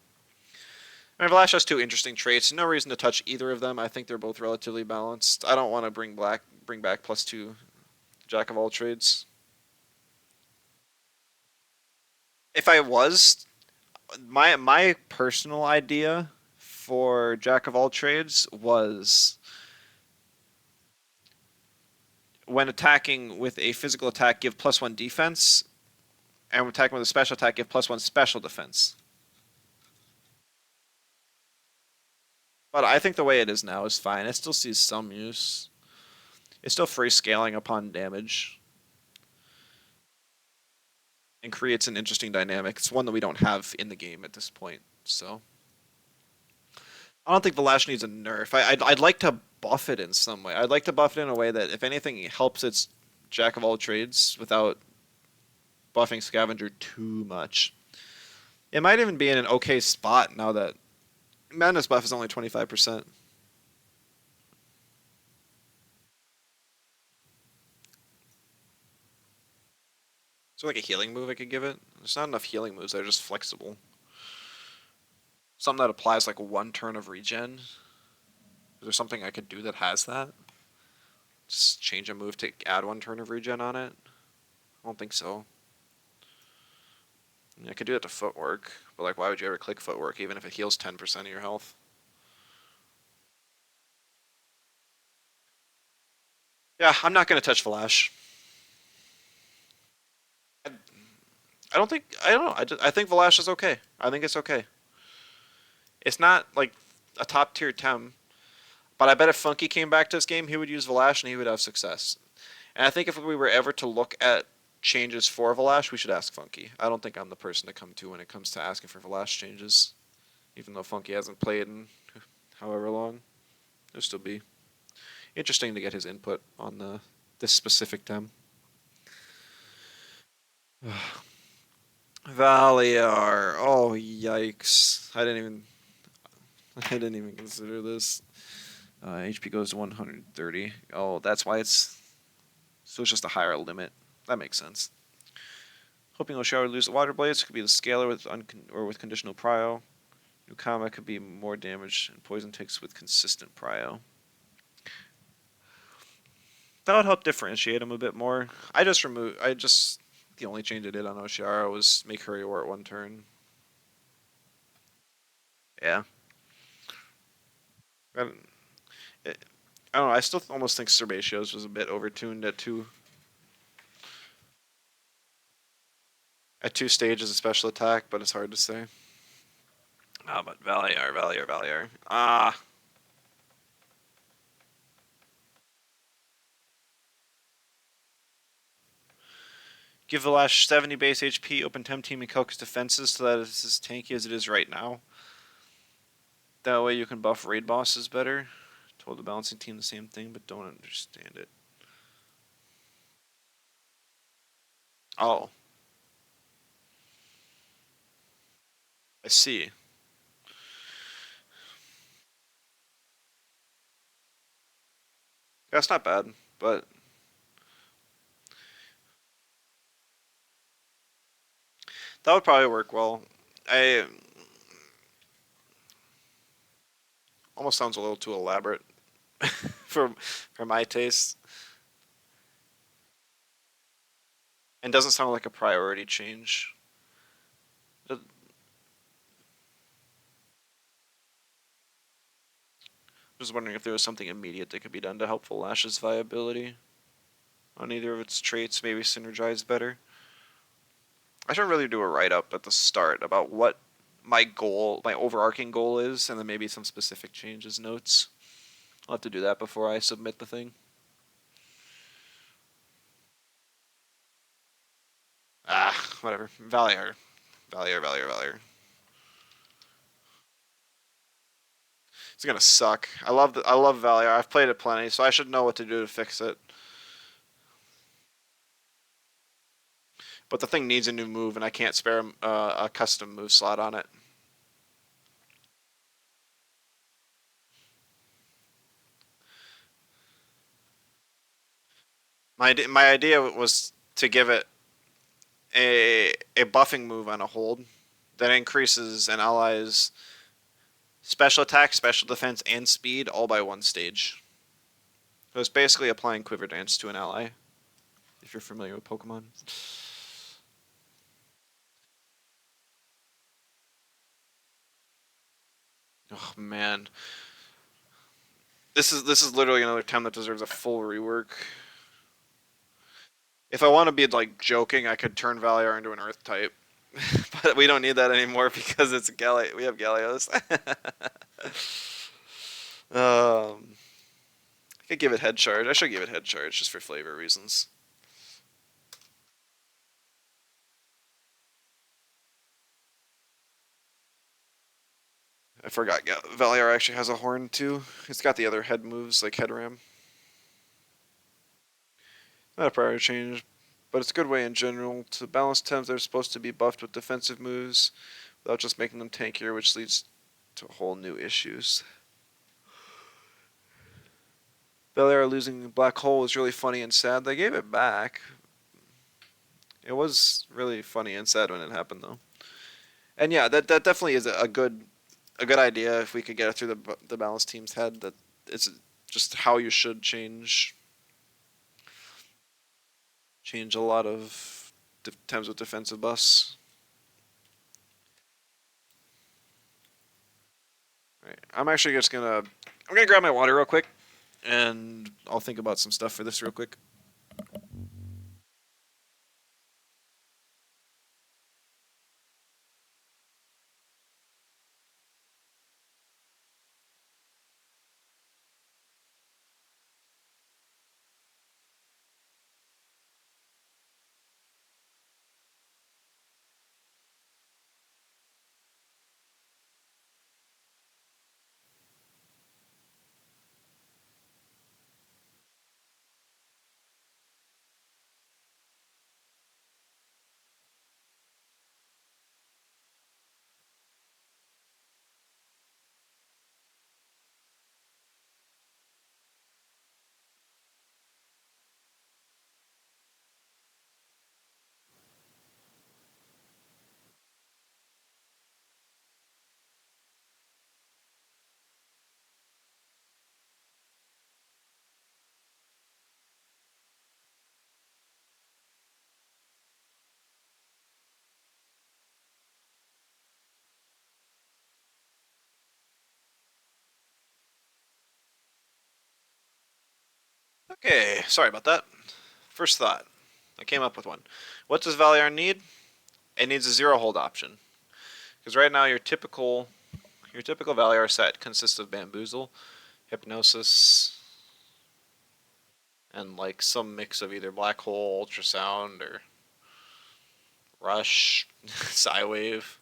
I mean, Valash has two interesting traits. No reason to touch either of them. I think they're both relatively balanced. I don't want to bring back +2 Jack of all trades. If I was my personal idea for Jack of all trades was when attacking with a physical attack, give +1 defense, and when attacking with a special attack, give +1 special defense. But I think the way it is now is fine. It still sees some use. It's still free scaling upon damage and creates an interesting dynamic. It's one that we don't have in the game at this point. So I don't think Valash needs a nerf. I'd like to buff it in some way. I'd like to buff it in a way that, if anything, helps its Jack of all trades without buffing Scavenger too much. It might even be in an okay spot now that Madness buff is only 25%. So like a healing move I could give it? There's not enough healing moves that are just flexible. Something that applies like one turn of regen. Is there something I could do that has that? Just change a move to add one turn of regen on it? I don't think so. I mean, I could do that to footwork, but like, why would you ever click footwork even if it heals 10% of your health? Yeah, I'm not gonna touch Valash. I don't think I don't know. I think Valash is okay. I think it's okay. It's not like a top tier Tem, but I bet if Funky came back to this game, he would use Valash and he would have success. And I think if we were ever to look at changes for Valash, we should ask Funky. I don't think I'm the person to come to when it comes to asking for Valash changes, even though Funky hasn't played in however long. It'll still be interesting to get his input on this specific Tem. Valiar. Oh yikes! I didn't even consider this. HP goes to 130. Oh, that's why so it's just a higher limit. That makes sense. Hoping Oshara would lose the Water Blades could be the Scaler with conditional prio. Nukama could be more damage, and Poison takes with consistent prio. That would help differentiate him a bit more. The only change I did on Oshara was make her Yor 1 turn. Yeah. I don't, I don't know. I still almost think Serbatios was a bit overtuned at two stages of special attack, but it's hard to say. Ah, but Valiar. Ah. Give Valash 70 base HP, open Temtem and Kelk's defenses so that it's as tanky as it is right now. That way you can buff raid bosses better. Told the balancing team the same thing, but don't understand it. Oh. I see. That's not bad, but that would probably work well. I almost sounds a little too elaborate for for my taste, and doesn't sound like a priority change. Just wondering if there was something immediate that could be done to help Valash's viability on either of its traits, maybe synergize better. I should really do a write-up at the start about what my overarching goal is, and then maybe some specific changes notes. I'll have to do that before I submit the thing. Whatever. Valier. Valier. It's gonna suck. I love Valier. I've played it plenty, so I should know what to do to fix it. But the thing needs a new move, and I can't spare a custom move slot on it. My idea was to give it a buffing move on a hold that increases an ally's special attack, special defense, and speed all by one stage. So it's basically applying Quiver Dance to an ally, if you're familiar with Pokemon. Oh man, this is literally another time that deserves a full rework. If I want to be like joking, I could turn Valiar into an Earth type, but we don't need that anymore because it's We have Gallios. I could give it head charge. I should give it head charge just for flavor reasons. I forgot. Valiar actually has a horn too. It's got the other head moves like head ram. Not a priority change, but it's a good way in general to balance Tems that are supposed to be buffed with defensive moves without just making them tankier, which leads to whole new issues. Valiar losing Black Hole was really funny and sad. They gave it back. It was really funny and sad when it happened though. And yeah, that definitely is a good idea if we could get it through the balance team's head that it's just how you should change a lot of times with defensive buffs. Right. I'm gonna grab my water real quick, and I'll think about some stuff for this real quick. Okay, sorry about that. First thought, I came up with one. What does Valiar need? It needs a zero hold option. Because right now your typical Valiar set consists of Bamboozle, Hypnosis, and like some mix of either Black Hole, Ultrasound, or Rush, Psywave.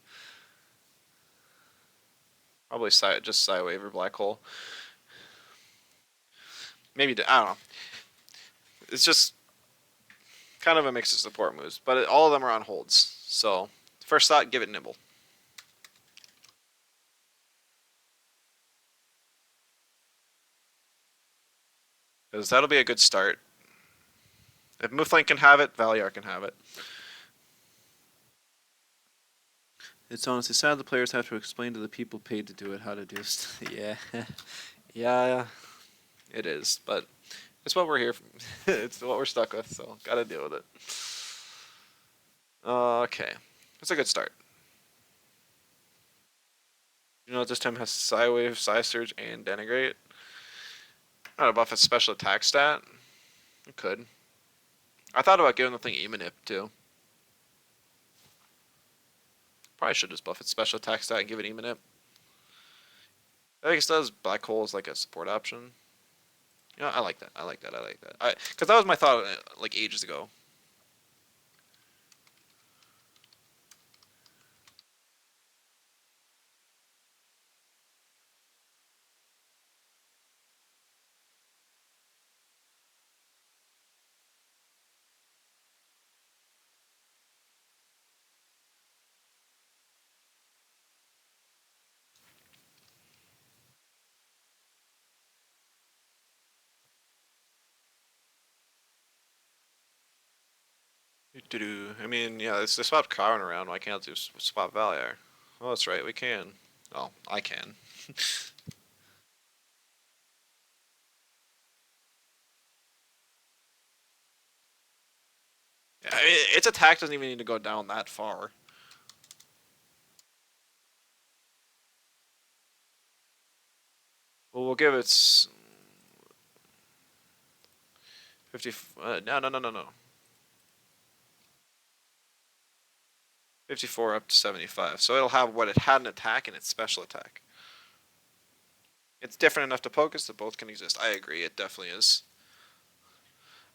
Probably just Psywave or Black Hole. Maybe I don't know. It's just kind of a mix of support moves, but all of them are on holds. So first thought, give it Nibble. Because that'll be a good start. If Mouflane can have it, Valiar can have it. It's honestly sad the players have to explain to the people paid to do it how to do it. Yeah. Yeah, it is. But it's what we're here for. It's what we're stuck with, so gotta deal with it. Okay. That's a good start. You know, this time has Psywave, Psysurge, and Denigrate. Not a buff its special attack stat. It could. I thought about giving the thing Emanip too. Probably should just buff its special attack stat and give it Emanip. I think it does Black Hole as like a support option. Yeah, I like that. I like that. I like that. Because that was my thought like ages ago. Doo-doo. I mean, yeah, they swapped Karen around. Why can't they swap Valier? Oh, that's right. We can. Oh, I can. Yeah, I mean, its attack doesn't even need to go down that far. Well, we'll give it 50. No, no, no, no, no. 54 up to 75. So it'll have what it had an attack and its special attack. It's different enough to focus that both can exist. I agree. It definitely is.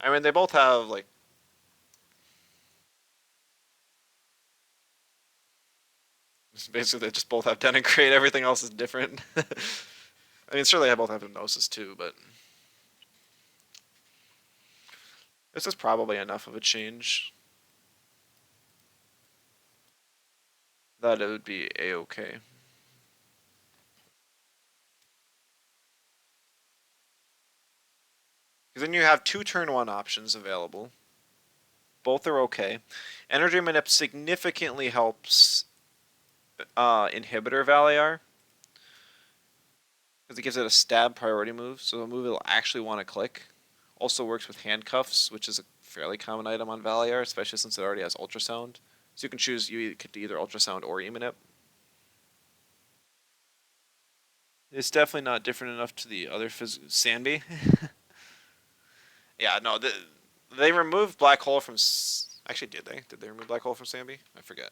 I mean, they both have like basically they just both have denigrate. Everything else is different. I mean, sure they both have hypnosis too, but this is probably enough of a change that it would be a-okay. Because then you have two turn one options available. Both are okay. Energy Manip significantly helps Inhibitor Valiar because it gives it a stab priority move, so a move it'll actually want to click. Also works with handcuffs, which is a fairly common item on Valiar, especially since it already has ultrasound. So you can choose you could do either ultrasound or emanip. It's definitely not different enough to the other Sanby. Yeah, no, they removed Black Hole from. Actually, did they? Did they remove Black Hole from Sanby? I forget.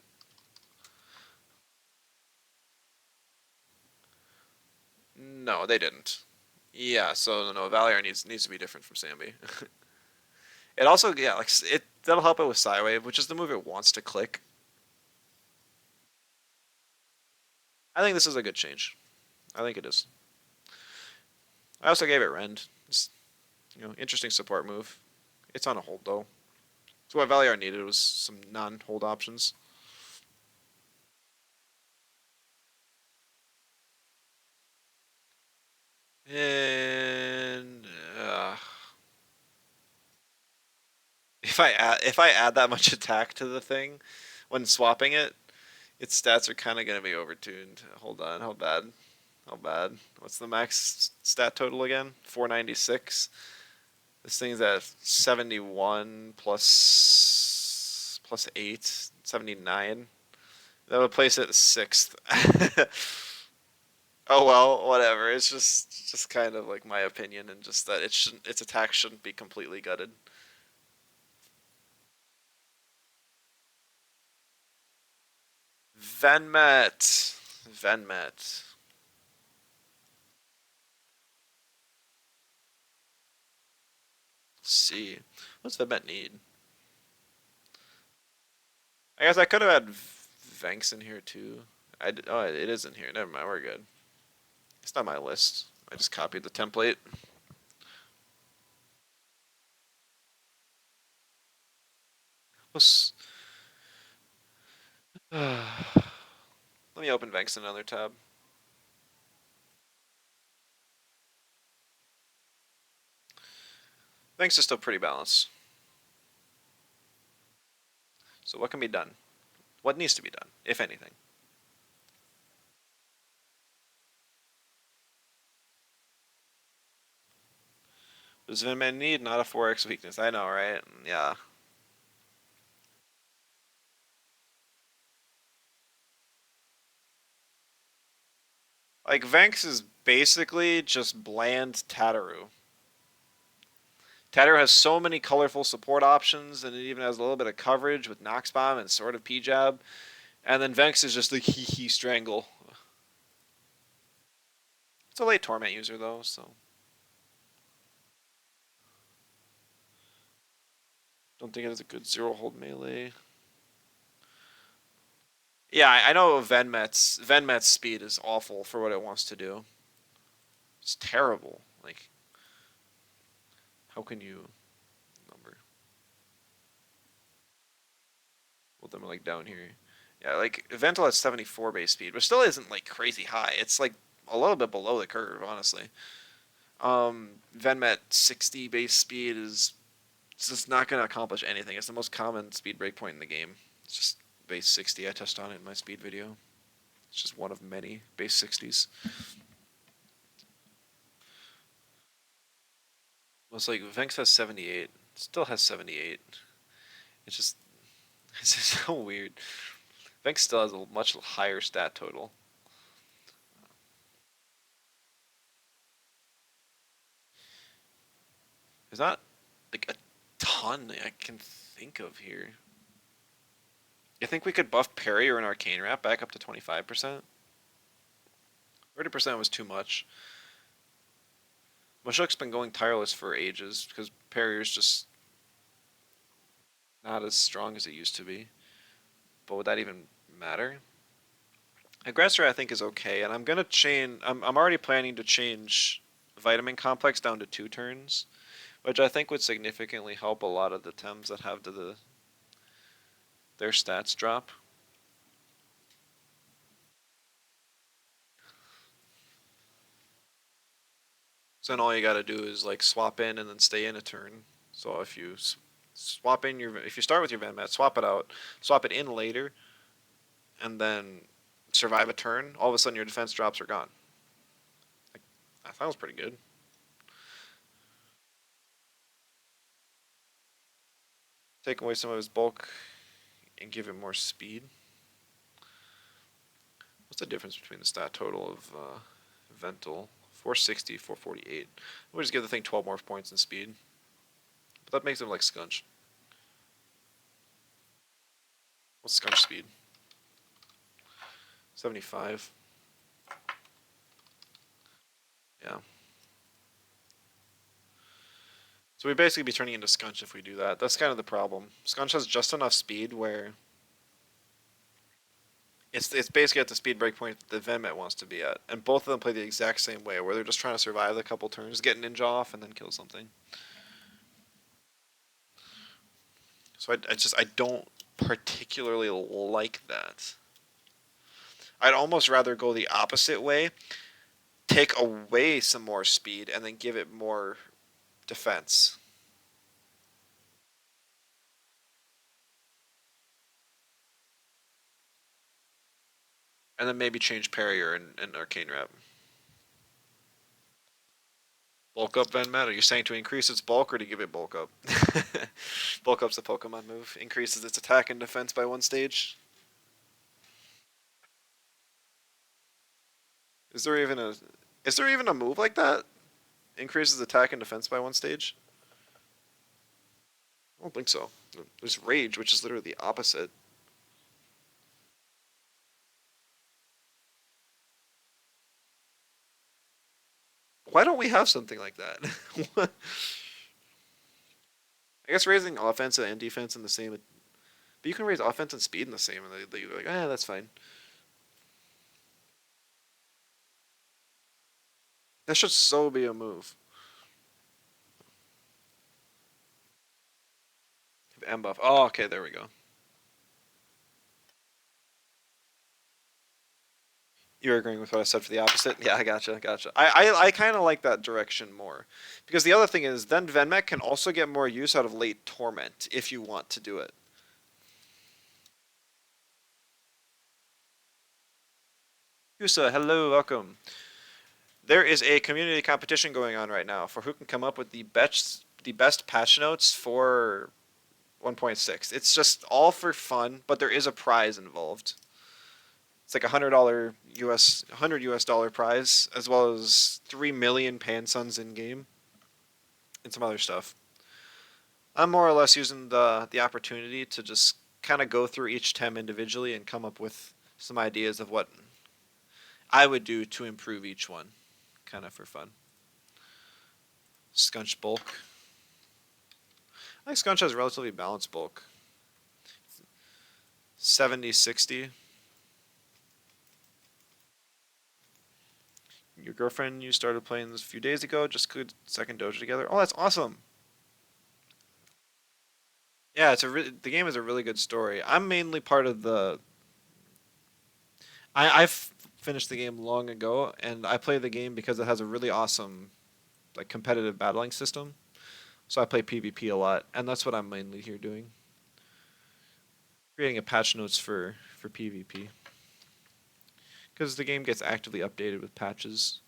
No, they didn't. Yeah, so no, Valiar needs to be different from Sanby. It also, yeah, like it that'll help it with Psywave, which is the move it wants to click. I think this is a good change. I think it is. I also gave it Rend. It's, interesting support move. It's on a hold though. So what Valiar needed was some non-hold options. And if I add that much attack to the thing when swapping it, its stats are kind of gonna be overtuned. Hold on, how bad? How bad? What's the max stat total again? 496. This thing's at 71 plus 8, 79. That would place it sixth. Oh well, whatever. It's just kind of like my opinion, and just that its attack shouldn't be completely gutted. Venmet, Venmet. Let's see, what's Venmet need? I guess I could have had Vanks in here too. Oh, it is in here. Never mind, we're good. It's not my list. I just copied the template. Let's, let me open Vanks in another tab. Vanks is still pretty balanced. So what can be done? What needs to be done, if anything? Does Vinman need not a 4x weakness? I know, right? Yeah. Like, Venks is basically just bland Tataru. Tataru has so many colorful support options, and it even has a little bit of coverage with Nox Bomb and sort of P-Jab. And then Venks is just the hee strangle. It's a late Torment user, though, so. Don't think it has a good zero hold melee. Yeah, I know Venmet's speed is awful for what it wants to do. It's terrible. Like, how can you number? Well, them like down here. Yeah, like Vental has 74 base speed, but still isn't like crazy high. It's like a little bit below the curve, honestly. Venmet 60 base speed is just not going to accomplish anything. It's the most common speed breakpoint in the game. It's just base 60. I touched on it in my speed video. It's just one of many base 60s. Well, it's like Vex has 78. Still has 78. It's just it's just so weird. Vex still has a much higher stat total. There's not like a ton I can think of here. You think we could buff Parry or an Arcane Wrap back up to 25%? 30% was too much. Mushuk's been going tireless for ages because Parrier's just not as strong as it used to be. But would that even matter? Aggressor I think is okay, and I'm gonna chain. I'm already planning to change Vitamin Complex down to 2 turns, which I think would significantly help a lot of the Tems that have their stats drop. So then all you gotta do is like swap in and then stay in a turn. So if you swap in if you start with your Venmat, swap it out, swap it in later, and then survive a turn, all of a sudden your defense drops are gone. Like, that sounds pretty good. Take away some of his bulk and give him more speed. What's the difference between the stat total of Vental? 460, 448. We'll just give the thing 12 more points in speed. But that makes him like Scunch. What's Scunch speed? 75. Yeah. So we'd basically be turning into Scunch if we do that. That's kind of the problem. Scunch has just enough speed where it's basically at the speed break point that Venmet wants to be at. And both of them play the exact same way, where they're just trying to survive a couple turns, get Ninja off, and then kill something. So I don't particularly like that. I'd almost rather go the opposite way, take away some more speed, and then give it more defense. And then maybe change Parrier and Arcane Wrap. Bulk up Venmet? Are you saying to increase its bulk or to give it bulk up? Bulk up's a Pokemon move. Increases its attack and defense by 1 stage. Is there even a move like that? Increases attack and defense by 1 stage? I don't think so. There's Rage, which is literally the opposite. Why don't we have something like that? I guess raising offense and defense in the same, but you can raise offense and speed in the same, and they're like, that's fine. That should so be a move. M buff. Oh, okay, there we go. You're agreeing with what I said for the opposite? Yeah, I gotcha. I kind of like that direction more. Because the other thing is, then Venmech can also get more use out of late Torment, if you want to do it. Yusa, hello, welcome. There is a community competition going on right now for who can come up with the best patch notes for 1.6. It's just all for fun, but there is a prize involved. It's like $100 prize, as well as 3 million Pansuns in game, and some other stuff. I'm more or less using the opportunity to just kind of go through each tem individually and come up with some ideas of what I would do to improve each one, kind of for fun. Scunch bulk. I think Scunch has relatively balanced bulk. 70-60. Your girlfriend you started playing this a few days ago. Just could second dojo together. Oh, that's awesome. Yeah, the game is a really good story. I'm mainly part of the. I've finished the game long ago, and I play the game because it has a really awesome like competitive battling system. So I play PvP a lot, and that's what I'm mainly here doing. Creating a patch notes for PvP because the game gets actively updated with patches.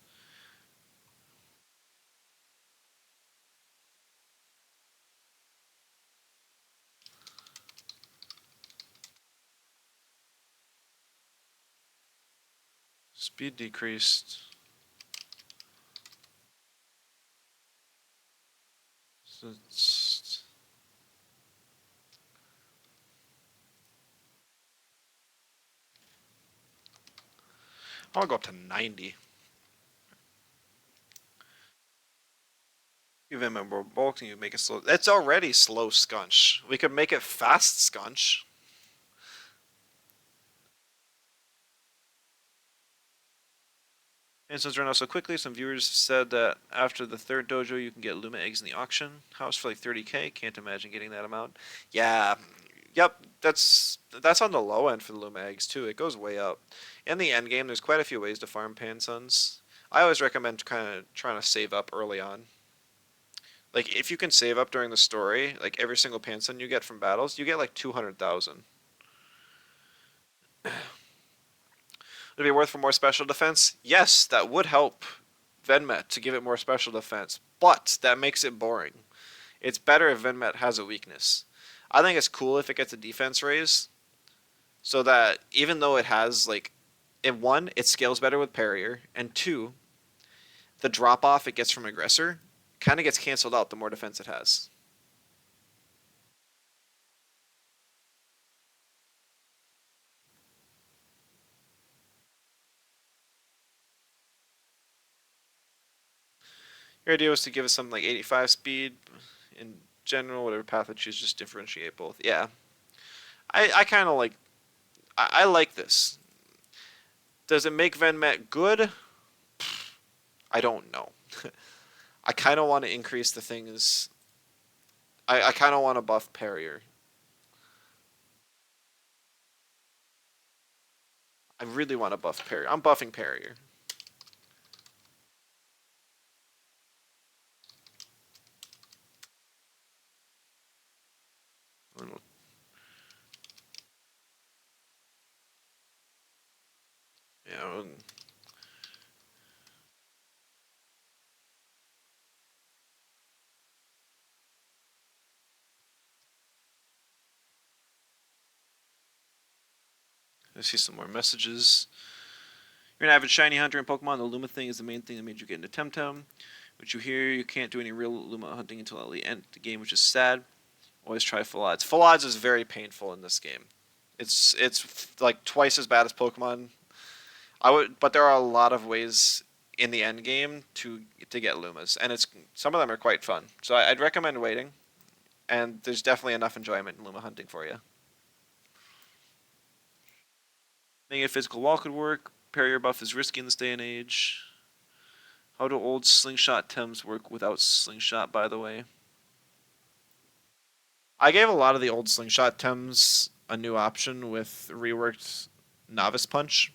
Speed decreased. So I'll go up to 90. Give him a more bulk and you make it slow. It's already slow scunch. We could make it fast scunch. And since run out so quickly, some viewers said that after the third dojo you can get Luma eggs in the auction house for like 30k. Can't imagine getting that amount. Yeah, yep, that's on the low end for the Luma eggs too. It goes way up. In the end game, there's quite a few ways to farm Pansuns. I always recommend kind of trying to save up early on. Like if you can save up during the story, like every single Pansun you get from battles, you get like 200,000. Would it be worth for more special defense? Yes, that would help Venmet to give it more special defense, but that makes it boring. It's better if Venmet has a weakness. I think it's cool if it gets a defense raise, so that even though it has like, in one, it scales better with Parrier, and two, the drop off it gets from aggressor kind of gets canceled out the more defense it has. Your idea was to give it something like 85 speed. In general, whatever path it chooses, just differentiate both. Yeah, I kind of like. I like this. Does it make Venmet good? I don't know. I kind of want to increase the things. I kind of want to buff Parrier. I really want to buff Parrier. I'm buffing Parrier. Yeah, I see some more messages. You're an avid shiny hunter in Pokemon. The Luma thing is the main thing that made you get into Temtem. Which you hear you can't do any real Luma hunting until the end of the game, which is sad. Always try full odds. Full odds is very painful in this game. It's like twice as bad as Pokemon. But there are a lot of ways in the end game to get Lumas, and it's some of them are quite fun. So I'd recommend waiting, and there's definitely enough enjoyment in Luma hunting for you. Making a physical wall could work. Parrier buff is risky in this day and age. How do old slingshot Tems work without slingshot, by the way? I gave a lot of the old slingshot Tems a new option with reworked Novice Punch.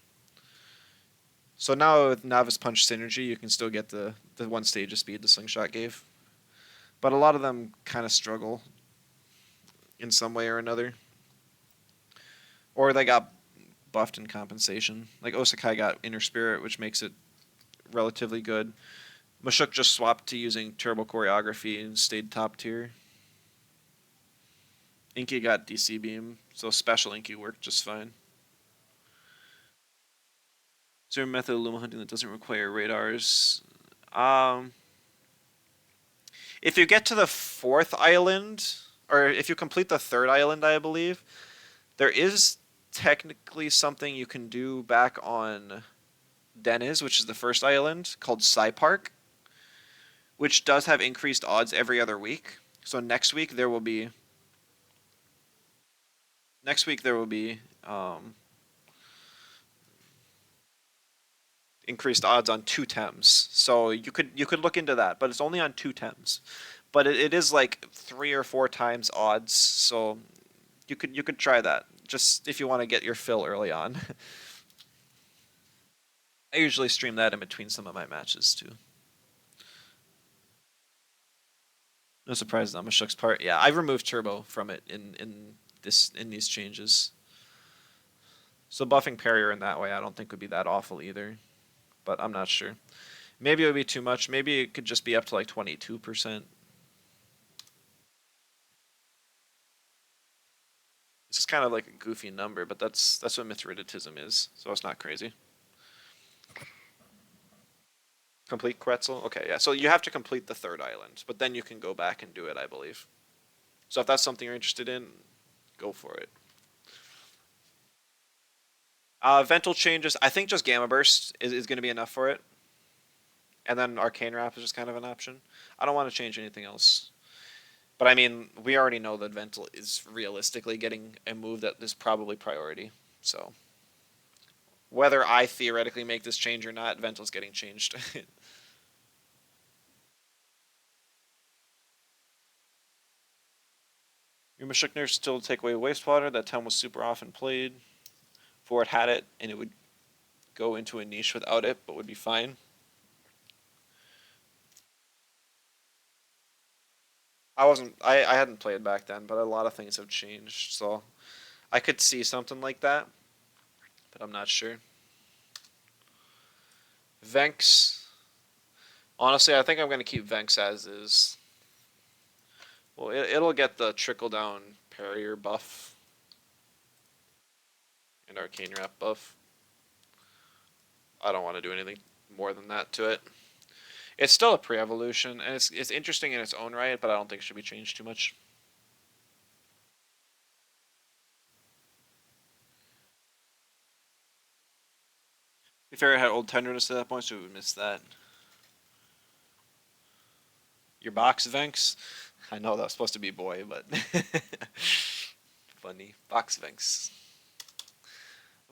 So now with Novice Punch Synergy, you can still get the one stage of speed the slingshot gave. But a lot of them kind of struggle in some way or another. Or they got buffed in compensation. Like Osakai got Inner Spirit, which makes it relatively good. Mashuk just swapped to using Turbo Choreography and stayed top tier. Inky got DC Beam, so special Inky worked just fine. Is there a method of Luma hunting that doesn't require radars? Um, if you get to the fourth island, or if you complete the third island, I believe, there is technically something you can do back on Deniz, which is the first island, called Psy Park, which does have increased odds every other week. So next week there will be um, increased odds on two Tems. So you could look into that, but it's only on two Tems. But it is like 3 or 4 times odds, so you could try that just if you want to get your fill early on. I usually stream that in between some of my matches too. No surprise on Mashuk's part. Yeah, I removed turbo from it in these changes. So buffing Parrier in that way, I don't think would be that awful either. But I'm not sure. Maybe it would be too much. Maybe it could just be up to like 22%. This is kind of like a goofy number, but that's what Mithridatism is, so it's not crazy. Complete Quetzal? Okay, yeah. So you have to complete the third island, but then you can go back and do it, I believe. So if that's something you're interested in, go for it. Vental changes. I think just Gamma Burst is going to be enough for it. And then Arcane Wrap is just kind of an option. I don't want to change anything else. But I mean, we already know that Vental is realistically getting a move that is probably priority. So whether I theoretically make this change or not, Vental's getting changed. Your Mashukner still take away wastewater. That time was super often played. Ford had it, and it would go into a niche without it, but would be fine. I hadn't played back then, but a lot of things have changed, so I could see something like that, but I'm not sure. Venks. Honestly, I think I'm gonna keep Venks as is. Well, it'll get the trickle down Parrier buff and Arcane Wrap buff. I don't want to do anything more than that to it. It's still a pre-evolution, and it's interesting in its own right, but I don't think it should be changed too much. If Fairy had old tenderness at that point, so we would miss that. Your box Venks? I know that was supposed to be boy, but funny. Box Venks.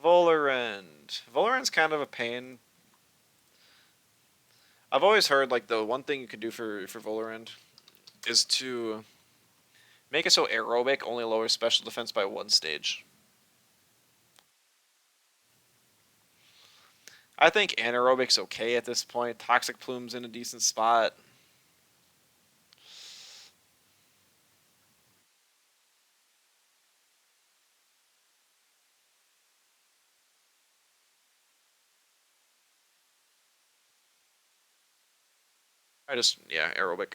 Volerend. Volerend's kind of a pain. I've always heard like the one thing you could do for Volerend is to make it so aerobic only lowers special defense by 1 stage. I think anaerobic's okay at this point. Toxic Plume's in a decent spot. Yeah, aerobic.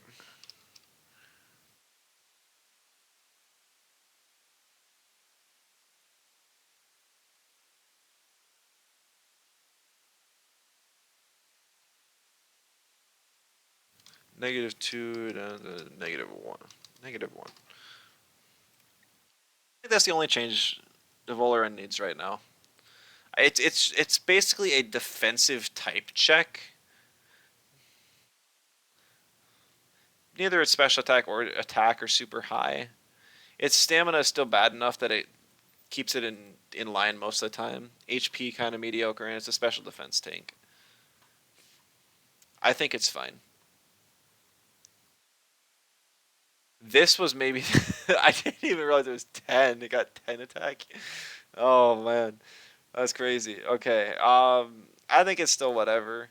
-2 down to -1. -1. I think that's the only change the Volerend needs right now. It's basically a defensive type check. Neither its special attack or attack are super high. Its stamina is still bad enough that it keeps it in line most of the time. HP kind of mediocre, and it's a special defense tank. I think it's fine. This was maybe I didn't even realize it was 10. It got 10 attack. Oh man, that's crazy. Okay, I think it's still whatever.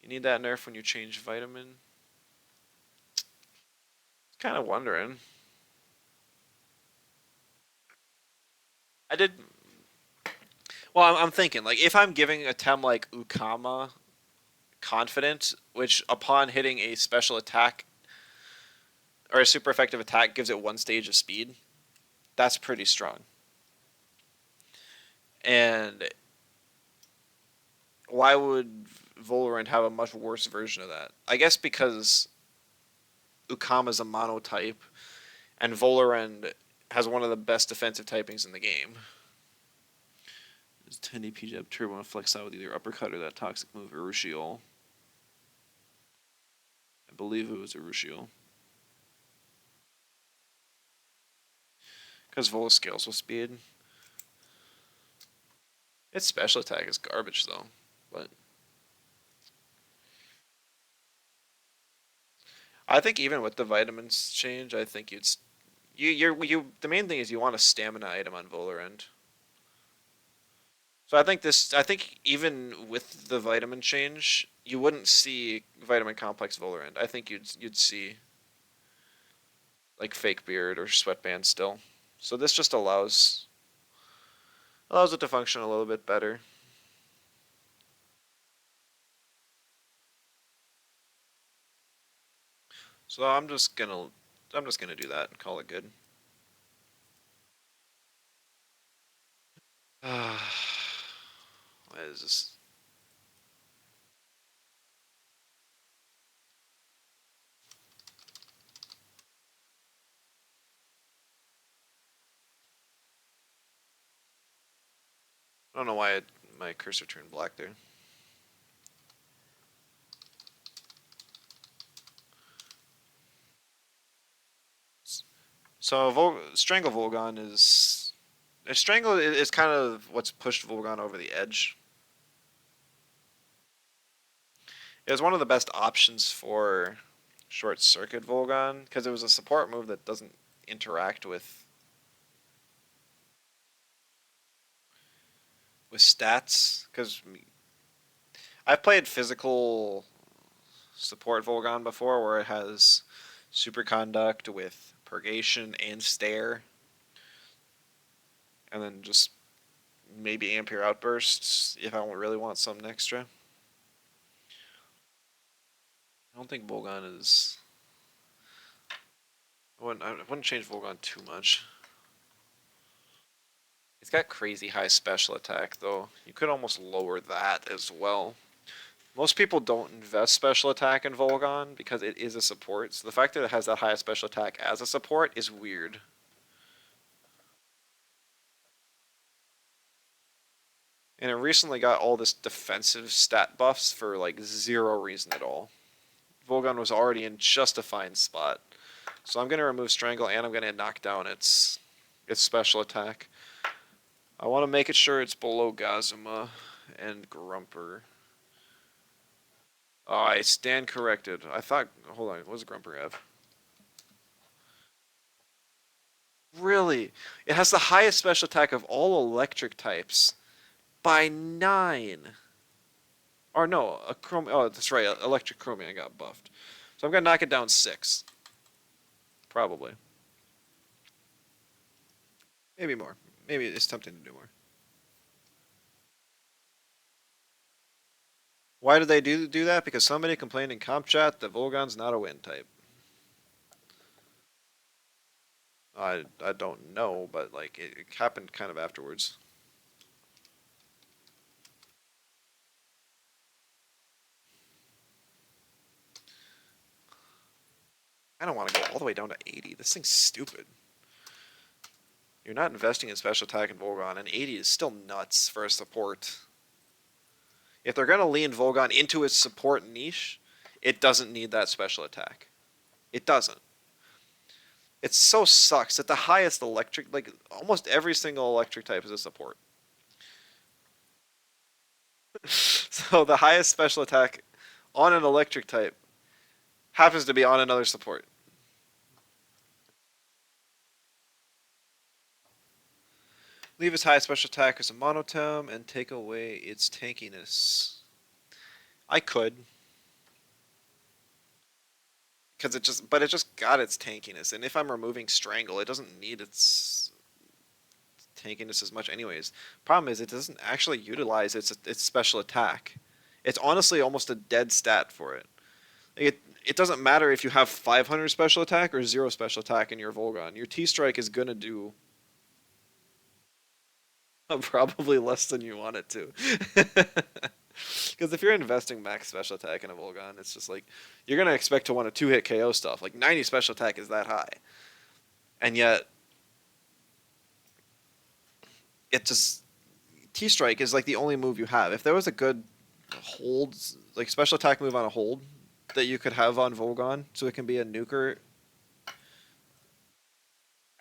You need that nerf when you change vitamin. Kind of wondering. I did. Well, I'm thinking like if I'm giving a tem like Ukama confident, which upon hitting a special attack or a super effective attack gives it 1 stage of speed, that's pretty strong. And why would Volerant have a much worse version of that? I guess because Ukama's a monotype, and Volerand has one of the best defensive typings in the game. 10 DP jab turbo and flex out with either uppercut or that toxic move Urushiol. I believe it was Urushiol. Because Vola scales with speed. Its special attack is garbage though, but I think even with the vitamins change, I think you the main thing is you want a stamina item on Volarend. So I think even with the vitamin change, you wouldn't see vitamin complex Volarend. I think you'd see like fake beard or sweatband still. So this just allows it to function a little bit better. So I'm just gonna do that and call it good. Why is this? I don't know why my cursor turned black there. So Strangle Volgon is Strangle is kind of what's pushed Volgon over the edge. It was one of the best options for Short Circuit Volgon because it was a support move that doesn't interact with stats. Because I've played physical support Volgon before where it has Superconduct with Purgation and Stare, and then just maybe Ampere Outbursts if I really want something extra. I don't think Volgon is. I wouldn't change Volgon too much. It's got crazy high special attack, though. You could almost lower that as well. Most people don't invest special attack in Volgon because it is a support. So the fact that it has that high special attack as a support is weird. And it recently got all this defensive stat buffs for like zero reason at all. Volgon was already in just a fine spot. So I'm going to remove Strangle and I'm going to knock down its special attack. I want to make it sure it's below Gazuma and Grumper. Oh, I stand corrected. I thought, hold on, what does Grumper have? Really? It has the highest special attack of all electric types by 9. Or no, a Chrome. Oh, that's right, Electric Chromium got buffed. So I'm going to knock it down 6. Probably. Maybe more. Maybe it's tempting to do more. Why did they do that? Because somebody complained in comp chat that Volgon's not a wind type. I don't know, but like it happened kind of afterwards. I don't want to go all the way down to 80. This thing's stupid. You're not investing in special attack in Volgon, and 80 is still nuts for a support. If they're gonna lean Volgon into its support niche, it doesn't need that special attack. It doesn't. It so sucks that the highest electric, like almost every single electric type is a support. So the highest special attack on an electric type happens to be on another support. Leave its highest special attack as a monotem and take away its tankiness. I could. Because it just got its tankiness. And if I'm removing Strangle, it doesn't need its tankiness as much anyways. Problem is, it doesn't actually utilize its special attack. It's honestly almost a dead stat for it. It doesn't matter if you have 500 special attack or 0 special attack in your Volgon. Your T-Strike is going to do probably less than you want it to. Because if you're investing max special attack in a Volgon, it's just like you're gonna expect to want a 2-hit KO stuff. Like 90 special attack is that high, and yet it just T strike is like the only move you have. If there was a good hold, like special attack move on a hold that you could have on Volgon, so it can be a nuker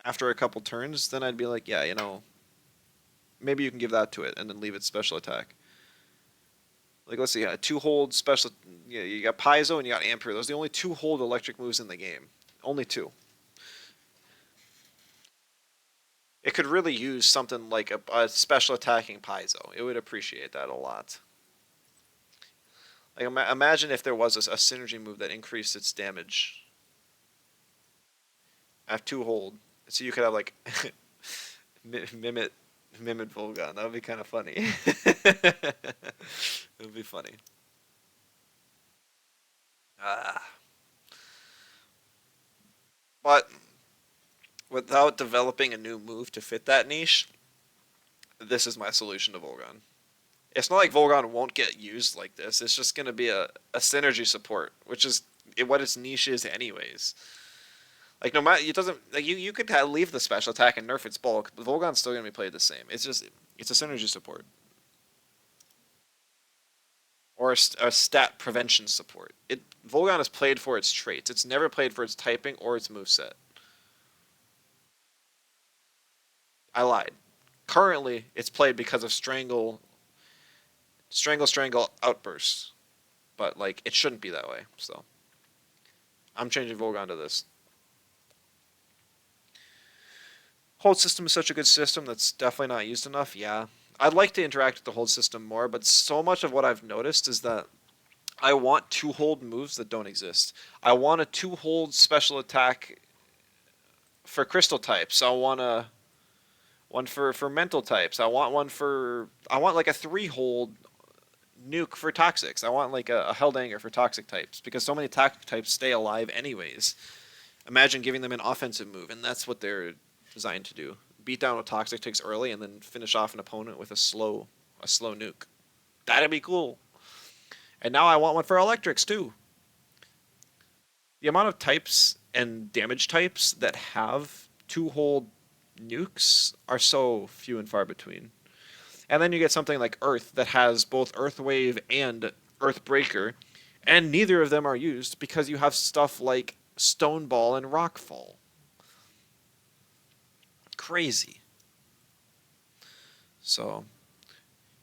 after a couple turns, then I'd be like, yeah, maybe you can give that to it and then leave it special attack. Like let's see, yeah, two hold special. Yeah, you got Paizo and you got Ampere. Those are the only two hold electric moves in the game. Only two. It could really use something like a special attacking Paizo. It would appreciate that a lot. Like imagine if there was a synergy move that increased its damage. I have two hold, so you could have like Mimit Mimit Volgon. That would be kind of funny. It would be funny. Ah, but without developing a new move to fit that niche, this is my solution to Volgon. It's not like Volgon won't get used like this. It's just going to be a synergy support, which is what its niche is anyways. Like no matter it doesn't like you could leave the special attack and nerf its bulk, but Volgon's still going to be played the same. It's a synergy support or a stat prevention support. Volgon is played for its traits. It's never played for its typing or its moveset. I lied. Currently, it's played because of strangle outbursts, but like it shouldn't be that way. So I'm changing Volgon to this. Hold system is such a good system that's definitely not used enough. Yeah, I'd like to interact with the hold system more, but so much of what I've noticed is that I want two hold moves that don't exist. I want a two hold special attack for crystal types. I want one for mental types. I want like a three hold nuke for toxics. I want like a Helldanger for toxic types because so many toxic types stay alive anyways. Imagine giving them an offensive move, and that's what they're designed to do. Beat down with toxic ticks early and then finish off an opponent with a slow nuke. That'd be cool. And now I want one for electrics too. The amount of types and damage types that have two hold nukes are so few and far between. And then you get something like Earth that has both Earthwave and Earthbreaker, and neither of them are used because you have stuff like Stoneball and Rockfall. Crazy. So,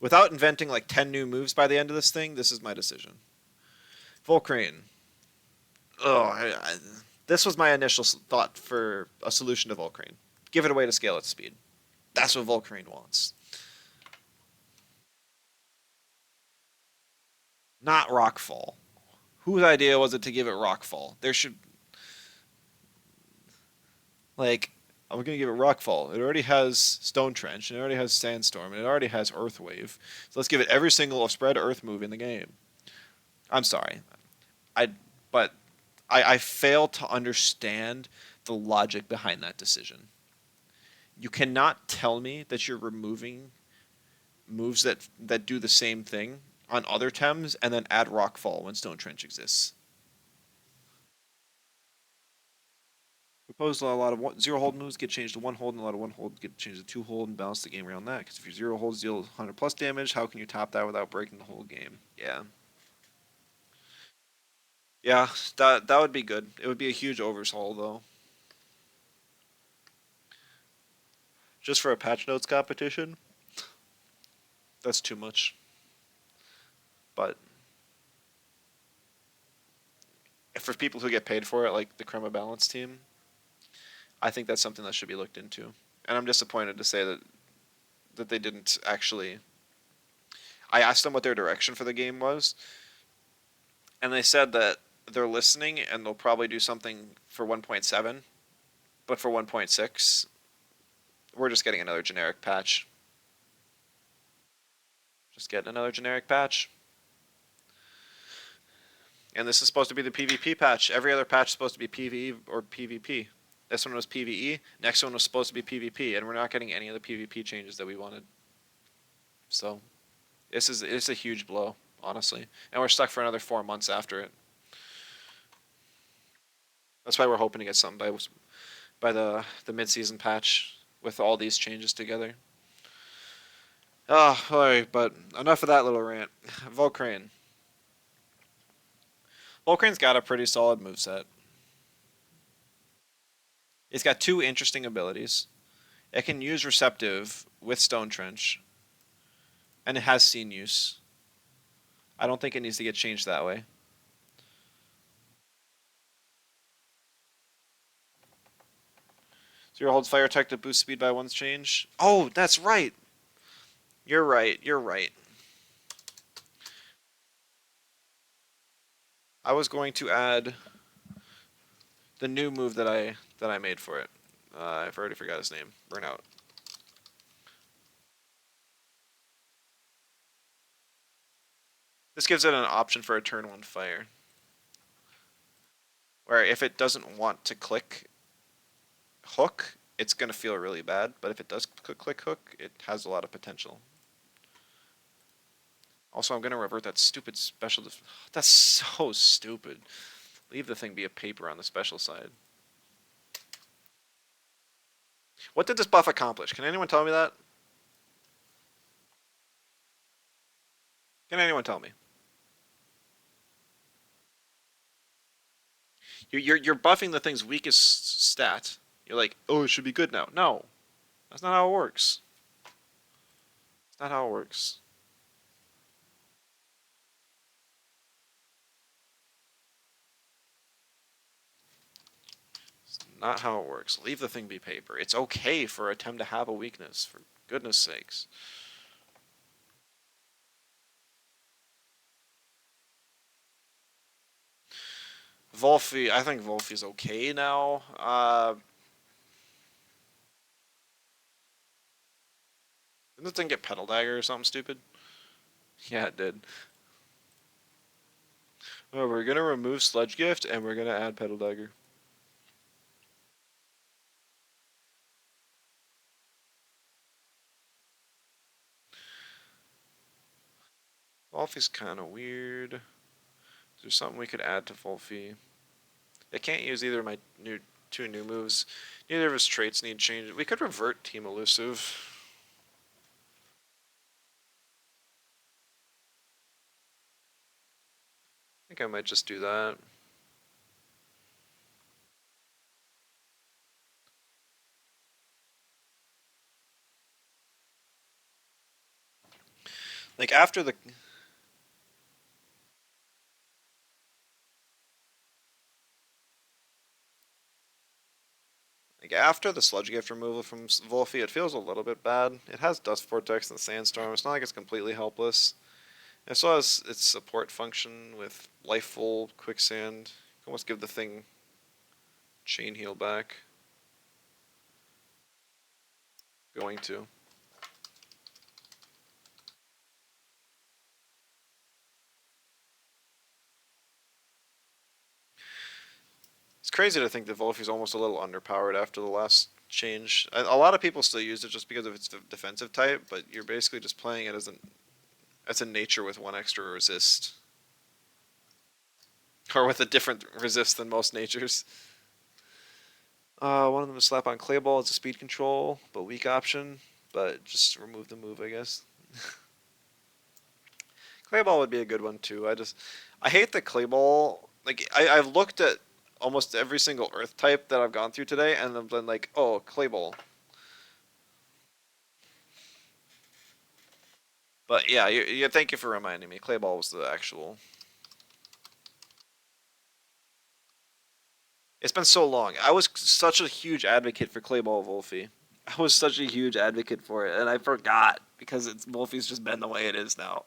without inventing like 10 new moves by the end of this thing, this is my decision. Volcrane. Oh, this was my initial thought for a solution to Volcrane. Give it away to scale its speed. That's what Volcrane wants. Not Rockfall. Whose idea was it to give it Rockfall? There should like I'm gonna give it Rockfall. It already has Stone Trench, and it already has Sandstorm, and it already has Earthwave. So let's give it every single spread Earth move in the game. I'm sorry, I but I fail to understand the logic behind that decision. You cannot tell me that you're removing moves that do the same thing on other Tems and then add Rockfall when Stone Trench exists. Proposed a lot of zero hold moves get changed to one hold, and a lot of one hold get changed to two hold, and balance the game around that. Because if your zero holds deal 100 plus damage, how can you top that without breaking the whole game? Yeah, yeah, that would be good. It would be a huge overhaul though. Just for a patch notes competition, that's too much. But for people who get paid for it, like the Crema Balance team, I think that's something that should be looked into. And I'm disappointed to say that they didn't actually. I asked them what their direction for the game was, and they said that they're listening and they'll probably do something for 1.7, but for 1.6, we're just getting another generic patch. Just getting another generic patch. And this is supposed to be the PvP patch. Every other patch is supposed to be PvE or PvP. This one was PvE. Next one was supposed to be PvP, and we're not getting any of the PvP changes that we wanted. So, it's a huge blow, honestly. And we're stuck for another 4 months after it. That's why we're hoping to get something by the mid-season patch with all these changes together. Oh, boy, but enough of that little rant. Volcrane. Volcrane's got a pretty solid moveset. It's got two interesting abilities. It can use Receptive with Stone Trench, and it has seen use. I don't think it needs to get changed that way. Zero holds fire attack to boost speed by one's change. Oh, that's right. You're right. You're right. I was going to add the new move that I made for it. I've already forgot his name. Burnout. This gives it an option for a turn one fire, where if it doesn't want to click hook, it's gonna feel really bad. But if it does click hook, it has a lot of potential. Also, I'm gonna revert that stupid special. That's so stupid. Leave the thing be a paper on the special side. What did this buff accomplish? Can anyone tell me that? Can anyone tell me? You're buffing the thing's weakest stat. You're like, oh, it should be good now. No, that's not how it works. It's not how it works. It's not how it works. Leave the thing be paper. It's okay for a Tem to have a weakness, for goodness sakes. Volfi, I think Volfi's okay now. Didn't the thing get Pedal Dagger or something stupid? Yeah, it did. Oh, we're gonna remove Sludge Gift and we're gonna add Pedal Dagger. Volfi's kind of weird. Is there something we could add to Volfi? I can't use either of my two new moves. Neither of his traits need change. We could revert Team Elusive. I think I might just do that. Like after the after the Sludge Gift removal from Volfi, it feels a little bit bad. It has Dust Vortex and Sandstorm. It's not like it's completely helpless. It still has its support function with Lifeful, Quicksand. You can almost give the thing Chain Heal back. Going to. It's crazy to think that Volfi's almost a little underpowered after the last change. A lot of people still use it just because of its defensive type, but you're basically just playing it as a nature with one extra resist. Or with a different resist than most natures. One of them is slap on Clay Ball. It's a speed control, but weak option. But just remove the move, I guess. Clay Ball would be a good one too. I hate the Clay Ball. Like I've looked at almost every single Earth type that I've gone through today, and I've been like, oh, Clay Ball. But yeah, thank you for reminding me. Clay Ball was the actual. It's been so long. I was such a huge advocate for Clay Ball Wolfie. I was such a huge advocate for it, and I forgot because Wolfie's just been the way it is now.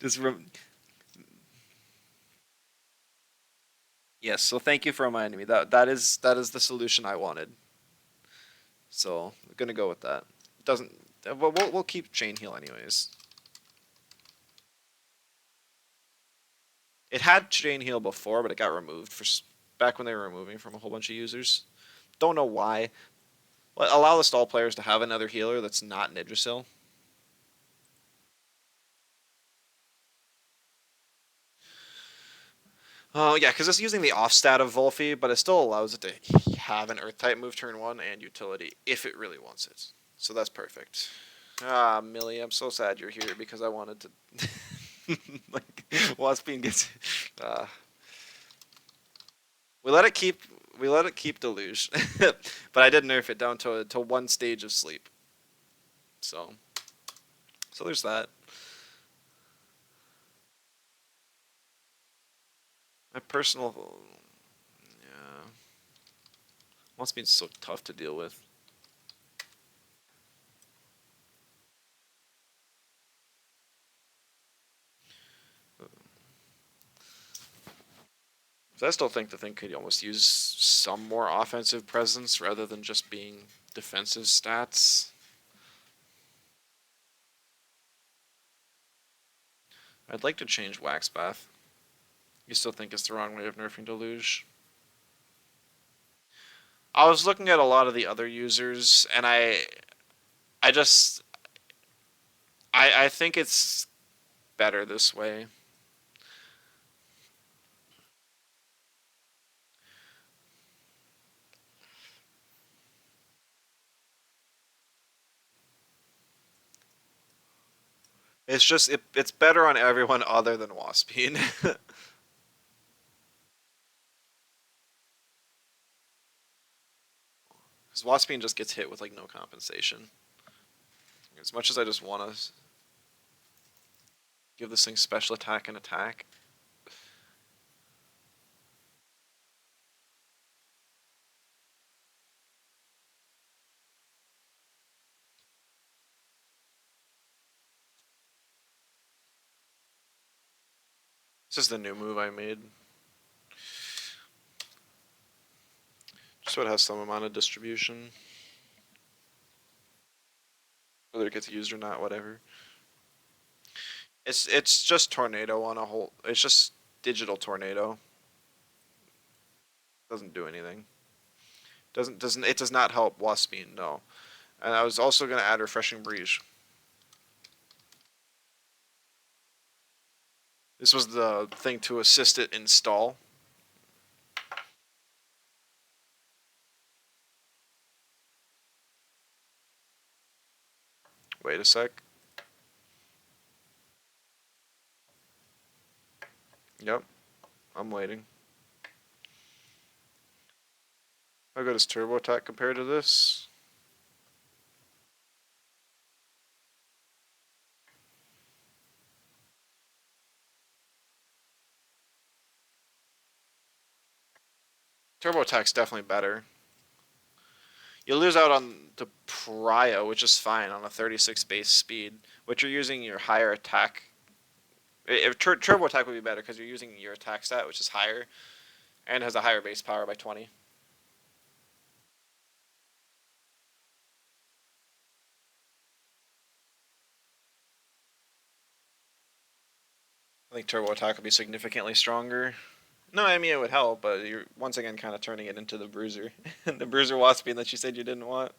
just rem- yes. So thank you for reminding me. That is the solution I wanted. So I'm gonna go with that. Doesn't. We'll keep Chain Heal anyways. It had Chain Heal before, but it got removed for back when they were removing from a whole bunch of users. Don't know why. Allow the stall players to have another healer that's not Nidrasil. Oh yeah, because it's using the off stat of Volfi, but it still allows it to have an Earth type move turn one and utility if it really wants it. So that's perfect. Ah, Millie, I'm so sad you're here because I wanted to. Like, Waspine gets. Uh, we let it keep. We let it keep Deluge, but I did nerf it down to one stage of sleep. So, so there's that. My personal. Yeah, Waspine's so tough to deal with. I still think the thing could almost use some more offensive presence rather than just being defensive stats. I'd like to change Wax Bath. You still think it's the wrong way of nerfing Deluge? I was looking at a lot of the other users, and I just, I think it's better this way. It's just, it's better on everyone other than Waspine. Because Waspine just gets hit with like no compensation. As much as I just want to give this thing special attack and attack. This is the new move I made. Just so it has some amount of distribution. Whether it gets used or not, whatever. It's just tornado on a whole. It's just digital tornado. Doesn't do anything. Doesn't it does not help Waspine, no. And I was also gonna add refreshing breeze. This was the thing to assist it install. Wait a sec. Yep, I'm waiting. How good is Turbo Attack compared to this? Turbo Attack's definitely better. You lose out on the Prio, which is fine on a 36 base speed, but you're using your higher attack. Turbo Attack would be better because you're using your attack stat, which is higher, and has a higher base power by 20. I think Turbo Attack would be significantly stronger. No, I mean it would help, but you're once again kind of turning it into the Bruiser, the Bruiser Waspine that you said you didn't want.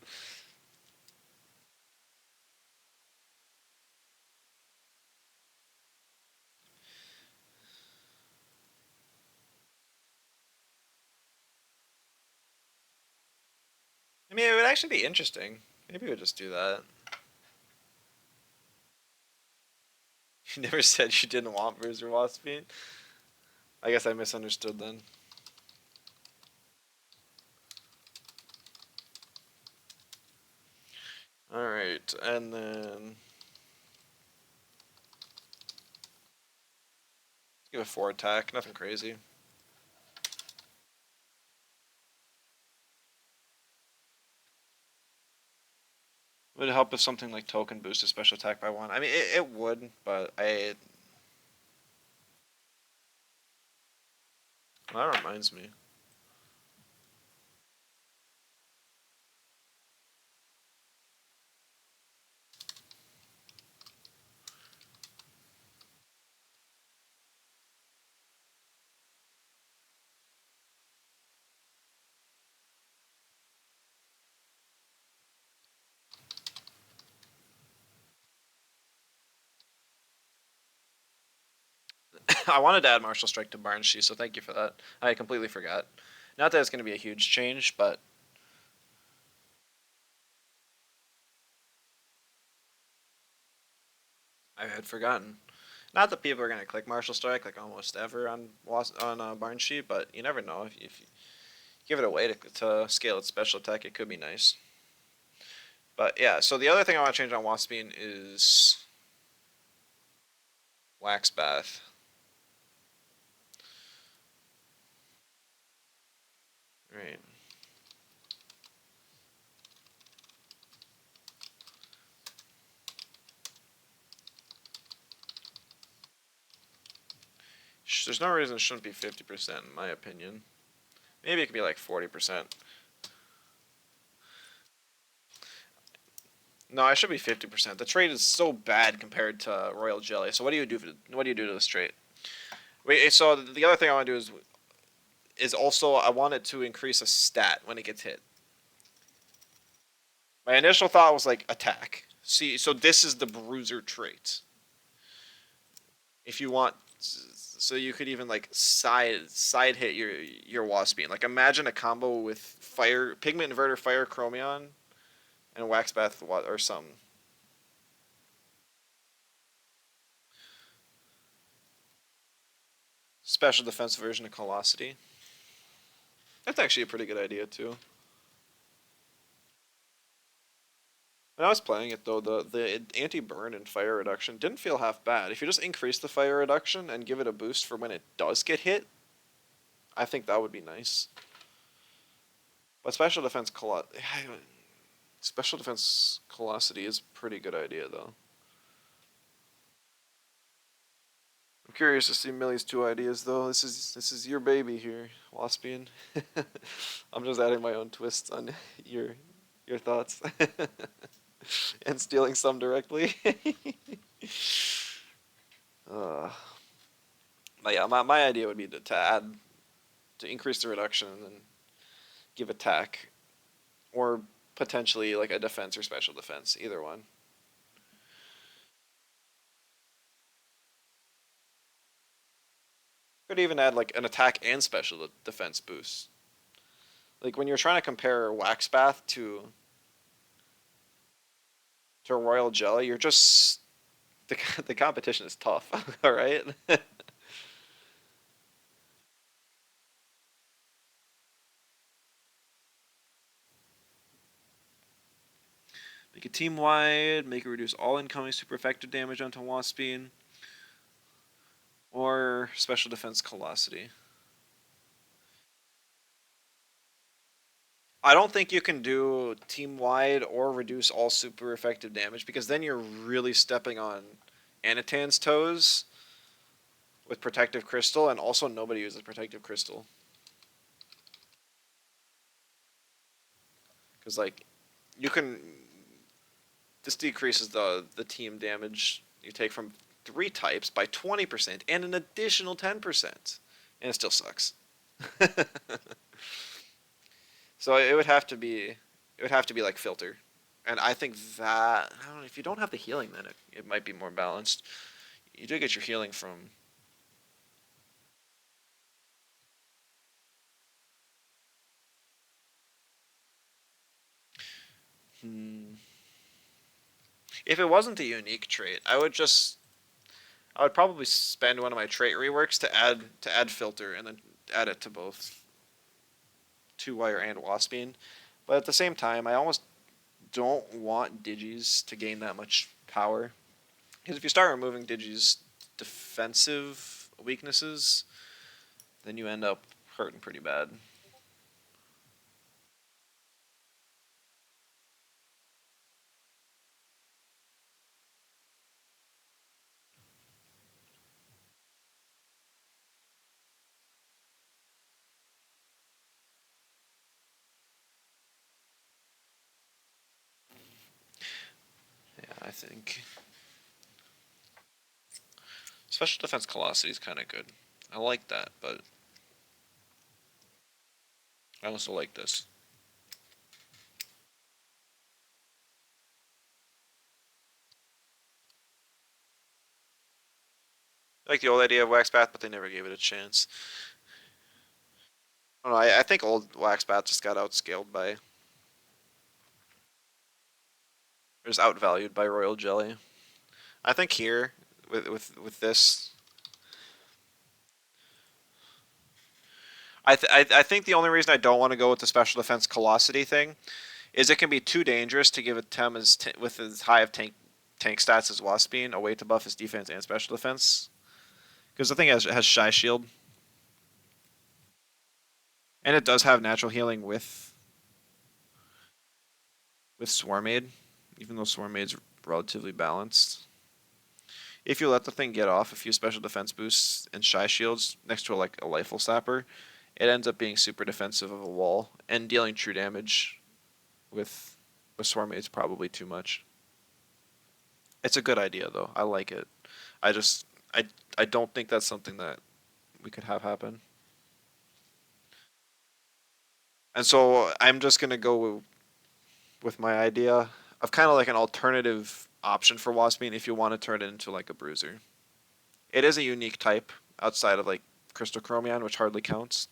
I mean, it would actually be interesting. Maybe we would just do that. You never said you didn't want Bruiser Waspine. I guess I misunderstood then. All right, and then give a 4 attack. Nothing crazy. Would it help if something like Token boosted special attack by 1? I mean, it would, but well, that reminds me. I wanted to add Martial Strike to Barnshee, so thank you for that. I completely forgot. Not that it's going to be a huge change, but I had forgotten. Not that people are gonna click Martial Strike like almost ever on Barn Sheet, but you never know. If you give it a way to scale its special attack, it could be nice. But yeah, so the other thing I want to change on Waspine is Wax Bath. Right. There's no reason it shouldn't be 50% in my opinion. Maybe it could be like 40%. No, it should be 50%. The trait is so bad compared to Royal Jelly. So what do you do? What do you do to this trait? Wait. So the other thing I want to do is also I want it to increase a stat when it gets hit. My initial thought was like attack. See, so this is the bruiser trait. If you want, so you could even like side hit your Waspine. Like imagine a combo with fire pigment inverter, fire chromion, and wax bath or something. Special defense version of Colosity. That's actually a pretty good idea too. When I was playing it though, the anti burn and fire reduction didn't feel half bad. If you just increase the fire reduction and give it a boost for when it does get hit, I think that would be nice. But special defense Colosity is a pretty good idea though. I'm curious to see Millie's two ideas though. This is your baby here, Waspian. I'm just adding my own twists on your your thoughts and stealing some directly. uh, but yeah, my idea would be to increase the reduction and then give attack or potentially like a defense or special defense, either one. Could even add like an attack and special defense boost. Like when you're trying to compare Wax Bath to Royal Jelly, you're just the competition is tough. All right. Make it team wide. Make it reduce all incoming super effective damage onto Waspine, or special defense Colosity. I don't think you can do team wide or reduce all super effective damage because then you're really stepping on Anatan's toes with Protective Crystal, and also nobody uses Protective Crystal. Because, like, you can. This decreases the team damage you take from three types by 20% and an additional 10%. And it still sucks. So it would have to be. It would have to be like filter. And I think that I don't know if you don't have the healing, then it might be more balanced. You do get your healing from. Hmm, if it wasn't a unique trait, I would probably spend one of my trait reworks to add filter and then add it to both two wire and waspine. But at the same time, I almost don't want digis to gain that much power because if you start removing digis defensive weaknesses, then you end up hurting pretty bad. Yeah, I think special defense Colossus is kind of good. I like that, but I also like this. I like the old idea of Wax Bath, but they never gave it a chance. I don't know. I think old Wax Bath just got outscaled by, or just outvalued by Royal Jelly. I think here with this, I think the only reason I don't want to go with the special defense Colossity thing is it can be too dangerous to give a Tem with as high of tank stats as Waspine a way to buff his defense and special defense. Because the thing has Shy Shield, and it does have natural healing with Swarmade, even though Swarmade's relatively balanced. If you let the thing get off a few special defense boosts and Shy Shields next to like a Lifeful Sapper, it ends up being super defensive of a wall and dealing true damage with Swarmade's probably too much. It's a good idea though. I like it. I just I don't think that's something that we could have happen. And so I'm just gonna go with my idea of kind of like an alternative option for Waspine if you want to turn it into like a bruiser. It is a unique type outside of like Crystal Chromion, which hardly counts.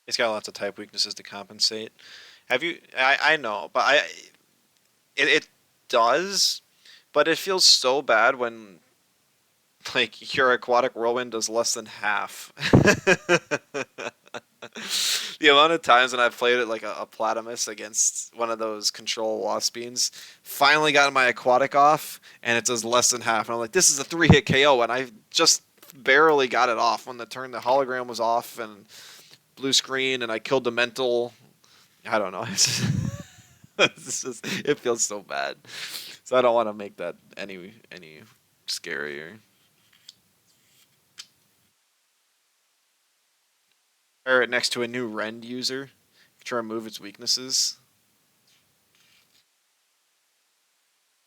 It's got lots of type weaknesses to compensate. Have you? I know, but it does, but it feels so bad when like your aquatic whirlwind does less than half. The amount of times when I've played it like a Platamus against one of those control Waspines, finally got my aquatic off, and it does less than half. And I'm like, this is a 3-hit KO, and I just barely got it off when the hologram was off and blue screen, and I killed the mental. I don't know. It feels so bad. So I don't want to make that any scarier. Pair it next to a new Rend user to remove its weaknesses.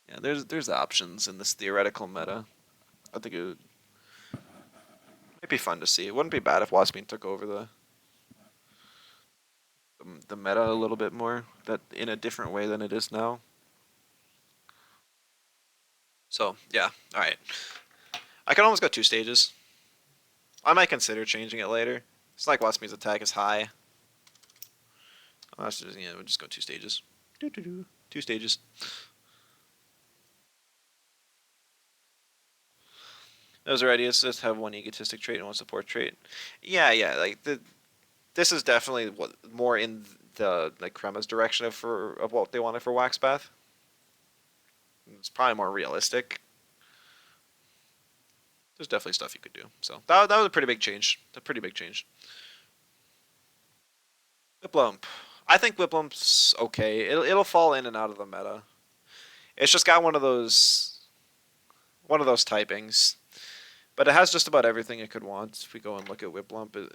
Yeah, there's options in this theoretical meta. I think it might be fun to see. It wouldn't be bad if Waspine took over the meta a little bit more, that in a different way than it is now. So yeah, all right. I can almost go 2 stages. I might consider changing it later. It's like Waspine's attack is high. We'll just go 2 stages. 2 stages. Those are ideas. Just have one egotistic trait and one support trait. Yeah. This is definitely what more in the like Krema's direction of what they wanted for Waxpath. It's probably more realistic. There's definitely stuff you could do. So that was a pretty big change. A pretty big change. Whiplump. I think Whiplump's okay. It'll fall in and out of the meta. It's just got one of those typings, but it has just about everything it could want. If we go and look at Whiplump,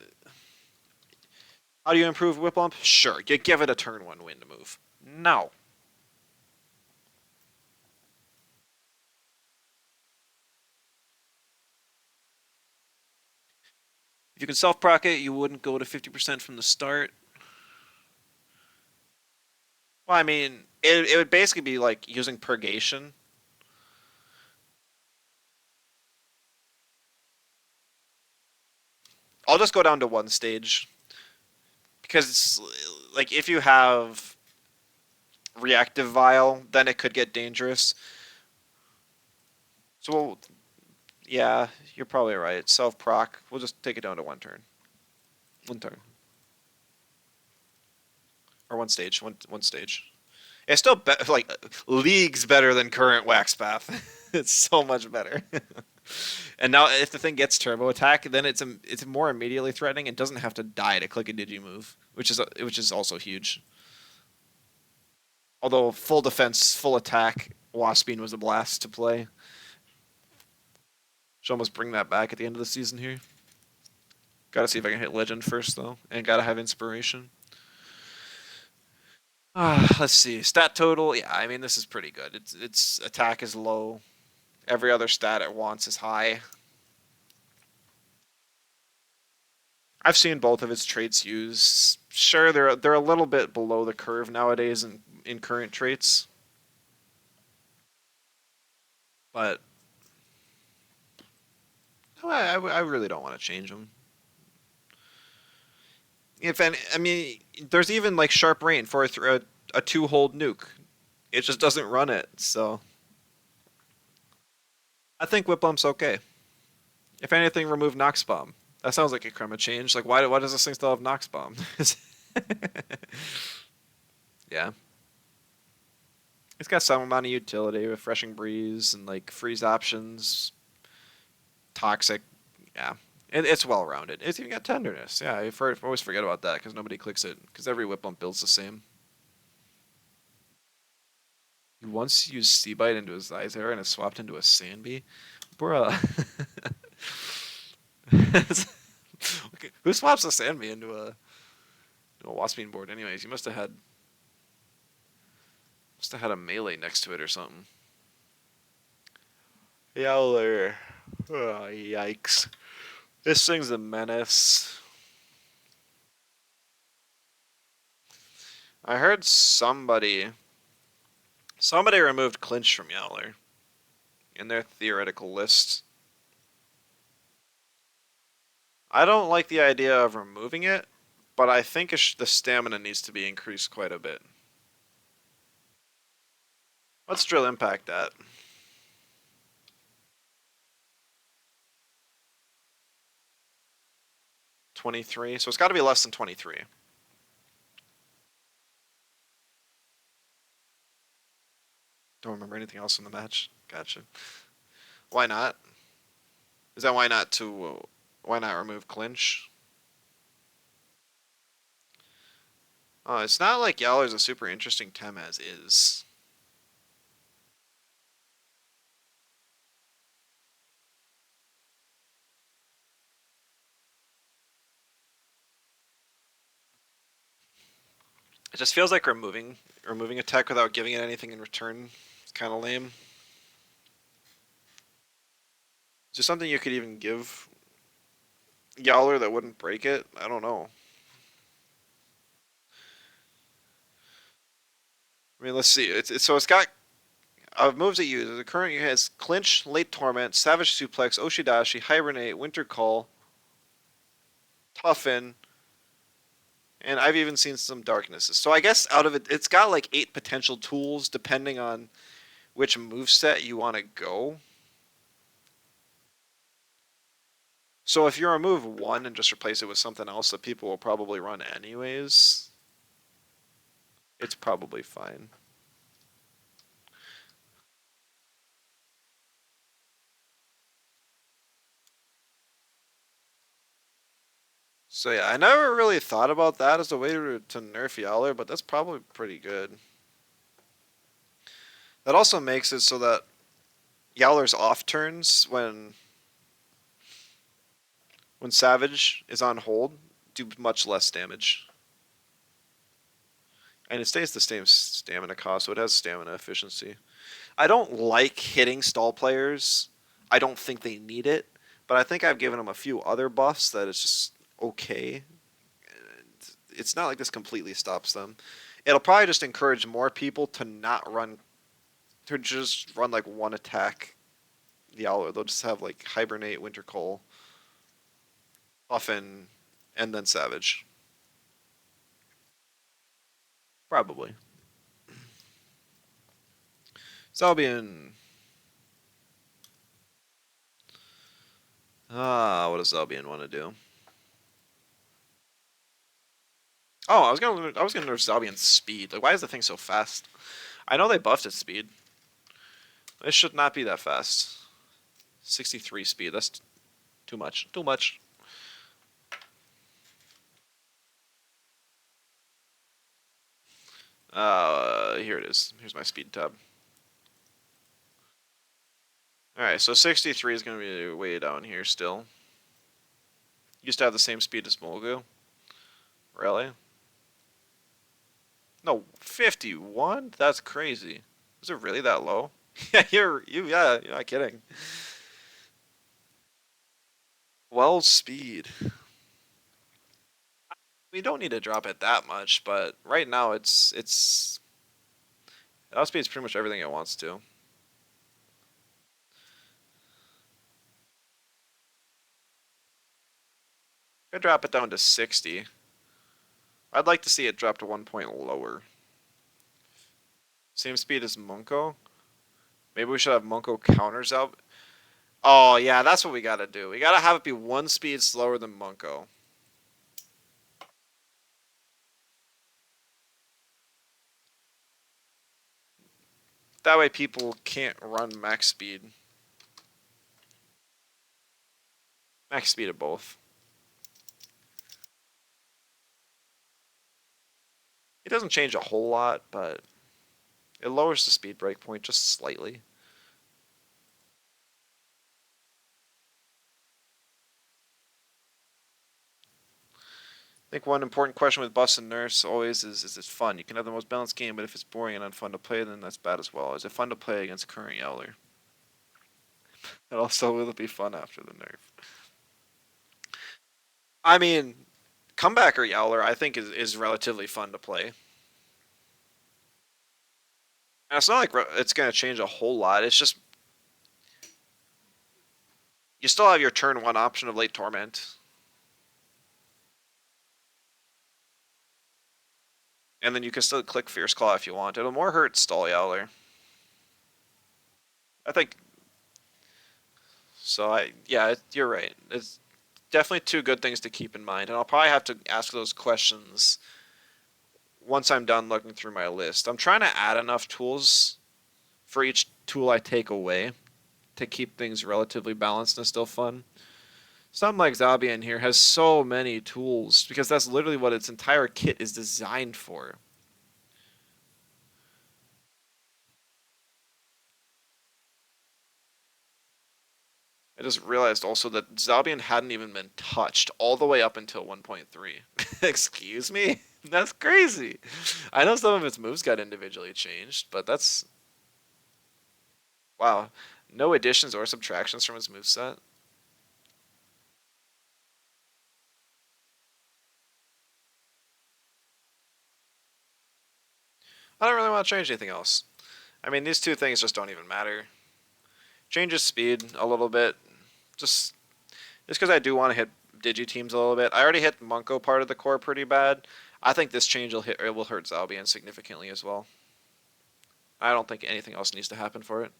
how do you improve Whiplump? Sure, you give it a turn 1 wind move. No. If you can self proc it, you wouldn't go to 50% from the start. Well, I mean, it would basically be like using Purgation. I'll just go down to 1 stage. Because, like, if you have Reactive Vial, then it could get dangerous. So, yeah, you're probably right. Self proc. We'll just take it down to 1 turn. 1 turn. Or 1 stage. One stage. It's still like leagues better than current Waxpath. It's so much better. And now, if the thing gets turbo attack, then it's more immediately threatening. It doesn't have to die to click a digi move, which is also huge. Although full defense, full attack, Waspine was a blast to play. Should almost bring that back at the end of the season here. Got to see if I can hit Legend first though, and got to have Inspiration. Let's see. Stat total. Yeah, I mean this is pretty good. Its attack is low. Every other stat it wants is high. I've seen both of its traits used. Sure, they're a little bit below the curve nowadays in current traits, but I really don't want to change them. If any, I mean, there's even like sharp rain for a two-hold nuke. It just doesn't run it. So I think whip bump's okay. If anything, remove Nox Bomb. That sounds like a Krema change. Like, why does this thing still have Nox Bomb? Yeah. It's got some amount of utility, refreshing breeze, and like freeze options, toxic. Yeah. It's well rounded. It's even got tenderness. Yeah, I always forget about that because nobody clicks it because every whip bump builds the same. He once used Seabite into his eyes there and it swapped into a Sandbee. Bruh. Okay, who swaps a Sandbee into a Waspine board anyways? You must have had a melee next to it or something. Yowler. Oh, yikes. This thing's a menace. I heard somebody removed Clinch from Yowler in their theoretical list. I don't like the idea of removing it, but I think the stamina needs to be increased quite a bit. What's drill impact at? 23. So it's got to be less than 23. Don't remember anything else in the match. Gotcha. Why not? Is that why not remove Clinch? It's not like Yowler's a super interesting Tem as is. It just feels like removing a tech without giving it anything in return. It's kind of lame. Is there something you could even give Yowler that wouldn't break it? I don't know. I mean, let's see. It's got moves it uses. The current has Clinch, Late Torment, Savage Suplex, Oshidashi, Hibernate, Winter Call, Toughen, and I've even seen some Darknesses. So I guess out of it, it's got like 8 potential tools depending on which move set you want to go. So if you remove one and just replace it with something else that people will probably run anyways, it's probably fine. So yeah, I never really thought about that as a way to nerf Yowler, but that's probably pretty good. That also makes it so that Yowler's off turns when Savage is on hold do much less damage. And it stays the same stamina cost, so it has stamina efficiency. I don't like hitting stall players. I don't think they need it, but I think I've given them a few other buffs that it's just okay. It's not like this completely stops them. It'll probably just encourage more people to just run like one attack Yowler. They'll just have like Hibernate, Winter Coal, Puffin, and then Savage. Probably. Zalbian. What does Zalbian want to do? Oh, I was gonna nerf Zalbian's speed. Like, why is the thing so fast? I know they buffed its speed. It should not be that fast. 63 speed. That's too much. Too much. Here it is. Here's my speed tab. All right, so 63 is gonna be way down here still. Used to have the same speed as Molgu. Really? No, 51? That's crazy. Is it really that low? Yeah, you're not kidding. Well, speed. We don't need to drop it that much, but right now it's outspeeds pretty much everything it wants to. Could drop it down to 60. I'd like to see it drop to 1 point lower. Same speed as Munko. Maybe we should have Munko counters out. Oh, yeah, that's what we gotta do. We gotta have it be 1 speed slower than Munko. That way people can't run max speed. Max speed of both. It doesn't change a whole lot, but it lowers the speed breakpoint just slightly. I think one important question with Bus and Nurse always is it fun? You can have the most balanced game, but if it's boring and unfun to play, then that's bad as well. Is it fun to play against current Yowler? It also will be fun after the nerf. I mean, comebacker Yowler I think is relatively fun to play. And it's not like it's going to change a whole lot. It's just you still have your turn one option of late torment, and then you can still click Fierce Claw if you want. It'll more hurt stall Yowler. I think so. Yeah, you're right. It's definitely two good things to keep in mind, and I'll probably have to ask those questions once I'm done looking through my list. I'm trying to add enough tools for each tool I take away to keep things relatively balanced and still fun. Something like Zabian here has so many tools because that's literally what its entire kit is designed for. I just realized also that Zabian hadn't even been touched all the way up until 1.3. Excuse me? That's crazy. I know some of its moves got individually changed, but that's wow. No additions or subtractions from its moveset. I don't really want to change anything else. I mean, these two things just don't even matter. Changes speed a little bit, just because I do want to hit Digi teams a little bit. I already hit Munko part of the core pretty bad. I think this change will hit, it will hurt Zalbian significantly as well. I don't think anything else needs to happen for it.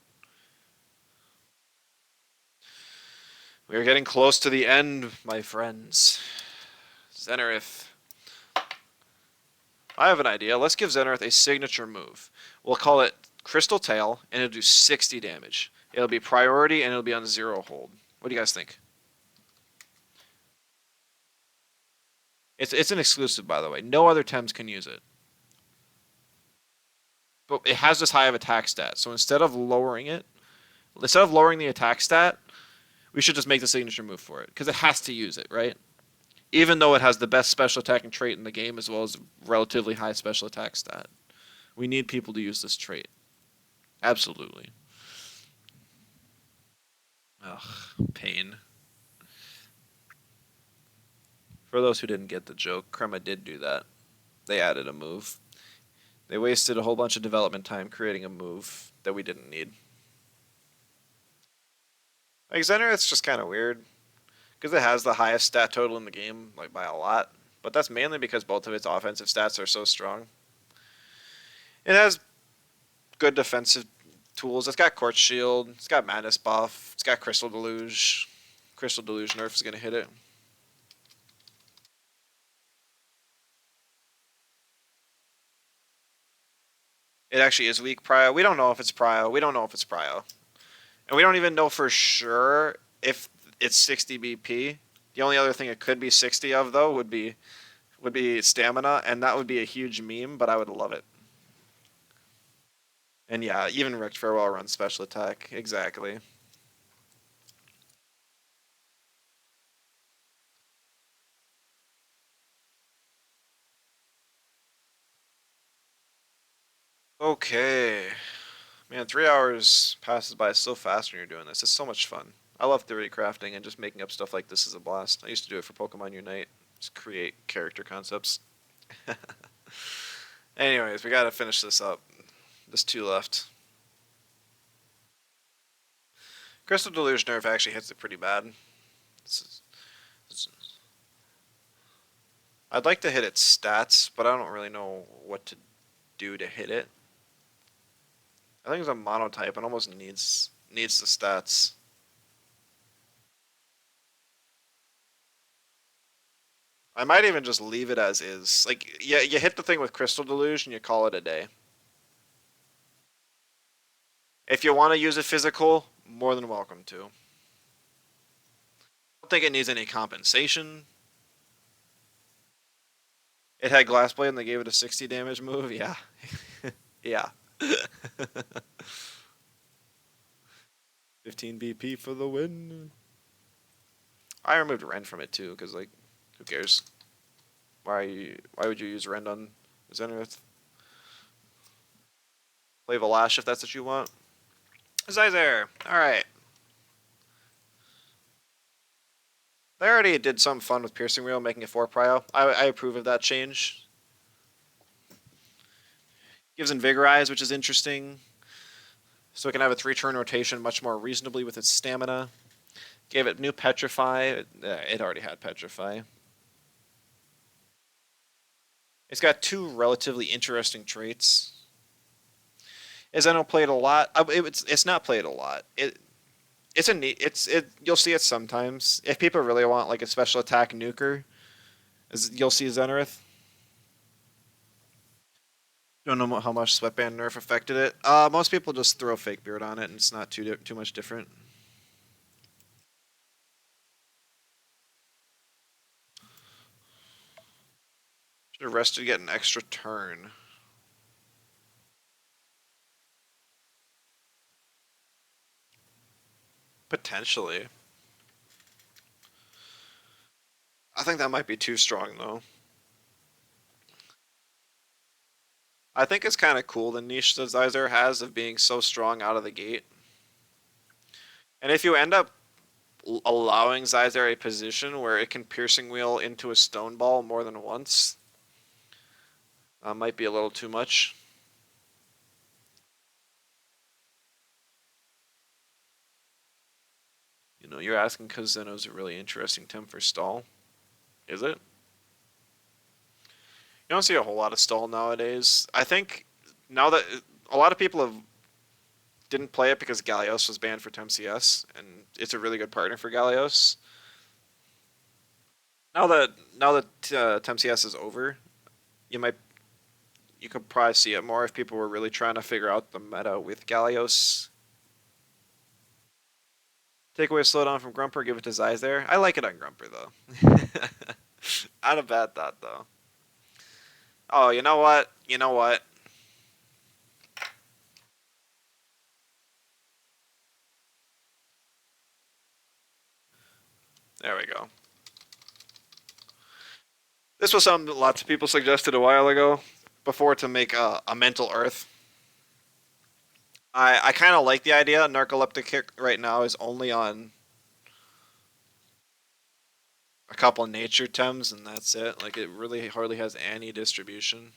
We are getting close to the end, my friends. Zenarith. I have an idea. Let's give Zenarith a signature move. We'll call it Crystal Tail, and it'll do 60 damage. It'll be priority, and it'll be on 0 hold. What do you guys think? It's an exclusive, by the way. No other Tems can use it. But it has this high of attack stat, so instead of lowering the attack stat, we should just make the signature move for it because it has to use it, right? Even though it has the best special attacking trait in the game as well as relatively high special attack stat. We need people to use this trait. Absolutely. Ugh, pain. For those who didn't get the joke, Krema did do that. They added a move. They wasted a whole bunch of development time creating a move that we didn't need. Like Zenarith's just kind of weird because it has the highest stat total in the game, like by a lot. But that's mainly because both of its offensive stats are so strong. It has good defensive tools. It's got Quartz Shield. It's got Madness buff. It's got Crystal Deluge. Crystal Deluge nerf is going to hit it. It actually is weak prio. We don't know if it's prio. We don't know if it's prio. And we don't even know for sure if it's 60 BP. The only other thing it could be 60 of though would be stamina, and that would be a huge meme, but I would love it. And yeah, even Wrecked Farewell runs special attack. Exactly. Okay. Man, 3 hours passes by so fast when you're doing this. It's so much fun. I love theory crafting and just making up stuff like this is a blast. I used to do it for Pokemon Unite. Just create character concepts. Anyways, we gotta finish this up. There's two left. Crystal Deluge nerf actually hits it pretty bad. This is, I'd like to hit its stats, but I don't really know what to do to hit it. I think it's a monotype and almost needs the stats. I might even just leave it as is. Like, yeah, you hit the thing with Crystal Deluge and you call it a day. If you want to use it physical, more than welcome to. I don't think it needs any compensation. It had Glass Blade and they gave it a 60 damage move. Yeah. Yeah. 15 BP for the win. I removed Rend from it too, because like, who cares? Why would you use Rend on Zenith? Play Valash if that's what you want. Zyzer. Alright. They already did some fun with Piercing Wheel, making it 4 prio. I approve of that change. Gives Invigorize, which is interesting. So it can have a 3-turn rotation much more reasonably with its stamina. Gave it new Petrify. It already had Petrify. It's got 2 relatively interesting traits. Zeno played a lot. It's not played a lot. It's a neat. You'll see it sometimes. If people really want like a special attack nuker, you'll see Zenith. Don't know how much Sweatband nerf affected it. Most people just throw Fake Beard on it, and it's not too much different. Should have rested to get an extra turn. Potentially. I think that might be too strong though. I think it's kind of cool the niche that Zyzer has of being so strong out of the gate. And if you end up allowing Zyzer a position where it can Piercing Wheel into a Stone Ball more than once, might be a little too much. You know, you're asking because Zeno's a really interesting temp for stall. Is it? You don't see a whole lot of stall nowadays. I think now that a lot of people didn't play it because Gallios was banned for TemCS, and it's a really good partner for Gallios. Now that TemCS is over, you might you could probably see it more if people were really trying to figure out the meta with Gallios. Take away slowdown from Grumper, give it to Zeiss there. I like it on Grumper though. Not a bad thought though. Oh, you know what? You know what? There we go. This was something that lots of people suggested a while ago, before to make a mental Earth. I kind of like the idea. Narcoleptic Kick right now is only on a couple of nature Tems, and that's it. Like, it really hardly has any distribution.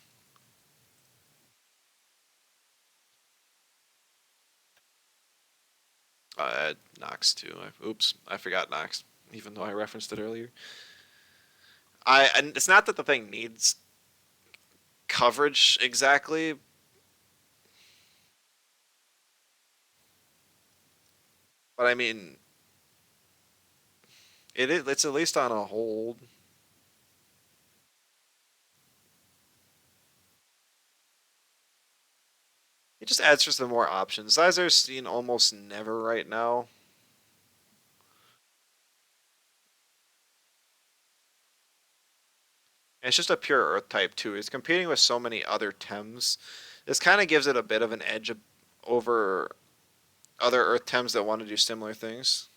Nox too. Oops, I forgot Nox, even though I referenced it earlier. And it's not that the thing needs coverage exactly, but I mean, it's at least on a hold. It just adds just some more options. Sizer's seen almost never right now. And it's just a pure Earth type too. It's competing with so many other Tems. This kind of gives it a bit of an edge over other Earth Tems that want to do similar things.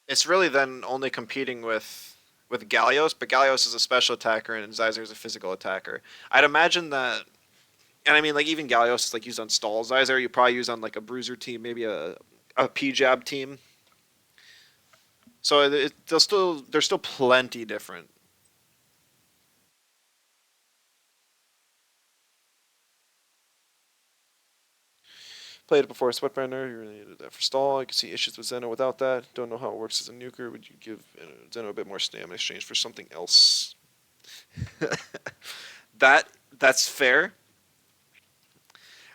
It's really then only competing with Gallios, but Gallios is a special attacker and Zyzer is a physical attacker. I'd imagine that, and I mean like even Gallios is like used on stall. Zyzer you probably use on like a bruiser team, maybe a P-Jab team. So they're still plenty different. Played it before Sweatbender. You really needed that for stall. You can see issues with Zeno without that. Don't know how it works as a nuker. Would you give Zeno a bit more stamina in exchange for something else? That that's fair.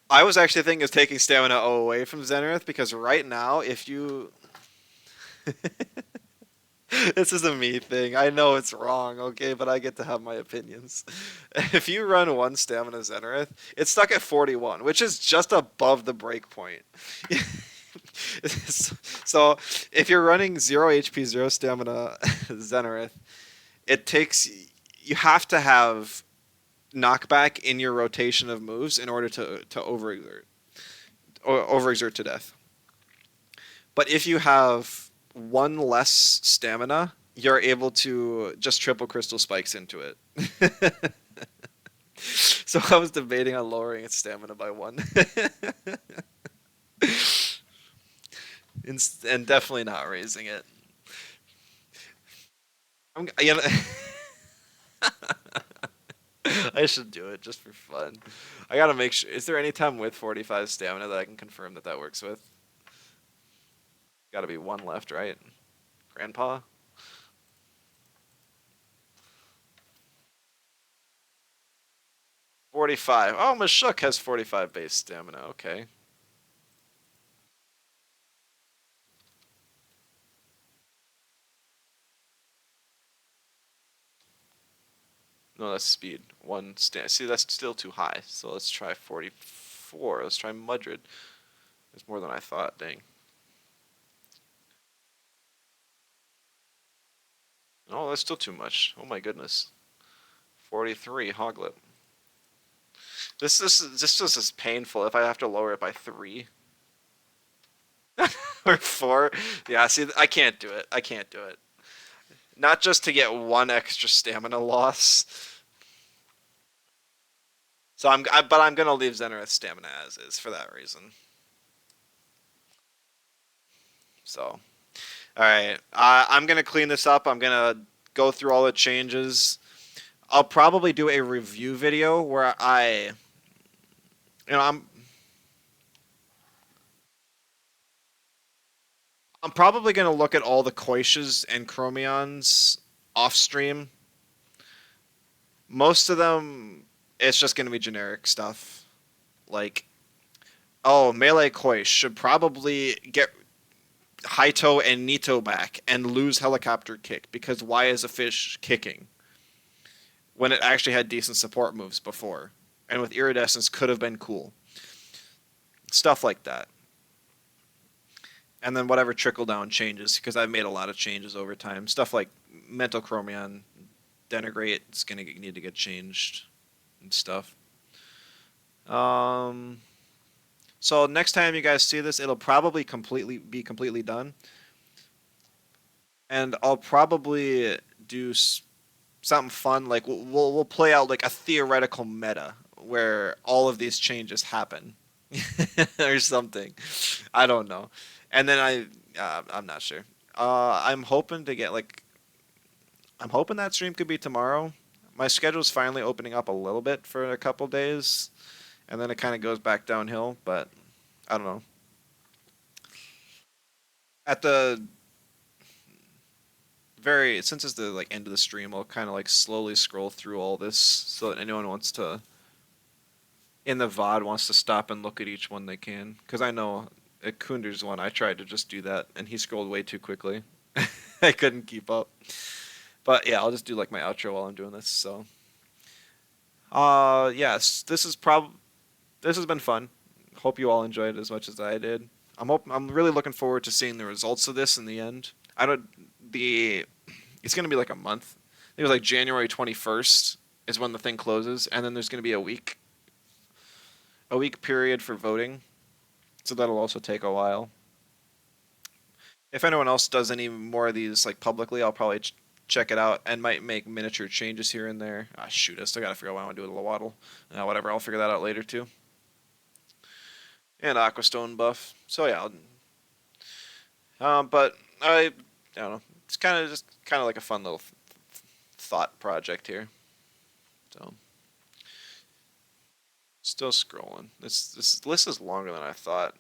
I was actually thinking of taking stamina away from Zenith because right now, if you this is a me thing. I know it's wrong, okay, but I get to have my opinions. If you run one stamina Zenith, it's stuck at 41, which is just above the break point. So if you're running 0 HP, 0 stamina Zenith, it takes you have to have knockback in your rotation of moves in order to overexert to death. But if you have one less stamina, you're able to just triple crystal spikes into it. So I was debating on lowering its stamina by one, and definitely not raising it. You know, I should do it just for fun. I gotta make sure. Is there any time with 45 stamina that I can confirm that that works with? Gotta be one left, right? Grandpa? 45. Oh, Mashuk has 45 base stamina. Okay. No, that's speed. One stand. See, that's still too high. So let's try 44. Let's try Mudred. It's more than I thought. Dang. Oh, that's still too much. Oh my goodness. 43 Hoglip. This is painful if I have to lower it by 3 or 4. Yeah, see, I can't do it. I can't do it. Not just to get one extra stamina loss. So but I'm gonna leave Zenith's stamina as is for that reason. So, all right, I'm gonna clean this up. I'm gonna go through all the changes. I'll probably do a review video where you know, I'm probably gonna look at all the Koishes and Chromions off stream. Most of them, it's just gonna be generic stuff like, oh, melee Koish should probably get Haito and Nito back and lose helicopter kick because why is a fish kicking when it actually had decent support moves before and with iridescence could have been cool, stuff like that. And then whatever trickle down changes because I've made a lot of changes over time, stuff like mental chromion denigrate is going to need to get changed and stuff. um so next time you guys see this, it'll probably completely done, and I'll probably do something fun. Like we'll play out like a theoretical meta where all of these changes happen, or something. I don't know. And then I'm not sure. I'm hoping to get like I'm hoping that stream could be tomorrow. My schedule's finally opening up a little bit for a couple days, and then it kind of goes back downhill. But I don't know. At the very since it's the like end of the stream, I'll kind of like slowly scroll through all this so that anyone wants to in the VOD wants to stop and look at each one they can. Because I know at Kunder's one, I tried to just do that, and he scrolled way too quickly. I couldn't keep up. But yeah, I'll just do like my outro while I'm doing this. So, yes, this has been fun. Hope you all enjoyed it as much as I did. I'm really looking forward to seeing the results of this in the end. I don't the It's gonna be like a month. I think it was like January 21st is when the thing closes, and then there's gonna be a week period for voting, so that'll also take a while. If anyone else does any more of these like publicly, I'll probably check it out and might make miniature changes here and there. Ah, shoot, I still gotta figure out what I want to do with Lawaddle. Whatever, I'll figure that out later too. And Aquastone buff. So yeah, but I don't know. It's kind of like a fun little thought project here. So still scrolling. This list is longer than I thought.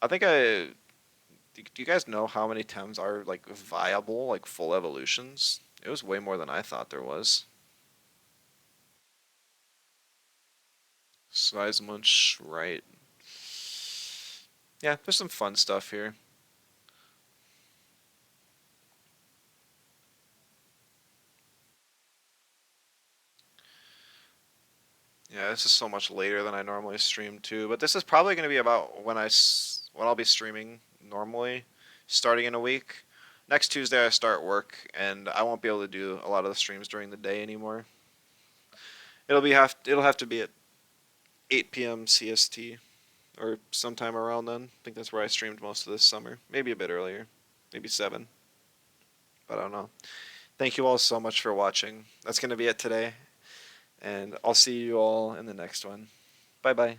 I think I. Do you guys know how many Tems are like viable, like full evolutions? It was way more than I thought there was. Size munch, right? Yeah, there's some fun stuff here. Yeah, this is so much later than I normally stream too, but this is probably going to be about when I'll be streaming normally, starting in a week. Next Tuesday I start work, and I won't be able to do a lot of the streams during the day anymore. It'll have to be at 8 p.m. CST or sometime around then. I think that's where I streamed most of this summer. Maybe a bit earlier, maybe 7, but I don't know. Thank you all so much for watching. That's going to be it today, and I'll see you all in the next one. Bye bye.